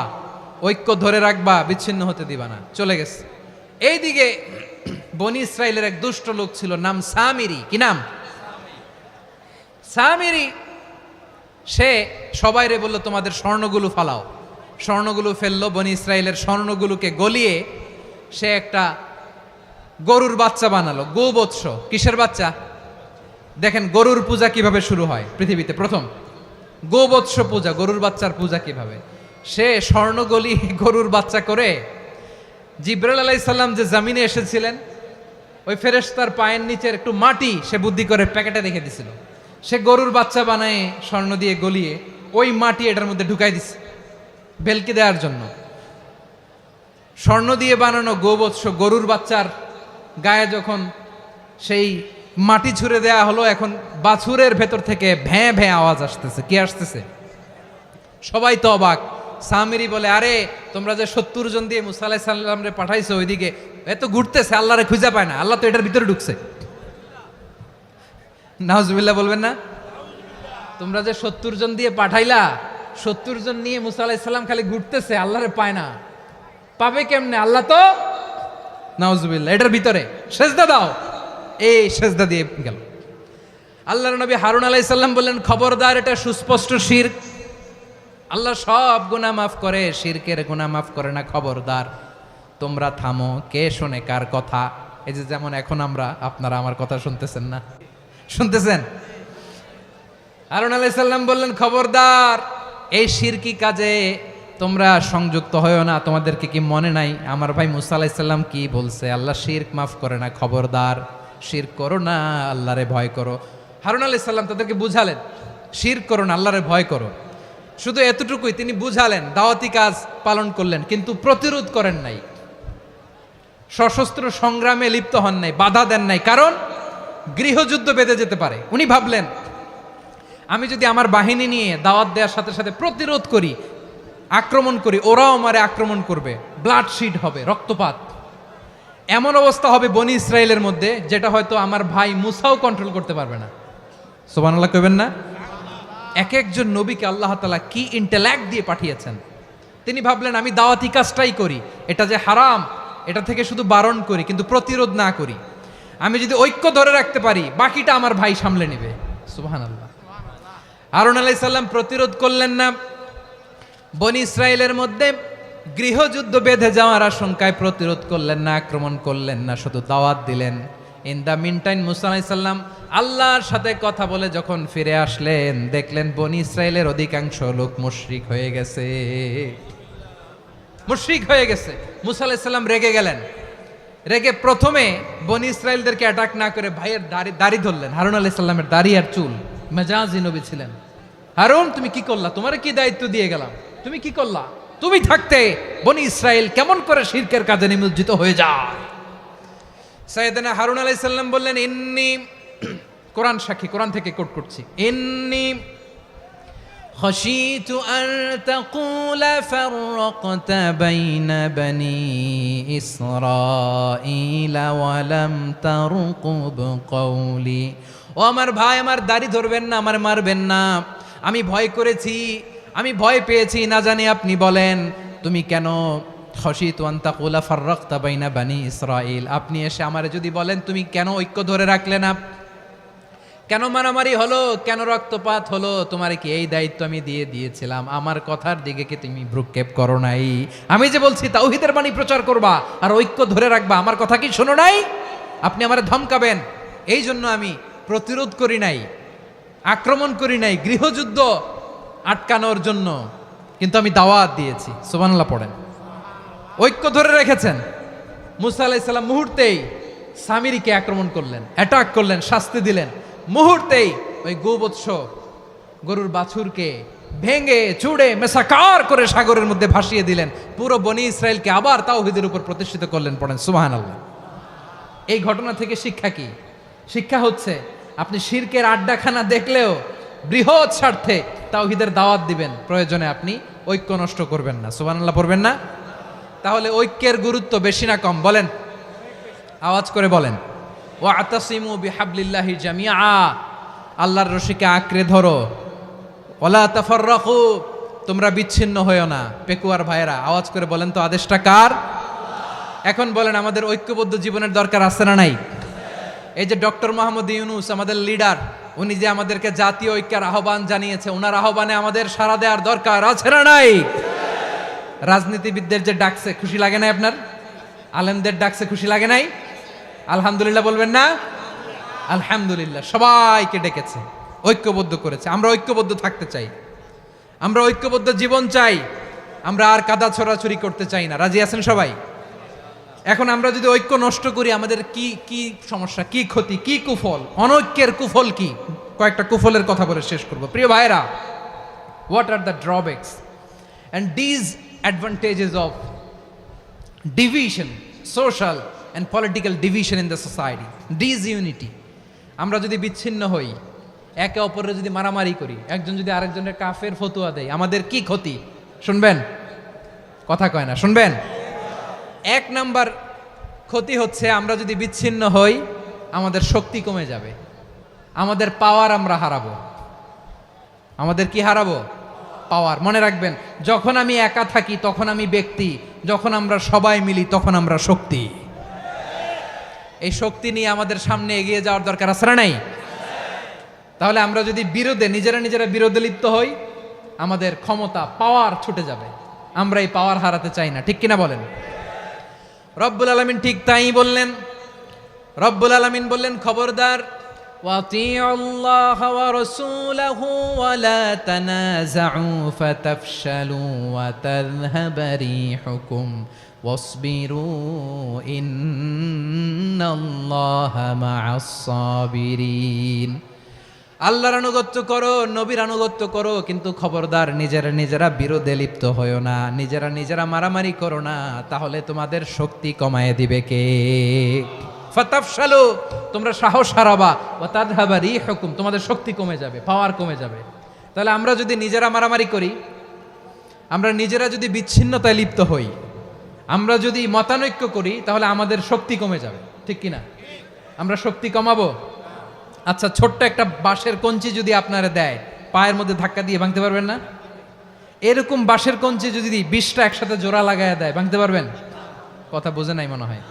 ঐক্য ধরে রাখবা, বিচ্ছিন্ন হতে দিবা না। চলে গেছে। এইদিকে বনি ইসরাইলের এক দুষ্ট লোক ছিল, নাম সামিরি। কি নাম? সামিরি। সে সবাইরে বলল তোমাদের স্বর্ণগুলো ফালাও। স্বর্ণগুলো ফেললো, বনি ইসরাইলের স্বর্ণগুলোকে গলিয়ে সে একটা গরুর বাচ্চা বানালো। গোবৎস। কিসের বাচ্চা? দেখেন গরুর পূজা কিভাবে শুরু হয় পৃথিবীতে প্রথম, গোবৎস পূজা, গরুর বাচ্চার পূজা কিভাবে। সে স্বর্ণ গলিয়ে গরুর বাচ্চা করে জিব্রাইল আলাইহিস সালাম যে জমিনে এসেছিলেন ওই ফেরেশতার পায়ের নিচের একটু মাটি সে বুদ্ধি করে প্যাকেটে রেখে দিছিল। সে গরুর বাচ্চা বানায় স্বর্ণ দিয়ে গলিয়ে ওই মাটি এটার মধ্যে ঢুকাই দিছে ভেলকি দেওয়ার জন্য। স্বর্ণ দিয়ে বানানো গোবৎস গরুর বাচ্চার গায়ে যখন সেই মাটি ছুঁড়ে দেয়া হলো, এখন বাছুরের ভেতর থেকে ভ্যাঁ ভ্যাঁ আওয়াজ আসতেছে। কি আসতেছে? সবাই তো অবাক। সামিরি বলে, আরে তোমরা যে 70 জন দিয়ে মুসা আলাইহিস সালামরে পাঠাইছো ওইদিকে, এত ঘুরতেছে, আল্লাহরে খুঁজে পায় না, আল্লাহ তো এটার ভিতরে ঢুকছে। নাউজুবিল্লাহ বলবেন না? তোমরা যে 70 জন দিয়ে পাঠাইলা, 70 জন নিয়ে মুসা আলাইহিস সালাম খালি ঘুরতেছে, আল্লাহরে পায় না। পাবে কেমনে? আল্লাহ তো, নাউজুবিল্লাহ, এটার ভিতরে সেজদা দাও। এই সেজদা দিয়ে গেল। আল্লাহর নবী হারুন আলাইহিস সালাম বললেন, খবরদার, এটা সুস্পষ্ট শিরক। আল্লাহ সব গুনাহ মাফ করে, শিরকের গুনাহ মাফ করে না, খবরদার তোমরা থামো। কে শোনে কার কথা? এই যে যেমন এখন আপনারা আমার কথা শুনতেছেন না? শুনতেছেন? হারুন আলাইহিস সালাম বললেন, খবরদার এই শিরকি কাজে তোমরা সংযুক্ত হয়েও না। তোমাদেরকে কি মনে নাই আমার ভাই মুসা আলাইহিস সালাম কি বলছে? আল্লাহ শিরক মাফ করে না, খবরদার শিরক করো না, আল্লাহরে ভয় করো। হারুন আলাইহিস সালাম তাদেরকে বুঝালেন, শিরক করো না, আল্লাহরে ভয় করো। শুধু এতটুকুই তিনি বুঝালেন, দাওয়াতি কাজ পালন করলেন, কিন্তু প্রতিরোধ করেন নাই, সশস্ত্র সংগ্রামে লিপ্ত হন নাই, বাধা দেন নাই, কারণ গৃহযুদ্ধ বেঁধে যেতে পারে। উনি ভাবলেন আমি যদি আমার বাহিনী নিয়ে দাওয়াত দেওয়ার সাথে সাথে প্রতিরোধ করি, আক্রমণ করি, ওরাও আমারে আক্রমণ করবে, ব্লাডশিড হবে, রক্তপাত, এমন অবস্থা হবে বনি ইসরায়েলের মধ্যে যেটা হয়তো আমার ভাই মুসাও কন্ট্রোল করতে পারবে না। সুবহানাল্লাহ কইবেন না? এক একজন নবীকে আল্লাহ তাআলা কি ইন্টেলেক্ট দিয়ে পাঠিয়েছেন। তিনি ভাবলেন আমি দাওয়াতি কাজটাই করি, এটা যে হারাম এটা থেকে শুধু বারণ করি, কিন্তু প্রতিরোধ না করি। আমি যদি ঐক্য ধরে রাখতে পারি বাকিটা আমার ভাই সামলে নেবে। সুবহানাল্লাহ। হারুন আলাইহিস সালাম প্রতিরোধ করলেন না। বনি ইসরায়েলের মধ্যে গৃহযুদ্ধ বেঁধে যাওয়ার আশঙ্কায় প্রতিরোধ করলেন না, আক্রমণ করলেন না, শুধু দাওয়াত দিলেন। ইন দ্য মিন টাইম মুসা আলাইহিস সালাম আল্লাহর সাথে কথা বলে যখন ফিরে আসলেন, দেখলেন বনি ইসরায়েলের অধিকাংশ লোক মুশরিক হয়ে গেছে। মুশরিক হয়ে গেছে। মুসা আলাইহিস সালাম রেগে গেলেন। রেগে প্রথমে বনি ইসরায়েলদেরকে অ্যাটাক না করে ভাইয়ের দাড়ি ধরলেন। হারুন আলাইহিস সালামের দাড়ি আর চুল, মেজাজি নবী ছিলেন। হারুন তুমি কি করলা? তোমারে কি দায়িত্ব দিয়ে গেলাম, তুমি কি করলা? তুমি থাকতে বনি ইসরায়েল কেমন করে শিরকের কাজে নিমজ্জিত হয়ে যায়? সাইয়েদনা হারুন আলাইহিস সালাম বললেন, ইন্নী, কোরআন সাক্ষী, কোরআন থেকে কোট করছি, ইন্নী খাশিতু আন তাকুলা ফাররাকতা বাইনা বনি ইসরাঈলা ওয়া লাম তারকুব কওলি। ও আমার ভাই, আমার দাড়ি ধরবেন না, আমার মারবেন না। আমি ভয় করেছি, আমি ভয় পেয়েছি, না জানি আপনি বলেন তুমি কেন খাশিতু আন তাকুলা ফাররাকতা বাইনা বনি ইসরাঈল, আপনি এসে আমারে যদি বলেন তুমি কেন ঐক্য ধরে রাখলে না, কেন মারামারি হলো, কেন রক্তপাত হলো, তোমারে কি এই দায়িত্ব আমি দিয়ে দিয়েছিলাম? আমার কথার দিকে কি তুমি ভ্রুক্ষেপ করো নাই? আমি যে বলছি তাওহীদের বাণী প্রচার করবা আর ঐক্য ধরে রাখবা, আমার কথা কি শোনো নাই? আপনি আমারে ধমকাবেন, এই জন্য আমি প্রতিরোধ করি নাই, আক্রমণ করি নাই, গৃহযুদ্ধ আটকানোর জন্য কিন্তু আমি দাওয়াত দিয়েছি। সুবহানাল্লাহ পড়েন। ঐক্য ধরে রেখেছেন। মুসা আলাইহিস সালাম মুহূর্তেই সামিরীকে আক্রমণ করলেন, অ্যাটাক করলেন, শাস্তি দিলেন। মুহূর্তেই ওই গোবৎস গরুর বাছুরকে ভেঙে চুড়ে মেসাকার করে সাগরের মধ্যে ভাসিয়ে দিলেন। পুরো বনি ইসরায়েলকে আবার তাওহীদের উপর প্রতিষ্ঠিত করলেন। পড়েন সুবহানাল্লাহ। এই ঘটনা থেকে শিক্ষা কি? শিক্ষা হচ্ছে আপনি শিরকের আড্ডাখানা দেখলেও বৃহৎ স্বার্থে তাওহীদের দাওয়াত দিবেন, প্রয়োজনে আপনি ঐক্য নষ্ট করবেন না। সুবহানাল্লাহ পড়বেন না? তাহলে ঐক্যের গুরুত্ব বেশি না কম বলেন? আওয়াজ করে বলেন। ওয়াতাসিমু বিহাবলিল্লাহি জামিআ, আল্লাহর রশিকে আঁকড়ে ধরো। ওয়ালা তাফাররাকু, তোমরা বিচ্ছিন্ন হয়ো না। পেকুয়ার ভাইরা আওয়াজ করে বলেন তো আদেশটা কার? এখন বলেন আমাদের ঐক্যবদ্ধ জীবনের দরকার আছে না নাই? এই যে ডক্টর মোহাম্মদ ইউনূস আমাদের লিডার, উনি যে আমাদেরকে জাতীয় ঐক্যের আহ্বান জানিয়েছে, ওনার আহ্বানে আমাদের সাড়া দেওয়ার দরকার আছে না নাই? রাজনীতিবিদদের যে ডাকছে খুশি লাগে নাই আপনার? আলেমদের ডাকছে খুশি লাগে নাই? আলহামদুলিল্লাহ বলবেন না? আলহামদুলিল্লাহ। সবাইকে ডেকেছে, ঐক্যবদ্ধ করেছে। আমরা ঐক্যবদ্ধ থাকতে চাই, আমরা ঐক্যবদ্ধ জীবন চাই, আমরা আর কাদা ছড়াছড়ি করতে চাই না। রাজি আছেন সবাই? এখন আমরা যদি ঐক্য নষ্ট করি আমাদের কি কি সমস্যা, কি ক্ষতি, কি কুফল? অনৈক্যের কুফল কি? কয়েকটা কুফলের কথা বলে শেষ করব। প্রিয় ভাইরা, what are the drawbacks and disadvantages of division, social and political division in the society, disunity? আমরা যদি বিচ্ছিন্ন হই, একে অপরের যদি মারামারি করি, একজন যদি আরেকজনের কাফের ফতোয়া দেয়, আমাদের কি ক্ষতি? শুনবেন? কথা কয় না, শুনবেন? এক নাম্বার ক্ষতি হচ্ছে আমরা যদি বিচ্ছিন্ন হই আমাদের শক্তি কমে যাবে, আমাদের পাওয়ার আমরা হারাবো। আমাদের কি হারাবো? পাওয়ার। মনে রাখবেন, যখন আমি একা থাকি তখন আমি ব্যক্তি, যখন আমরা সবাই মিলি তখন আমরা শক্তি। এই শক্তি নিয়ে আমাদের সামনে এগিয়ে যাওয়ার দরকার আছে না নাই? তাহলে আমরা যদি বিরোধে নিজেরা বিরোধে লিপ্ত হই আমাদের ক্ষমতা, পাওয়ার ছুটে যাবে। আমরা এই পাওয়ার হারাতে চাই না, ঠিক কিনা বলেন? রব্বুল আলামিন ঠিক তাই বললেন। রব্বুল আলামিন বললেন, খবরদার, ওয়াতিউল্লাহ ওয়া রাসূলাহু ওয়া লা তানাযাউ ফাতাফশালু ওয়া তাযহাবা রিহুকুম ওয়াসবিরু ইন্নাল্লাহা মা'আস সাবিরিন। আল্লাহর আনুগত্য করো, নবীর আনুগত্য করো, কিন্তু খবরদার নিজেরা বিরোধে লিপ্ত হয়ো না, নিজেরা মারামারি করো না, তাহলে তোমাদের শক্তি কমায় দিবে কে? ফাতাফশালু, তোমরা সাহস হারাবা, ওয়া তাযহাবা রিহুকুম, তোমাদের শক্তি কমে যাবে, পাওয়ার কমে যাবে। তাহলে আমরা যদি নিজেরা মারামারি করি, আমরা নিজেরা যদি বিচ্ছিন্নতায় লিপ্ত হই, আমরা যদি মতানৈক্য করি, তাহলে আমাদের শক্তি কমে যাবে, ঠিক কিনা? আমরা শক্তি কমাবো। আচ্ছা, ছোট্ট একটা বাঁশের কঞ্চি যদি আপনারা দেয়, পায়ের মধ্যে ধাক্কা দিয়ে ভাঙতে পারবেন না? এরকম বাঁশের কঞ্চি যদি 20টা একসাথে জোড়া লাগায় দেয়, ভাঙতে পারবেন? কথা বোঝে নাই মনে হয়।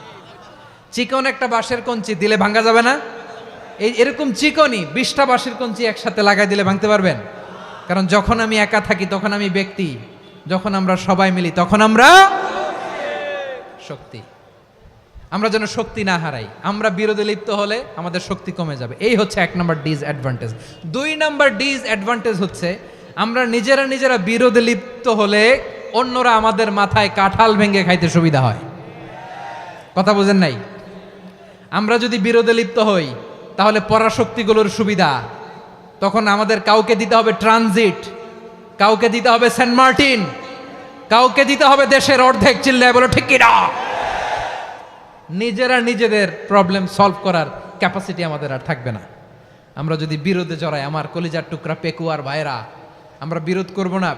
চিকন একটা বাঁশের কঞ্চি দিলে ভাঙা যাবে না? এরকম চিকনই 20টা বাঁশের কঞ্চি একসাথে লাগাই দিলে ভাঙতে পারবেন? কারণ যখন আমি একা থাকি তখন আমি ব্যক্তি, যখন আমরা সবাই মিলি তখন আমরা শক্তি। আমরা যেন শক্তি না হারাই। আমরা বিরোধে লিপ্ত হলে আমাদের শক্তি কমে যাবে। এই হচ্ছে 1 নম্বর ডিসঅ্যাডভান্টেজ। 2 নম্বর ডিসঅ্যাডভান্টেজ হচ্ছে আমরা নিজেরা বিরোধে লিপ্ত হলে অন্যরা আমাদের মাথায় কাঁঠাল ভেঙে খাইতে সুবিধা হয়। কথা বোঝেন নাই? আমরা যদি বিরোধে লিপ্ত হই তাহলে পরাশক্তিগুলোর সুবিধা, তখন আমাদের কাউকে দিতে হবে ট্রানজিট, কাউকে দিতে হবে সেন্ট মার্টিন, কাউকে দিতে হবে দেশের অর্ধেক। চিল্লায় বলো ঠিক কিনা? নিজেদের প্রবলেম সলভ করার ক্যাপাসিটি আমাদের আর থাকবে না। আমরা যদি বিরোধে জড়াই, আমার কলিজার টুকরা পেকুয়ার ভাইরা, আমরা বিরোধ করব না,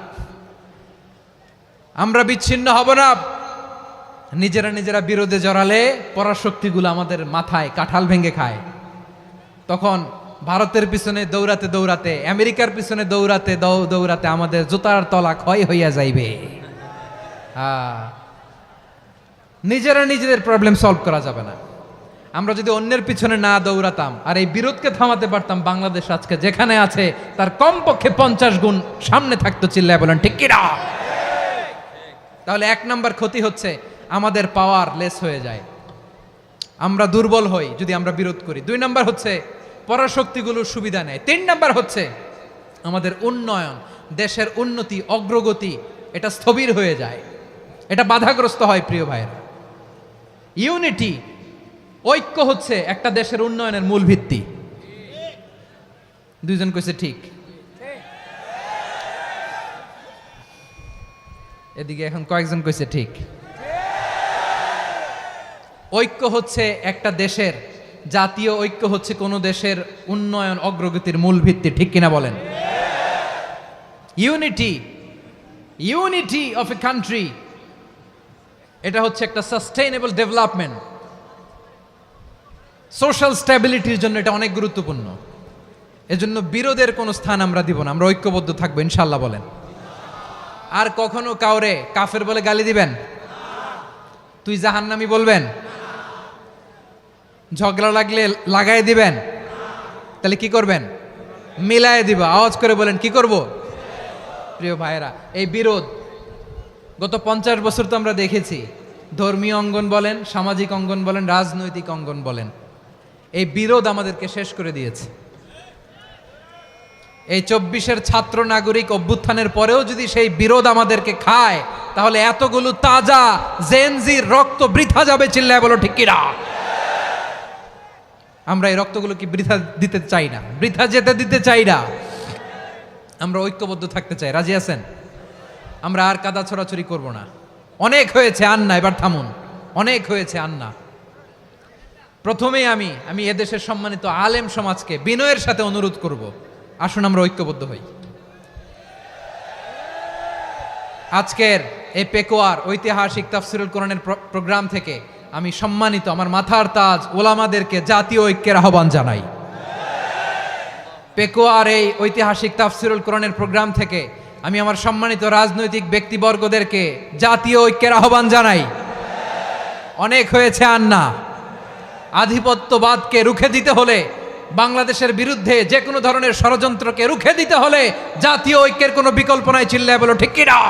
আমরা বিচ্ছিন্ন হব না। নিজেরা বিরোধে জড়ালে পরাশক্তিগুলো আমাদের মাথায় কাঁঠাল ভেঙে খায়। তখন ভারতের পিছনে দৌড়াতে, আমেরিকার পিছনে দৌড়াতে আমাদের জুতার তলা ক্ষয় হইয়া যাইবে। নিজেদের প্রবলেম সলভ করা যাবে না। আমরা যদি অন্যের পিছনে না দৌড়াতাম আর এই বিরোধকে থামাতে পারতাম, বাংলাদেশ আজকে যেখানে আছে তার কমপক্ষে 50 গুণ সামনে থাকতো। চিল্লায় বলেন ঠিক কিনা? তাহলে 1 নম্বর ক্ষতি হচ্ছে আমাদের পাওয়ার লেস হয়ে যায়, আমরা দুর্বল হই যদি আমরা বিরোধ করি। 2 নম্বর হচ্ছে পরাশক্তিগুলোর সুবিধা নেয়। 3 নম্বর হচ্ছে আমাদের উন্নয়ন, দেশের উন্নতি, অগ্রগতি এটা স্থবির হয়ে যায়, এটা বাধাগ্রস্ত হয়। প্রিয় ভাইয়েরা, ইউনিটি, ঐক্য হচ্ছে একটা দেশের উন্নয়নের মূল ভিত্তি। দুইজন কইছে ঠিক। এদিকে এখন কয়েকজন কইছে ঠিক। ঐক্য হচ্ছে একটা দেশের, জাতীয় ঐক্য হচ্ছে কোনো দেশের উন্নয়ন অগ্রগতির মূল ভিত্তি, ঠিক কিনা বলেন? Unity, unity of a country, এটা হচ্ছে একটা সাস্টেইনেবল ডেভেলপমেন্ট, সোশ্যাল স্ট্যাবিলিটির জন্য এটা অনেক গুরুত্বপূর্ণ। এজন্য বিরোধের কোনো স্থান আমরা দিব না, আমরা ঐক্যবদ্ধ থাকবো ইনশাল্লাহ বলেন। আর কখনো কাউরে কাফের বলে গালি দিবেন? তুই জাহান্নামী বলবেন? ঝগড়া লাগলে লাগাই দিবেন? তাহলে কি করবেন? মিলায় দিব। আওয়াজ করে বলেন, কি করব? প্রিয় ভাইয়েরা, এই বিরোধ গত 50 বছর তো আমরা দেখেছি। ধর্মীয় অঙ্গন বলেন, সামাজিক অঙ্গন বলেন, রাজনৈতিক অঙ্গন বলেন, এই বিরোধ আমাদেরকে শেষ করে দিয়েছে। এই 24-এর ছাত্র নাগরিক অভ্যুত্থানের পরেও যদি সেই বিরোধ আমাদেরকে খায়, তাহলে এতগুলো তাজা জেনজির রক্ত বৃথা যাবে। চিল্লায় বলো ঠিক কিনা? আমরা এই রক্তগুলো কি বৃথা দিতে চাই না, বৃথা যেতে দিতে চাই না। আমরা ঐক্যবদ্ধ থাকতে চাই। রাজি আছেন? আমরা আর কাদা ছড়াছড়ি করব না। অনেক হয়েছে, আন্না, এবার থামুন। অনেক হয়েছে, আন্না। প্রথমেই আমি এদেশের সম্মানিত আলেম সমাজকে বিনয়ের সাথে অনুরোধ করব, আসুন আমরা ঐক্যবদ্ধ হই। আজকের এই পেকুয়ার ঐতিহাসিক তাফসিরুল কোরআনের প্রোগ্রাম থেকে আমি সম্মানিত আমার মাথার তাজ ওলামাদেরকে জাতীয় ঐক্যের আহ্বান জানাই। পেকুয়ার এই ঐতিহাসিক তাফসিরুল কোরআনের প্রোগ্রাম থেকে আমি আমার সম্মানিত রাজনৈতিক ব্যক্তিবর্গদেরকে জাতীয় ঐক্যের আহ্বান জানাই। অনেক হয়েছে, আন্না। আধিপত্যবাদকে রুখে দিতে হলে, বাংলাদেশের বিরুদ্ধে যে কোনো ধরনের ষড়যন্ত্রকে রুখে দিতে হলে জাতীয় ঐক্যের কোনো বিকল্প নাই। চিল্লায় বলো ঠিক কিনা?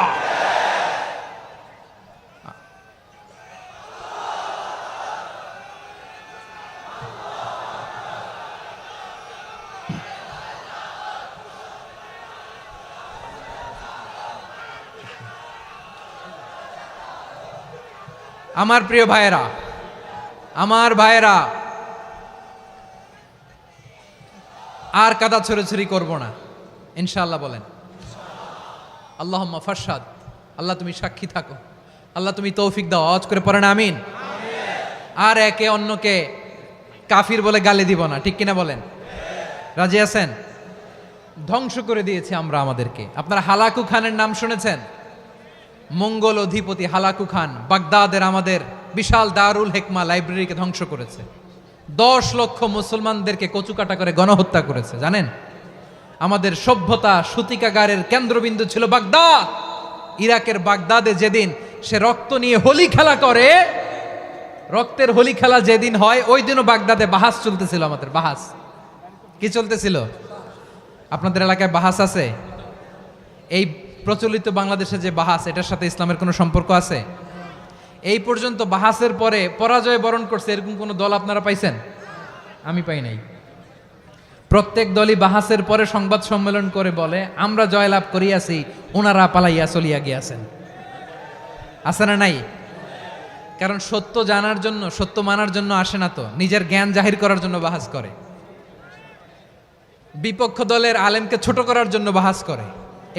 আমার প্রিয় ভাইয়েরা, আমার ভাইয়েরা, আর কাদা ছড়াছড়ি করব না ইনশাআল্লাহ বলেন। আল্লাহুম্মা ফারশাদ, আল্লাহ তুমি সাক্ষী থাকো, আল্লাহ তুমি তৌফিক দাও। আওয়াজ করে পড়েন আমিন। আর একে অন্যকে কাফির বলে গালি দিব না, ঠিক কিনা বলেন? রাজি আছেন? ধ্বংস করে দিয়েছি আমরা আমাদেরকে। আপনারা হালাকু খানের নাম শুনেছেন? মঙ্গল অধিপতি হালাকু খান বাগদাদের আমাদের বিশাল দারুল হেকমা লাইব্রেরিকে ধ্বংস করেছে। 10 লক্ষ মুসলমানদেরকে কচুকাটা করে গণহত্যা করেছে। জানেন, আমাদের সভ্যতা সূতিকাগারের কেন্দ্রবিন্দু ছিল বাগদাদ। ইরাকের বাগদাদে যেদিন সে রক্ত নিয়ে হোলি খেলা করে, রক্তের হোলি খেলা যেদিন হয়, ওই দিনও বাগদাদে বাহাস চলতেছিল। আমাদের বাহাস কি চলতেছিল? আপনাদের এলাকায় বাহাস আছে? এই প্রচলিত বাংলাদেশে যে বাহাস, এটার সাথে ইসলামের কোনো সম্পর্ক আছে? এই পর্যন্ত বাহাসের পরে পরাজয় বরণ করছে এরকম কোন দল আপনারা পাইছেন? আমি পাই নাই। প্রত্যেক দলই বাহাসের পরে সংবাদ সম্মেলন করে বলে, আমরা জয়লাভ করিয়াছি, ওনারা পালাইয়া চলিয়া গিয়াছেন। আছে না নাই? কারণ সত্য জানার জন্য, সত্য মানার জন্য আসে না তো, নিজের জ্ঞান জাহির করার জন্য বাহাস করে। বিপক্ষ দলের আলেমকে ছোট করার জন্য বাহাস করে।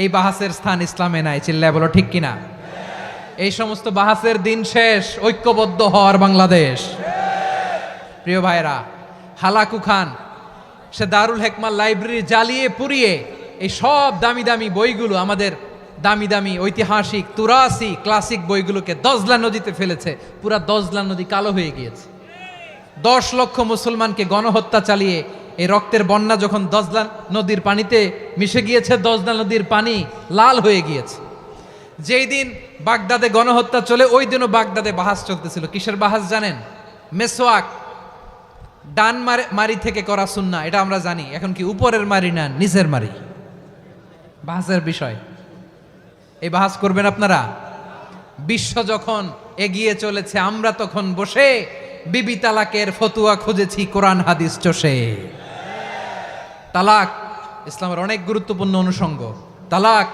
এই বাহাসের স্থান ইসলামে নাই। চিল্লায় বলো ঠিক কিনা? এই সমস্ত বাহাসের দিন শেষ। ঐক্যবদ্ধ হওয়ার বাংলাদেশ। প্রিয় ভাইরা, হালাকু খান সে দারুল হেকমা লাইব্রেরি জ্বালিয়ে পুড়িয়ে এই সব দামি দামি বইগুলো, আমাদের দামি দামি ঐতিহাসিক তুরাসি ক্লাসিক বইগুলোকে দজলা নদীতে ফেলেছে। পুরা দজলা নদী কালো হয়ে গিয়েছে। 10 লক্ষ মুসলমানকে গণহত্যা চালিয়ে এই রক্তের বন্যা যখন দজলা নদীর পানিতে মিশে গিয়েছে, দজলা নদীর পানি লাল হয়ে গিয়েছে। যেই দিন বাগদাদে গণহত্যা চলে, ওই দিনও বাগদাদে বাহাস চলতেছিল। কিসের বাহাস জানেন? মেসওয়াক, ডান মারি থেকে করা সুন্নাহ, এটা আমরা জানি। এখন কি উপরের মারি না নিচের মারি? বাহাসের বিষয়। এই বাহাস করবেন আপনারা? বিশ্ব যখন এগিয়ে চলেছে, আমরা তখন বসে বিবি তালাকের ফতুয়া খুঁজেছি কোরআন হাদিস চষে। তালাক ইসলামের অনেক গুরুত্বপূর্ণ অনুষঙ্গ। তালাক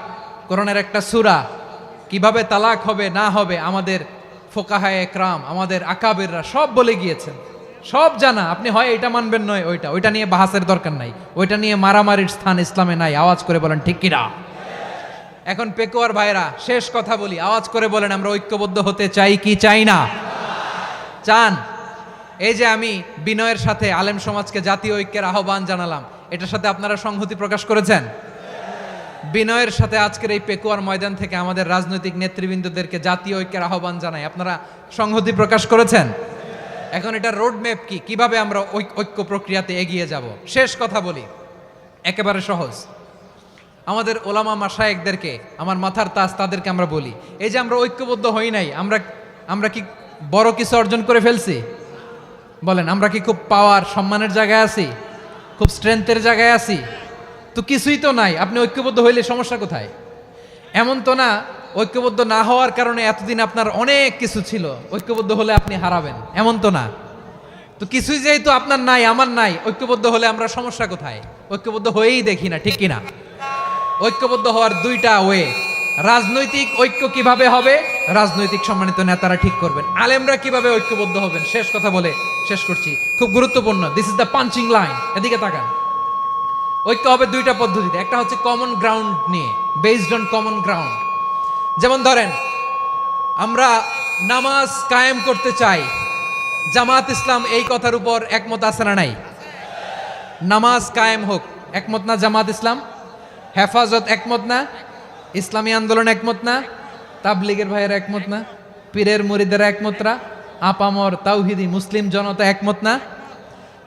কোরআনের একটা সূরা। কিভাবে তালাক হবে না হবে আমাদের ফোকাহায়ে একরাম, আমাদের আকাবেররা সব বলে গিয়েছেন, সব জানা। আপনি হয় এটা মানবেন নয় ওইটা নিয়ে বাহাসের দরকার নাই, ওইটা নিয়ে মারামারির স্থান ইসলামে নাই। আওয়াজ করে বলেন ঠিক কিনা? এখন পেকুয়ার ভাইরা শেষ কথা বলি, আওয়াজ করে বলেন আমরা ঐক্যবদ্ধ হতে চাই কি চাই না? চান? এই যে আমি বিনয়ের সাথে আলেম সমাজকে জাতীয় ঐক্যের আহ্বান জানালাম, এটার সাথে আপনারা সংহতি প্রকাশ করেছেন? বিনয়ের সাথে আজকের এই পেকুয়ার ময়দান থেকে আমাদের রাজনৈতিক নেতৃবৃন্দদেরকে জাতীয় ঐক্যের আহ্বান জানাই, আপনারা সংহতি প্রকাশ করেছেন? এখন এটা রোড ম্যাপ কি, কিভাবে আমরা ঐক্য প্রক্রিয়াতে এগিয়ে যাব? শেষ কথা বলি, একেবারে সহজ। আমাদের ওলামা মাশায়েখদেরকে, আমার মাথার তাজ, তাদেরকে আমরা বলি, এই যে আমরা ঐক্যবদ্ধ হই নাই, আমরা কি বড় কিছু অর্জন করে ফেলছি? বলেন, আমরা কি খুব পাওয়ার সম্মানের জায়গায় আছি? খুব স্ট্রেংথের জায়গায় আছি? তো কিছুই তো নাই। আপনি ঐক্যবদ্ধ হইলে সমস্যা কোথায়? এমন তো না ঐক্যবদ্ধ না হওয়ার কারণে এতদিন আপনার অনেক কিছু ছিল, ঐক্যবদ্ধ হলে আপনি হারাবেন, এমন তো না। তো কিছুই যেহেতু আপনার নাই, আমার নাই, ঐক্যবদ্ধ হলে আমরা সমস্যা কোথায়? ঐক্যবদ্ধ হয়েই দেখি না, ঠিক কিনা? ঐক্যবদ্ধ হওয়ার দুইটা ওয়ে। রাজনৈতিক ঐক্য কিভাবে হবে? রাজনৈতিক সম্মানিত নেতারা ঠিক করবেন। আলেমরা কিভাবে ঐক্যবদ্ধ হবেন? শেষ কথা বলে শেষ করছি, খুব গুরুত্বপূর্ণ। This is the punching line, এদিকে তাকান। ঐক্য হবে দুইটা পদ্ধতিতে। একটা হচ্ছে কমন গ্রাউন্ড নিয়ে, বেসড অন কমন গ্রাউন্ড। যেমন ধরেন, আমরা নামাজ কায়েম করতে চাই, জামাত ইসলাম এই কথার উপর একমত আছে না নাই? নামাজ কায়েম হোক, একমত না জামাত ইসলাম? হেফাজত একমত না? ইসলামী আন্দোলন একমত না? তাবলিগের ভাইয়েরা একমত না? পীরের মুরিদেরা একমত না? আপামর তাওহিদি মুসলিম জনতা একমত না?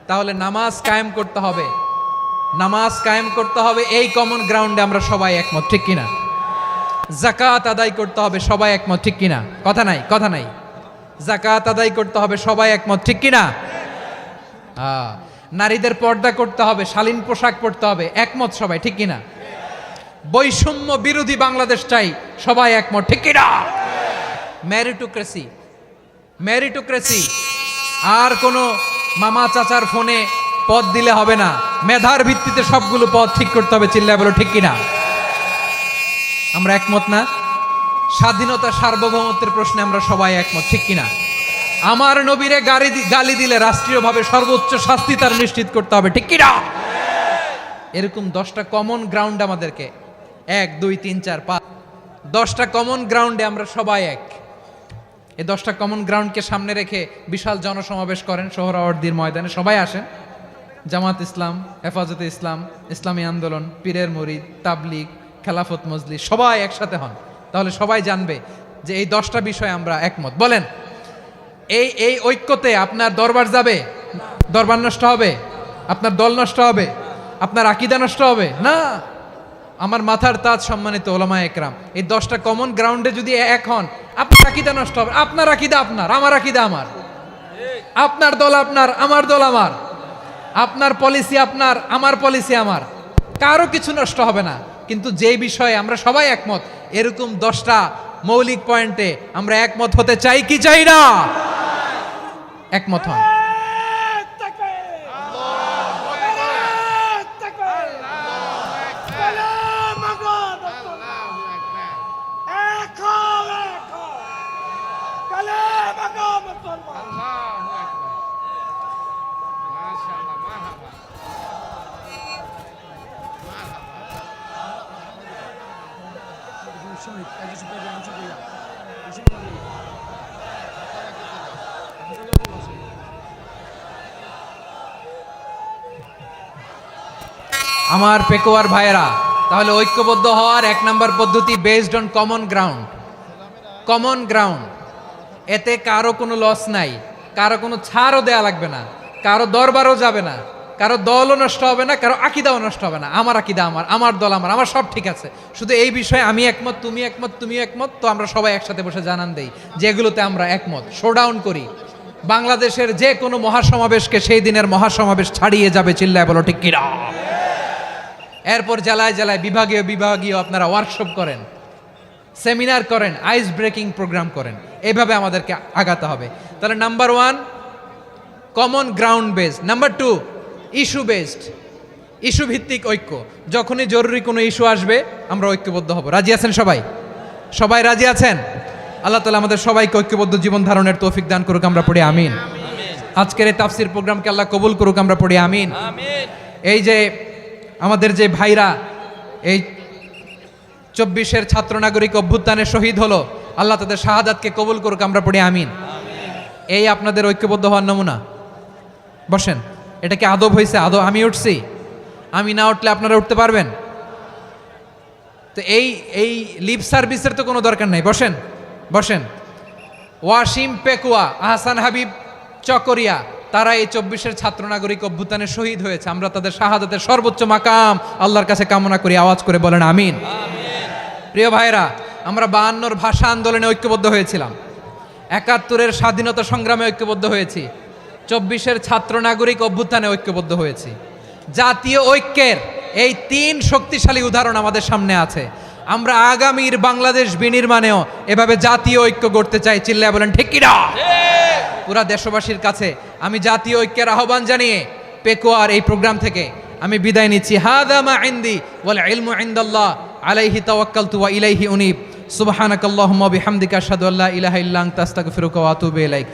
তাহলে নামাজ কায়েম করতে হবে, নামাজ কায়েম করতে হবে এই কমন গ্রাউন্ডে আমরা সবাই একমত, ঠিক কিনা? যাকাত আদায় করতে হবে, সবাই একমত, ঠিক কিনা? কথা নাই, কথা নাই। যাকাত আদায় করতে হবে, সবাই একমত, ঠিক কিনা? নারীদের পর্দা করতে হবে, শালীন পোশাক পরতে হবে, একমত সবাই, ঠিক কিনা? বৈষম্য বিরোধী বাংলাদেশ চাই, সবাই একমত, ঠিক কিনা? মেরিটোক্রেসি, মেরিটোক্রেসি, আর কোনো মামা চাচার ফোনে পদ দিলে হবে না, মেধার ভিত্তিতে সবগুলো পদ ঠিক করতে হবে, চিল্লায় বলো ঠিক কিনা? আমরা একমত না? স্বাধীনতা সার্বভৌমত্বের প্রশ্নে আমরা সবাই একমত, ঠিক কিনা? আমার নবীরে গালি দিলে রাষ্ট্রীয়ভাবে সর্বোচ্চ শাস্তি তার নিশ্চিত করতে হবে, ঠিক কিনা? এরকম 10টা কমন গ্রাউন্ড আমাদেরকে, 1 2 3 4 5, 10টা কমন গ্রাউন্ডে আমরা সবাই এক। এই 10টা কমন গ্রাউন্ডকে সামনে রেখে বিশাল জনসমাবেশ করেন সোহরাওয়ার্দীর ময়দানে, সবাই আসেন। জামাত ইসলাম, হেফাজতে ইসলাম, ইসলামী আন্দোলন, পীরের মুরিদ, তাবলিগ, খেলাফত মজলিস, সবাই একসাথে হন, তাহলে সবাই জানবে যে এই 10টা বিষয়ে আমরা একমত। বলেন, এই ঐক্যতে আপনার দরবার যাবে? দরবার নষ্ট হবে? আপনার দল নষ্ট হবে? আপনার আকীদা নষ্ট হবে না? আমার মাথার তাজ সম্মানিত ওলামা একরাম, এই 10টা কমন গ্রাউন্ডে যদি এক হন, আপনার আকীদা নষ্ট হবে? আপনার আকীদা আপনার, আমার আকীদা আমার, আপনার দল আপনার, আমার দল আমার, আপনার পলিসি আপনার, আমার পলিসি আমার, কারো কিছু নষ্ট হবে না। কিন্তু যে বিষয়ে আমরা সবাই একমত, এরকম 10টা মৌলিক পয়েন্টে আমরা একমত হতে চাই কি চাই না? একমত হন। আমার পেকুয়ার ভাইয়েরা, তাহলে ঐক্যবদ্ধ হওয়ার 1 নম্বর পদ্ধতি based on common ground. Common ground, এতে কারো কোনো লস নাই, কারো কোনো ছাড়ও দেয়া লাগবে না, কারো দরবারও যাবে না, কারো দলও নষ্ট হবে না, কারো আকীদাও নষ্ট হবে না। আমার আকীদা আমার, আমার দল আমার, আমার সব ঠিক আছে। শুধু এই বিষয়ে আমি একমত, তুমি একমত, তুমি একমত, তো আমরা সবাই একসাথে বসে জানান দেই যেগুলোতে আমরা একমত, শোডাউন করি। বাংলাদেশের যে কোনো মহাসমাবেশকে সেই দিনের মহাসমাবেশ ছাড়িয়ে যাবে, চিল্লায় বলো ঠিক কিনা? এরপর জেলায় জেলায় বিভাগীয় বিভাগীয় আপনারা ওয়ার্কশপ করেন, সেমিনার করেন, আইস ব্রেকিং প্রোগ্রাম করেন, এইভাবে আমাদেরকে আগাতে হবে। তাহলে number 1 common ground based, number 2 issue based, issue ভিত্তিক ঐক্য। যখনই জরুরি কোনো ইস্যু আসবে আমরা ঐক্যবদ্ধ হব। রাজি আছেন সবাই? সবাই রাজি আছেন? আল্লাহ তাআলা আমাদের সবাইকে ঐক্যবদ্ধ জীবন ধারণের তৌফিক দান করুক, আমরা পড়ি আমিন। আজকের এই তাফসীর প্রোগ্রামকে আল্লাহ কবুল করুক, আমরা পড়ি আমিন। এই যে আমাদের যে ভাইরা এই 24-এর ছাত্র নাগরিক অভ্যুত্থানে শহীদ হলো, আল্লাহ তাদের শাহাদাতকে কবুল করুক, আমরা পড়ি আমিন। এই আপনাদের ঐক্যবদ্ধ হওয়ার নমুনা। বসেন, এটা কি আদব হয়েছে? আদব আমি উঠছি, আমি না উঠলে আপনারা উঠতে পারবেন? তো এই লিপ সার্ভিসের তো কোনো দরকার নাই। বসেন বসেন। ওয়াসিম পেকুয়া, আহসান হাবিব চকরিয়া, তারা এই 24-এর ছাত্র নাগরিক অভ্যুত্থানে শহীদ হয়েছে। আমরা তাদের শাহাদাতের সর্বোচ্চ মাকাম আল্লাহর কাছে কামনা করি। আওয়াজ করে বলেন আমিন। প্রিয় ভাইরা, আমরা 52-র ভাষা আন্দোলনে ঐক্যবদ্ধ হয়েছিলাম, 71-এর স্বাধীনতা সংগ্রামে ঐক্যবদ্ধ হয়েছি, 24-এর ছাত্র নাগরিক অভ্যুত্থানে ঐক্যবদ্ধ হয়েছি। জাতীয় ঐক্যের এই 3 শক্তিশালী উদাহরণ আমাদের সামনে আছে। আমরা আগামীর বাংলাদেশ বিনির্মাণেও এভাবে জাতীয় ঐক্য গড়তে চাই। চিল্লায় বলেন ঠিক কিনা? পুরা দেশবাসীর কাছে আমি জাতীয় ঐক্যের আহ্বান জানিয়ে পেকুয়ার এই প্রোগ্রাম থেকে আমি বিদায় নিচ্ছি। হাদা মা ইনদি ওয়াল ইলমু ইনদাল্লাহ আলাইহি তাওয়াক্কালতু ওয়া ইলাইহি উনীব। সুবহানাকাল্লাহুম্মা বিহামদিকা আশহাদু আল্লা ইলাহা ইল্লা আনতা আস্তাগফিরুকা ওয়া আতুবু ইলাইক।